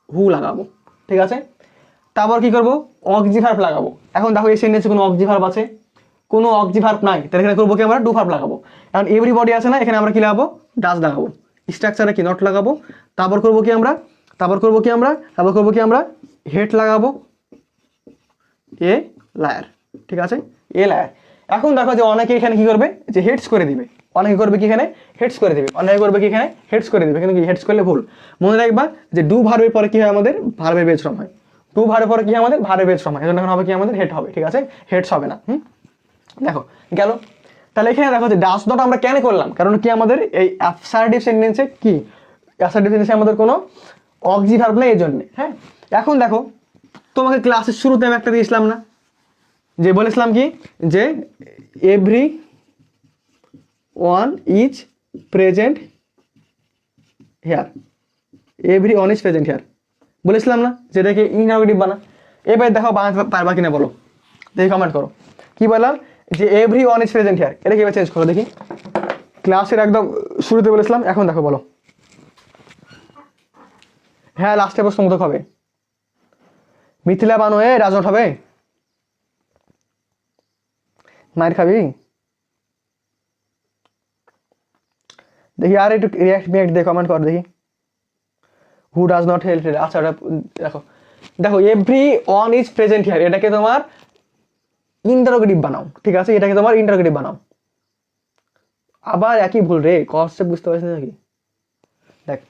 হু লাগাবো, ঠিক আছে। তারপর কি করবো অক্সি ভার্ব লাগাবো। এখন দেখো এই সেন্টেন্সে কোনো অক্সি ভার্ব আছে, কোনো অক্সি ভার্ব নাই, তাহলে এখানে করবো কি আমরা ডু ভার্ব লাগাবো। এখন এভরিবডি আছে না, এখানে আমরা কি লাগাবো ডাজ লাগাবো, স্ট্রাকচারে কি নট লাগাবো, তারপর করবো কি আমরা হেড লাগাবো এ লায়ার, ঠিক আছে, এ লায়ার। এখন দেখো যে অনেকে এখানে কি করবে যে হেডস করে দিবে, অনেকে করবে কি এখানে হেডস করে দিবে, অনেকে করবে কি এখানে হেডস করে দিবে, কিন্তু কি হেডস করলে ভুল। মনে রাখবা যে ডু ভার্বের পরে কি হয় আমাদের ভার্বের বেজ ফর্ম হয়, ডু ভার্বের পরে কি হয় আমাদের ভার্বের বেজ ফর্ম হয়, এজন্য এখন হবে কি আমাদের হেড হবে, ঠিক আছে, হেডস হবে না। দেখো গেল। তাহলে এখানে দেখো যে ডাজ নট আমরা কেন করলাম, কারণ কি আমাদের এই অ্যাসার্টিভ সেন্টেন্সে কি অ্যাসার্টিভ সেন্টেন্সে আমাদের কোনো অক্সি ভার্ব নেই এই জন্য। হ্যাঁ এখন দেখো তোমাকে ক্লাসের শুরুতে আমি একটা দিয়েছিলাম না, যে বলেছিলাম কি যে every one is present hair, every one is present hair বলেছিলাম না, যেটাকে ইন্টারোগেটিভ বানা। এবার দেখো বানাতে পারবা কিনা বলো, দেখি কমেন্ট করো। কি বললাম যে every one is present here, এটা কিভাবে চেঞ্জ করো দেখি, ক্লাসের একদম শুরুতে বলেছিলাম, এখন দেখো বলো। হ্যাঁ লাস্টে প্রশ্ন মতো হবে, মিথিলা বানো এ রাজনট হবে, মায়ের খাবি দেখি, আর একটু রিয়াক্ট দিয়ে কমেন্ট কর দেখি। হু ডাজ নট হেল্প, আচ্ছা ওটা দেখো, দেখো every one is present here এটাকে তোমার ইন্টারোগেটিভ বানাও, ঠিক আছে, এটাকে তোমার ইন্টারোগেটিভ বানাও। আবার একই ভুল রে, কনসেপ্ট বুঝতে পারছিস নাকি, দেখ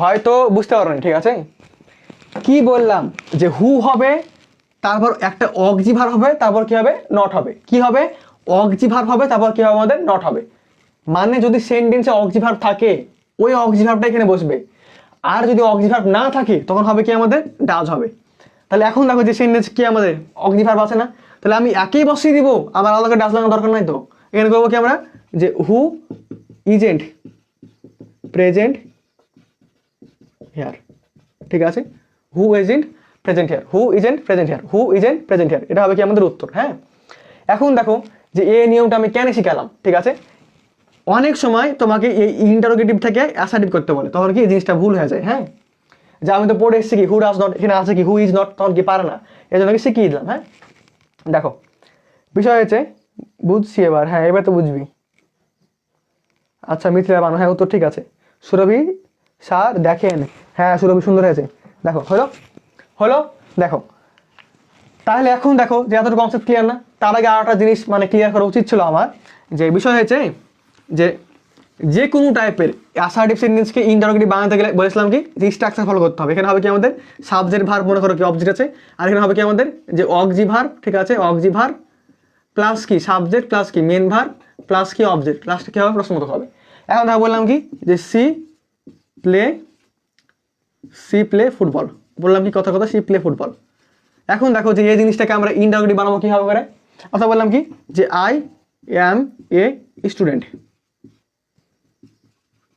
হয়তো বুঝতে পারো নি, ঠিক আছে। কি বললাম যে হু হবে, তারপর একটা অক্সি ভার্ব হবে, তারপর কি হবে নট হবে, কি হবে অক্সি ভার্ব হবে, তারপর কি হবে আমাদের নট হবে। মানে যদি সেন্টেন্সে অক্সি ভার্ব থাকে ওই অক্সি ভার্বটা এখানে বসবে, আর যদি অক্সি ভার্ব না থাকে তখন হবে কি আমাদের ডাজ হবে। তাহলে এখন দেখো যে সেন্টেন্স কি আমাদের অক্সি ভার্ব আছে না, তাহলে আমি একই বসিয়ে দিব, আমার আলাদা ডাজ লাগানোর দরকার নাই তো। এখানে করবো কি আমরা যে হু ইজেন্ট প্রেজেন্ট হেয়ার, ঠিক আছে, who isn't present here, who isn't present here, who isn't present here, এটা হবে কি আমাদের উত্তর। হ্যাঁ এখন দেখো যে এই নিয়মটা আমি কেন শিখালাম, ঠিক আছে। অনেক সময় তোমাকে এই ইন্টারোগেটিভ থেকে অ্যাসার্টিভ করতে বলে, তখন কি জিনিসটা ভুল হয়ে যায়। হ্যাঁ যে আমি তো পড়ে এসেছি কি হু ডাজ নট, এখানে আছে কি হু ইজ নট, তখন কি পারে না, এই জন্য কি শিখিয়ে দিলাম। হ্যাঁ দেখো বিষয় হয়েছে বুঝছি এবার, হ্যাঁ এবার তো বুঝবি। আচ্ছা মিথিলা বানো, হ্যাঁ উত্তর ঠিক আছে। সুরভি স্যার দেখেন, হ্যাঁ সুরভি সুন্দর হয়েছে, দেখো হলো হলো দেখো। তাহলে এখন দেখো যে এতটুকু কনসেপ্ট ক্লিয়ার না, তার আগে আর একটা জিনিস মানে ক্লিয়ার করা উচিত ছিল আমার, যে বিষয় হয়েছে যে কোনো টাইপের অ্যাসার্টিভ সেন্টেন্সকে ইন্টারোগেটিভ বানাতে গেলে বলেছিলাম কি যে স্ট্রাকচার ফলো করতে হবে। এখানে হবে কি আমাদের সাবজেক্ট ভার্ব, মনে করো কি অবজেক্ট আছে, আর এখানে হবে কি আমাদের যে অক্সি ভার্ব, ঠিক আছে, অক্সি ভার্ব প্লাস কি সাবজেক্ট প্লাস কি মেন ভার্ব প্লাস কি অবজেক্ট, লাস্টে কি হবে প্রশ্নবোধক হবে। এখন দেখো বললাম কি যে সি প্লে ফুটবল, বললাম কি কথা সি প্লে ফুটবল। এখন দেখো যে এই জিনিসটাকে আমরা ইন্টারোগেটিভ বানাবো কিভাবে করে, অর্থাৎ বললাম কি যে আই অ্যাম এ স্টুডেন্ট,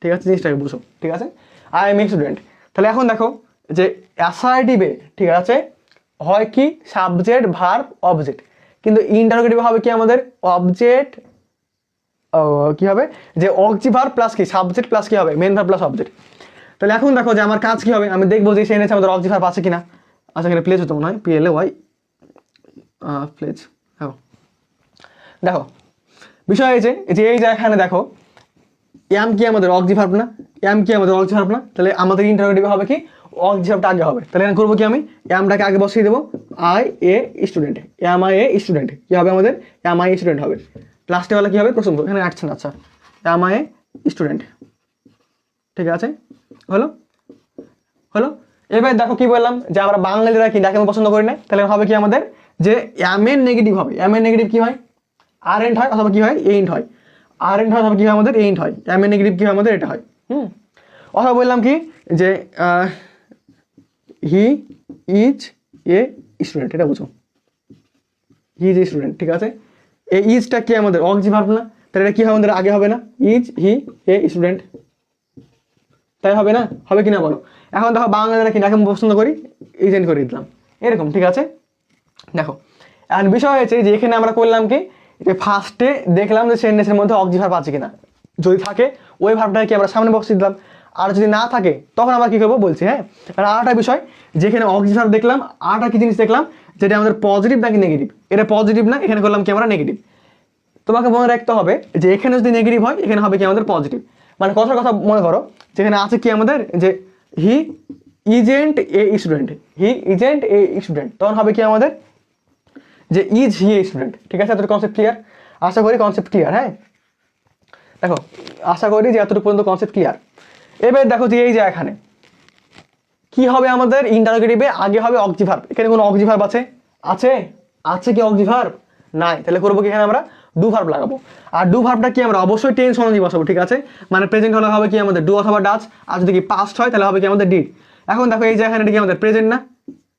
ঠিক আছে, জিনিসটাকে বুঝো, ঠিক আছে, আই এম এ স্টুডেন্ট। তাহলে এখন দেখো যে অ্যাসার্টিভে ঠিক আছে হয় কি সাবজেক্ট ভার্ব অবজেক্ট, কিন্তু ইন্টারোগেটিভ হবে কি আমাদের অবজেক্ট কি হবে যে অক্সি ভার্ব প্লাস কি সাবজেক্ট প্লাস কি হবে মেন ভার্ব প্লাস অবজেক্ট। তাহলে এখন দেখো যে আমার কাজ কি হবে, আমি দেখবো যে সেই এনেছে আমাদের অক্সি ভার্ব আছে কিনা। আচ্ছা এখানে প্লেজ হতো মনে হয় PLAY প্লেজ। হ্যাঁ দেখো বিষয় হয়েছে যে এই যে এখানে দেখো এম কি আমাদের অক্সি ভার্ব না, এম কি আমাদের অক্সি ভার্ব না, তাহলে আমাদের ইন্টারোগেটিভ হবে কি অক্সি ভার্বটা আগে হবে। তাহলে এখানে করবো কি আমি এমটাকে আগে বসিয়ে দেবো I a student, am I a student কি হবে আমাদের এম আই স্টুডেন্ট হবে। লাস্টে বেলা কি হবে প্রশ্ন, এখানে আসছে না। আচ্ছা অ্যাম আই এ স্টুডেন্ট, ঠিক আছে হলো হলো। এবার দেখো কি বললাম যে আমরা বাঙালিরা কি ডাকে পছন্দ করি না, তাহলে হবে কি আমাদের যে অ্যাম এর নেগেটিভ হবে, অ্যাম এর নেগেটিভ কি হয় আর এন্ড হয় অথবা কি হয় এইন্ট হয়, আর এন্ড হয় অথবা কি হয় আমাদের এইন্ট হয়, অ্যাম এর নেগেটিভ কি হয় আমাদের এটা হয়। অথবা বললাম কি যে হি ইজ এ স্টুডেন্ট, এটা বুঝো হি ইজ এ স্টুডেন্ট, ঠিক আছে। এই ইজটা কি আমাদের অক্সি ভার্ব না, তাহলে এটা কি হবে আমাদের আগে হবে না, ইজ হি এ স্টুডেন্ট, তাই হবে না, হবে কি না বলো। এখন দেখো বাংলাদেশে কি ডাকে পছন্দ করি, ইজেন্ট করে দিলাম এরকম, ঠিক আছে। দেখো এখন বিষয় হয়েছে যে এখানে আমরা করলাম কি যে ফার্স্টে দেখলাম যে সেন্টেন্সের মধ্যে অক্সি ভার্ব আছে কিনা, যদি থাকে ওই ভার্বটাকে কি আমরা সামনে বক্সে দিলাম, আর যদি না থাকে তখন আমরা কি করবো বলছি, হ্যাঁ। আর আরেকটা বিষয় যেখানে অক্সি ভার্ব দেখলাম, আরেকটা কি জিনিস দেখলাম যেটা আমাদের পজিটিভ নাকি নেগেটিভ, এটা পজিটিভ না, এখানে করলাম কি আমরা নেগেটিভ। তোমাকে মনে রাখতে হবে যে এখানে যদি নেগেটিভ হয় এখানে হবে কি আমাদের পজিটিভ, মানে কথার কথা মনে করো যেখানে আছে কি আমাদের যে he isn't a student, he isn't a student, তখন হবে কি আমাদের যে ইজ হি এ স্টুডেন্ট, ঠিক আছে। এতটুকু কনসেপ্ট ক্লিয়ার, আশা করি কনসেপ্ট ক্লিয়ার, হ্যাঁ। দেখো আশা করি যে এতটুকু পর্যন্ত কনসেপ্ট ক্লিয়ার। এবার দেখো যে এই যে এখানে কি হবে আমাদের ইন্টারোগেটিভে আগে হবে অক্সি ভার্ব, এখানে কোনো অক্সি ভার্ব আছে, আছে আছে কি অক্সি ভার্ব নাই, তাহলে করবো কি এখানে আমরা ডু ভার্ব লাগাবো। আর ডু ভার্বটা কি আমরা অবশ্যই টেন্স অনুযায়ী বসাবো, ঠিক আছে। মানে প্রেজেন্ট হলে হবে কি আমাদের ডু অথবা ডাচ, আর যদি কি পাস্ট হয় তাহলে হবে কি আমাদের ডিড। এখন দেখো এই যে এখানে এটা কি আমাদের প্রেজেন্ট না,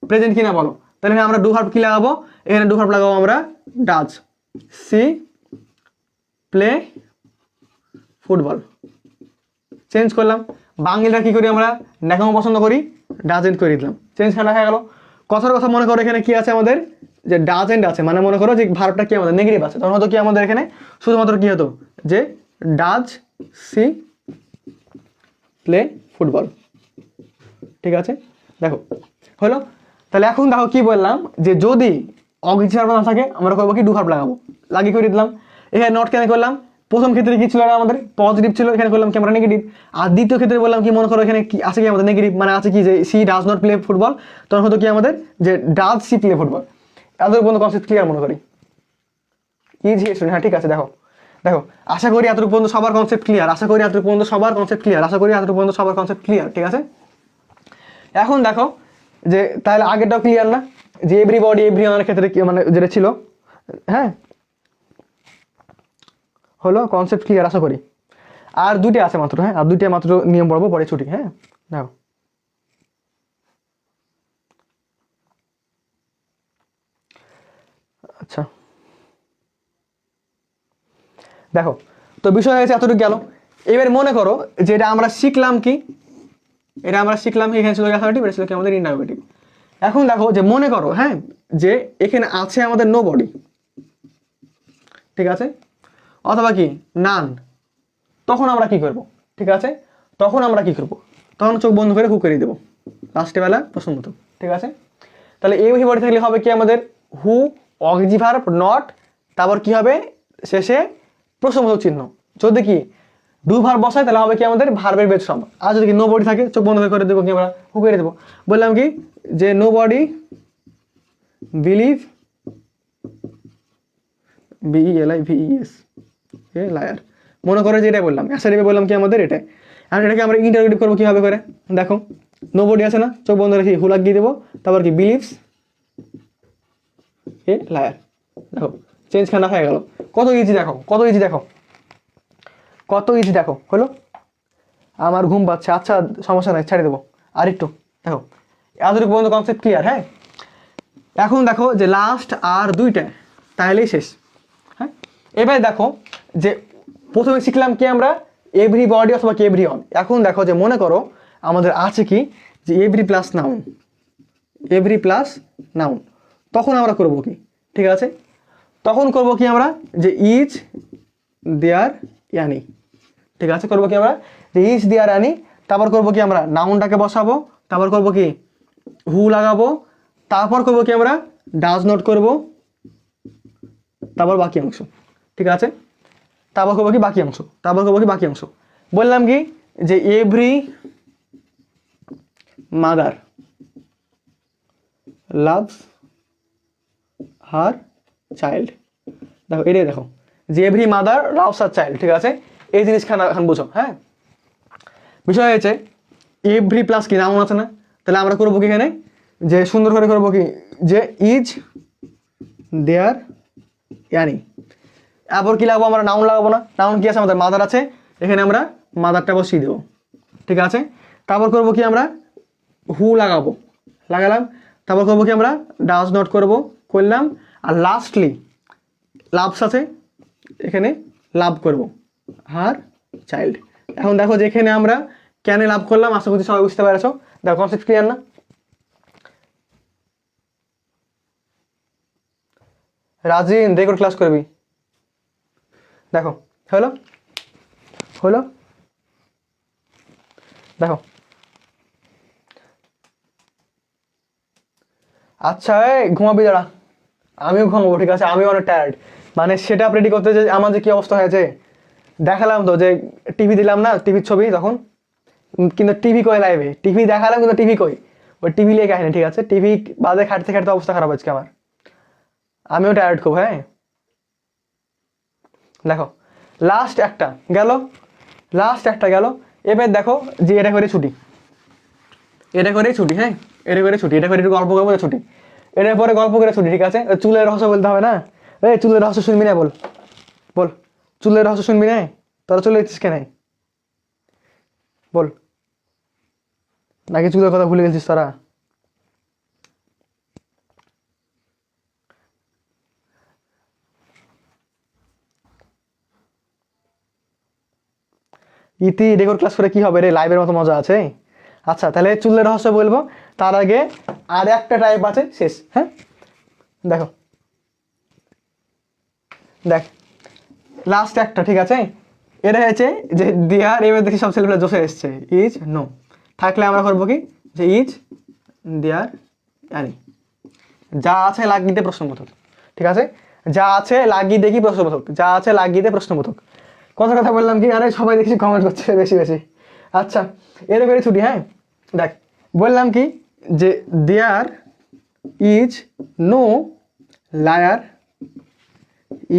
প্রেজেন্ট কি না বলো, তাহলে আমরা ডু ভার্ব কি লাগাবো, এখানে ডু ভার্ব লাগাবো আমরা Dutch C play football, change করলাম। বাঙালিরা কি করি আমরা ন্যাকামো পছন্দ করি, ডাজেন্ট করে দিলাম, চেঞ্জ খানা হয়ে গেল। কথার কথা মনে করো এখানে কি আছে আমাদের যে ডাজেন্ট আছে, মানে মনে করো যে ভার্বটা কি আমাদের নেগেটিভ আছে, তখন হতো কি আমাদের এখানে শুধুমাত্র কি হতো যে ডাজ সি প্লে ফুটবল, ঠিক আছে। দেখো হলো, তাহলে এখন দেখো কি বললাম যে যদি অক্সি ভার্ব না থাকে আমরা করবো কি ডু ভার্ব লাগাবো, লাগিয়ে করে দিলাম। এখানে নট কেন করলাম, প্রথম ক্ষেত্রে কি ছিল আমাদের পজিটিভ ছিল, এখানে করলাম কি আমরা নেগেটিভ। আর দ্বিতীয় ক্ষেত্রে বললাম কি মনে করো এখানে কি আছে কি আমাদের নেগেটিভ, মানে আছে কি যে she does not play football, তখন হতো কি আমাদের যে ডাজ সি প্লে ফুটবল। এত পর্যন্ত কনসেপ্ট ক্লিয়ার মনে করি, ইজি স্টুডেন্ট, হ্যাঁ ঠিক আছে। দেখো দেখো আশা করি এতটুকু পর্যন্ত সবার কনসেপ্ট ক্লিয়ার, আশা করি এতটুকু পর্যন্ত সবার কনসেপ্ট ক্লিয়ার, আশা করি এতটুকু পর্যন্ত সবার কনসেপ্ট ক্লিয়ার, ঠিক আছে। এখন দেখো যে তাহলে আগেরটাও ক্লিয়ার না, যে এভরিবডি এভরিওয়ানের ক্ষেত্রে কি মানে যেটা ছিল, হ্যাঁ হলো কনসেপ্ট ক্লিয়ার আশা করি। আর দুইটা আছে মাত্র, হ্যাঁ আর দুইটা মাত্র নিয়ম পড়বো পরে ছুটি, হ্যাঁ। দেখো আচ্ছা দেখো তো বিষয় হয়েছে এতটুকু গেল। এবার মনে করো যে এটা আমরা শিখলাম কি, এটা আমরা শিখলাম কি এখানে ছিল অ্যাফার্মেটিভ, এটা ছিল কি আমাদের ইন্টারোগেটিভ। এখন দেখো যে মনে করো হ্যাঁ যে এখানে আছে আমাদের নো বডি, ঠিক আছে, অথবা কি নান, তখন আমরা কি করব, ঠিক আছে, তখন আমরা কি করব, তখন চোখ বন্ধ করে হু করে দেবো লাস্টে বেলা প্রশ্ন মতো, ঠিক আছে। তাহলে এই বডি থাকলে হবে কি আমাদের হু অক্সি ভার্ব নট, তারপর কি হবে শেষে প্রশ্নবোধক চিহ্ন। যদি কি ডু ভার্ব বসায় তাহলে হবে কি আমাদের ভার্বের বেজ ফর্ম। আর যদি কি নো বডি থাকে চোখ বন্ধ করে দেবো কি আমরা হু করে দেবো। বললাম কি যে nobody believe BELIVES a liar, মনে করে যে এটাই বললাম, অ্যাসারিভে বললাম কি আমাদের এটাই। আর এটাকে আমরা ইন্টারোগেটিভ করবো কিভাবে করে, দেখো নো বডি আছে না, চোখ বন্ধ রেখে হু লাগিয়ে দেবো, তারপর কি বিলিভস এ লায়ার। দেখো চেঞ্জ খানা হয়ে গেল, কত ইজি দেখো, কত ইজি দেখো, কত ইজি দেখো হলো। আমার ঘুম পাচ্ছে, আচ্ছা সমস্যা নাই ছাড়ে দেবো আর একটু। দেখো এতটুকু পর্যন্ত কনসেপ্ট ক্লিয়ার, হ্যাঁ। এখন দেখো যে লাস্ট আর দুইটা তাহলেই শেষ, হ্যাঁ। এবার দেখো যে প্রথমে শিখলাম কি আমরা এভরিবডি অথবা কি এভরিওয়ান। এখন দেখো যে মনে করো আমাদের আছে কি যে every plus noun, every plus noun, তখন আমরা করব কি, ঠিক আছে, তখন করব কি আমরা যে ইজ দেয়ার ইয়ানি, ঠিক আছে, করবো কি আমরা যে ইজ দেয়ার ইয়ানি, তারপর করবো কি আমরা নাউনটাকে বসাবো, তারপর করবো কি হু লাগাবো, তারপর করবো কি আমরা ডাজ নট করবো, তারপর বাকি অংশ, ঠিক আছে, তারপর করবো কি বাকি অংশ, তারপর করবো কি বাকি অংশ। বললাম কি যে every mother loves her child. দেখো এটাই দেখো যে এভরি মাদার লাভস আর চাইল্ড, ঠিক আছে, এই জিনিসখানা এখন বুঝো। হ্যাঁ, বিষয় হয়েছে এভরি প্লাস কি নাউন আছে না, তাহলে আমরা করবো কি এখানে, যে সুন্দর করে করবো কি, যে ইজ দেয়ার ইয়ানি, এরপর কি লাগাবো আমরা, নাউন লাগাবো না, নাউন কি আছে আমাদের, মাদার আছে, এখানে আমরা মাদারটা বসিয়ে দেবো, ঠিক আছে। তারপর করবো কি আমরা, হু লাগাবো, লাগালাম, তারপর করবো কি আমরা ডাজ নট করলাম, আর লাস্টলি লাভস আছে, এখানে লাভ করব হার চাইল্ড। এখন দেখো যে এখানে আমরা কেন লাভ করলাম, আশা করছি সবাই বুঝতে পেরেছো। দেখো কনসেপ্ট ক্লিয়ার না? রাজিন রেকর্ড ক্লাস করবি, দেখো হলো হলো, দেখো আচ্ছা এই ঘুমাবি দাঁড়া, আমিও ঘুমাবো, ঠিক আছে, আমিও অনেক টায়ার্ড, মানে সেটা রেডি করতে যে আমার যে কি অবস্থা হয়েছে দেখালাম তো, যে টিভি দিলাম না, টিভির ছবি তখন, কিন্তু টিভি কই লাইভে, টিভি দেখালাম কিন্তু টিভি কই, ওই টিভি নিয়ে কাহিনি, ঠিক আছে, টিভি বাদে খাটতে খাটতে অবস্থা খারাপ হচ্ছে আমার, আমিও টায়ার্ড খুব। হ্যাঁ দেখো লাস্ট একটা গেল, এবার দেখো যে এটা করে ছুটি, এটা করে ছুটি, হ্যাঁ এটা করে ছুটি, এটা করে একটু গল্প করবো ছুটি, এটার পরে গল্প করে ছুটি, ঠিক আছে। চুলের রহস্য বলতে হবে না, এই চুলের রহস্য শুনবি না, বল বল, চুলের রহস্য শুনবি না, তোরা চলে এসেছিস কেন বল, নাকি চুলের কথা ভুলে গেছিস তোরা? ইতি রেকর্ড ক্লাস করে কি হবে রে, লাইভের মতো মজা আছে। আচ্ছা তাহলে চুলের রহস্য বলবো, তার আগে আর একটা টাইপ আছে শেষ। হ্যাঁ দেখো, দেখ লাস্ট একটা, ঠিক আছে, এটা হয়েছে যে দেয়ার, এবার দেখি সব ছেলেগুলো জোসে এসছে, ইজ নো থাকলে আমরা করবো কি, যে ইজ দেয়ার জানি, যা আছে লাগিয়ে দিয়ে প্রশ্নবোধক, ঠিক আছে, যা আছে লাগিয়ে দেখি প্রশ্নবোধক, যা আছে লাগিয়ে দিয়ে প্রশ্নবোধক। কথা বললাম কি, আরে সবাই দেখছি কমেন্ট করছে বেশি বেশি। আচ্ছা এরকম করে ছুটি, হ্যাঁ দেখ বললাম কি, যে there is no liar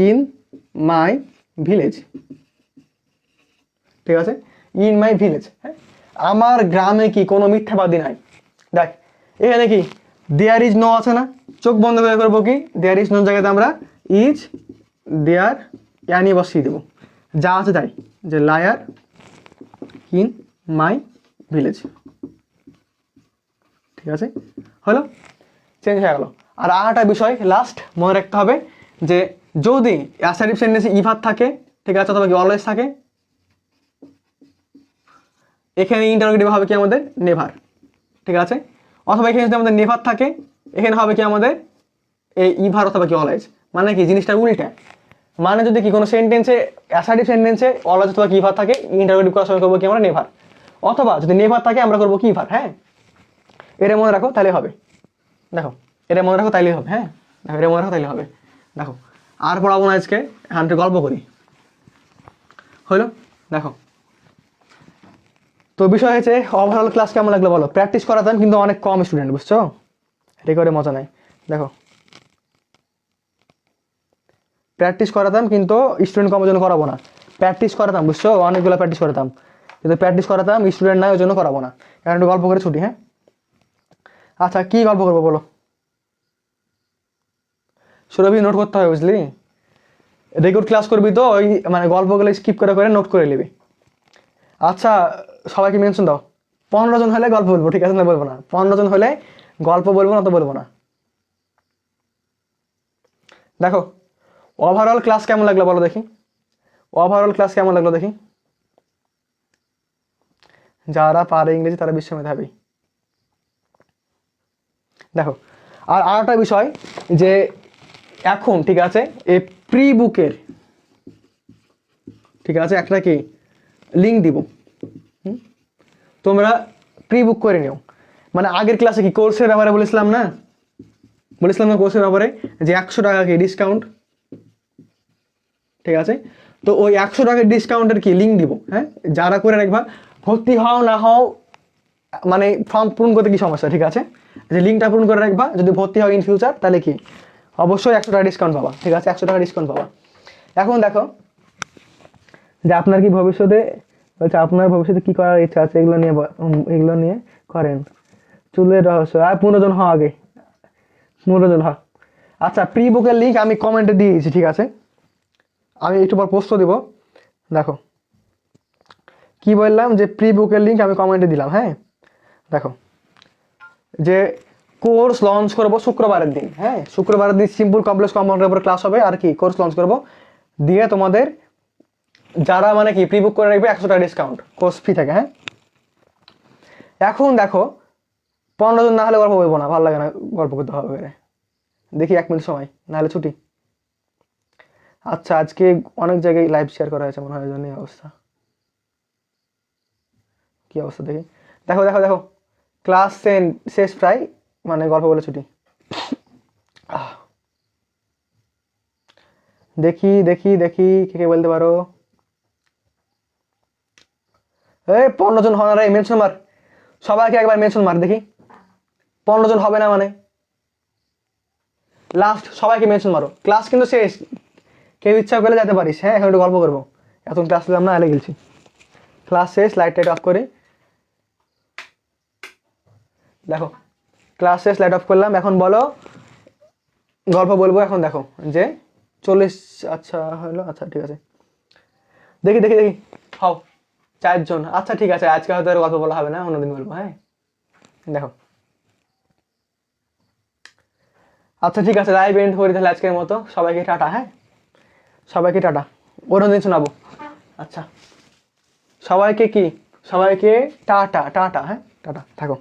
in my village, ঠিক আছে, ইন মাই ভিলেজ, হ্যাঁ আমার গ্রামে কি কোনো মিথ্যাবাদী নাই। দেখ এখানে কি দেয়ার ইজ নো আছে না, চোখ বন্ধ করে করবো কি, দেয়ার ইজ নো জায়গাতে আমরা ইজ দেয়ার ইয়ানি বসিয়ে দেবো, যা আছে তাই, যে লায়ার ইন মাই ভিলেজ, ঠিক আছে, হলো, চেঞ্জ হয়ে গেল। আর একটা বিষয় লাস্ট মনে রাখতে হবে, যে যদি অ্যাসার্টিভ সেন্টেন্সে ইভার থাকে, ঠিক আছে, অথবা কি অলওয়েজ থাকে, এখানে ইন্টারোগেটিভ হবে কি আমাদের নেভার, ঠিক আছে, অথবা এখানে যদি আমাদের নেভার থাকে, এখানে হবে কি আমাদের এই ইভার অথবা কি অলওয়েজ, মানে কি জিনিসটা উল্টা, মানে যদি কি কোনো সেন্টেন্সে অ্যাসার্টিভ সেন্টেন্সে অলওয়েজ অথবা কি ইভার থাকে, ইন্টারোগেটিভ করার সময় করবো কি আমরা নেভার, অথবা যদি নেভার থাকে আমরা করবো কি ইভার। হ্যাঁ এটা মনে রাখো তাহলে হবে, দেখো এটা মনে রাখো তাইলেই হবে। হ্যাঁ দেখো এটা মনে রাখো তাইলে হবে। দেখো আর পড়াবো না আজকে, এখন একটু গল্প করি, হলো। দেখো তো বিষয় হয়েছে ওভারঅল ক্লাস কেমন লাগলো বলো, প্র্যাকটিস করাতাম কিন্তু অনেক কম স্টুডেন্ট, বুঝছো, রেকর্ডে মজা নাই। দেখো প্র্যাকটিস করাতাম কিন্তু স্টুডেন্ট কমের জন্য করাবো না, প্র্যাকটিস করাতাম বুঝছো, অনেকগুলো প্র্যাকটিস করাতাম, কিন্তু প্র্যাকটিস করাতাম স্টুডেন্ট নাই ওই জন্য করাবো না, কারণ একটু গল্প করে ছুটি। হ্যাঁ আচ্ছা কি গল্প করবো বলো, সুরভি নোট করতে হবে বুঝলি, রেকর্ড ক্লাস করবি তো ওই মানে গল্পগুলো স্কিপ করে করে নোট করে নিবি। আচ্ছা সবাইকে মেনশন দাও, 15 জন হলে গল্প বলবো, ঠিক আছে, না বলবো না, 15 জন হলে গল্প বলবো না তো বলবো না। দেখো ওভারঅল ক্লাস কেমন লাগলো বলো দেখি, ওভারঅল ক্লাস কেমন লাগলো দেখি, যারা পারে ইংরেজি তারা বিশ্বমেধাবী। দেখো আর আরেকটা বিষয়, যে এখন ঠিক আছে এই প্রি বুকের, ঠিক আছে, একটা কি লিঙ্ক দিব, তোমরা প্রি বুক করে নিও, মানে আগের ক্লাসে কি কোর্সের ব্যাপারে বলেছিলাম না কোর্সের ব্যাপারে, যে 100 টাকা কি ডিসকাউন্ট, ঠিক আছে, তো ওই 100 টাকার ডিসকাউন্টের কি লিঙ্ক দিব। হ্যাঁ যারা করে রাখবা, ভর্তি হও না হও, মানে ফর্ম পূরণ করতে কি সমস্যা, ঠিক আছে, যে লিঙ্কটা পূরণ করে রাখবা, যদি ভর্তি হও ইন ফিউচার তাহলে কি অবশ্যই 100 টাকা ডিসকাউন্ট পাবা, ঠিক আছে, 100 টাকা ডিসকাউন্ট পাবা। এখন দেখো যে আপনার কি ভবিষ্যতে বলছে আপনার ভবিষ্যতে কি করার ইচ্ছা আছে, এগুলো নিয়ে করেন। চুলের রহস্য আর 15 জন হওয়া আগে 15 জন হওয়া। আচ্ছা, প্রি বুকের লিঙ্ক আমি কমেন্টে দিয়ে দিয়েছি, ঠিক আছে, আমি একটু পর পোস্টও দিব। দেখো কি বললাম, যে প্রি বুকের লিঙ্ক আমি কমেন্টে দিলাম। হ্যাঁ দেখো, যে কোর্স লঞ্চ করবো শুক্রবারের দিন। হ্যাঁ, শুক্রবারের দিন সিম্পল কমপ্লেক্স কম্পাউন্ডের উপর ক্লাস হবে। আর কি কোর্স লঞ্চ করবো, দিয়ে তোমাদের যারা মানে কি প্রি বুক করে রাখবে 100 টাকা ডিসকাউন্ট কোর্স ফি থেকে। হ্যাঁ, এখন দেখো 15 জন না হলে গল্প বলবো না, ভালো লাগে না গল্প করতে হবে। দেখি 1 মিনিট সময়, নাহলে ছুটি। আচ্ছা, আজকে অনেক জায়গায় লাইভ শেয়ার করা হয়েছে মনে হয়, জন্য অবস্থা। কি অবস্থা দেখি, দেখো দেখো দেখো, ক্লাস শেষ প্রায়, মানে গল্প বলে ছুটি। দেখি দেখি দেখি কে কে বলতে পারো। এই 15 জন হবে না রে, মেনশন মার সবাইকে একবার, মেনশন মার দেখি। 15 জন হবে না মানে লাস্ট সবাইকে মেনশন মারো। ক্লাস কিন্তু শেষ, কেউ ইচ্ছা করলে যেতে পারিস। হ্যাঁ, এখন একটু গল্প করবো, এখন ক্লাস দিলাম না, এলে গেছি। ক্লাস শেষ, লাইট টাইট অফ করে দেখো, ক্লাস শেষ, লাইট অফ করলাম। এখন বলো গল্প বলবো। এখন দেখো যে 40, আচ্ছা হলো, আচ্ছা ঠিক আছে। দেখি দেখি দেখি, হও 4 জন। আচ্ছা ঠিক আছে, আজকে হয়তো আর গল্প বলা হবে না, অন্যদিন বলবো। হ্যাঁ দেখো, আচ্ছা ঠিক আছে, লাইভ এন্ড করি তাহলে আজকের মতো। সবাইকে টাটা। হ্যাঁ, সবাইকে টাটা, অন্যদিন শোনাবো। আচ্ছা, সবাইকে কি, সবাইকে টাটা টাটা। হ্যাঁ টাটা, থাকো।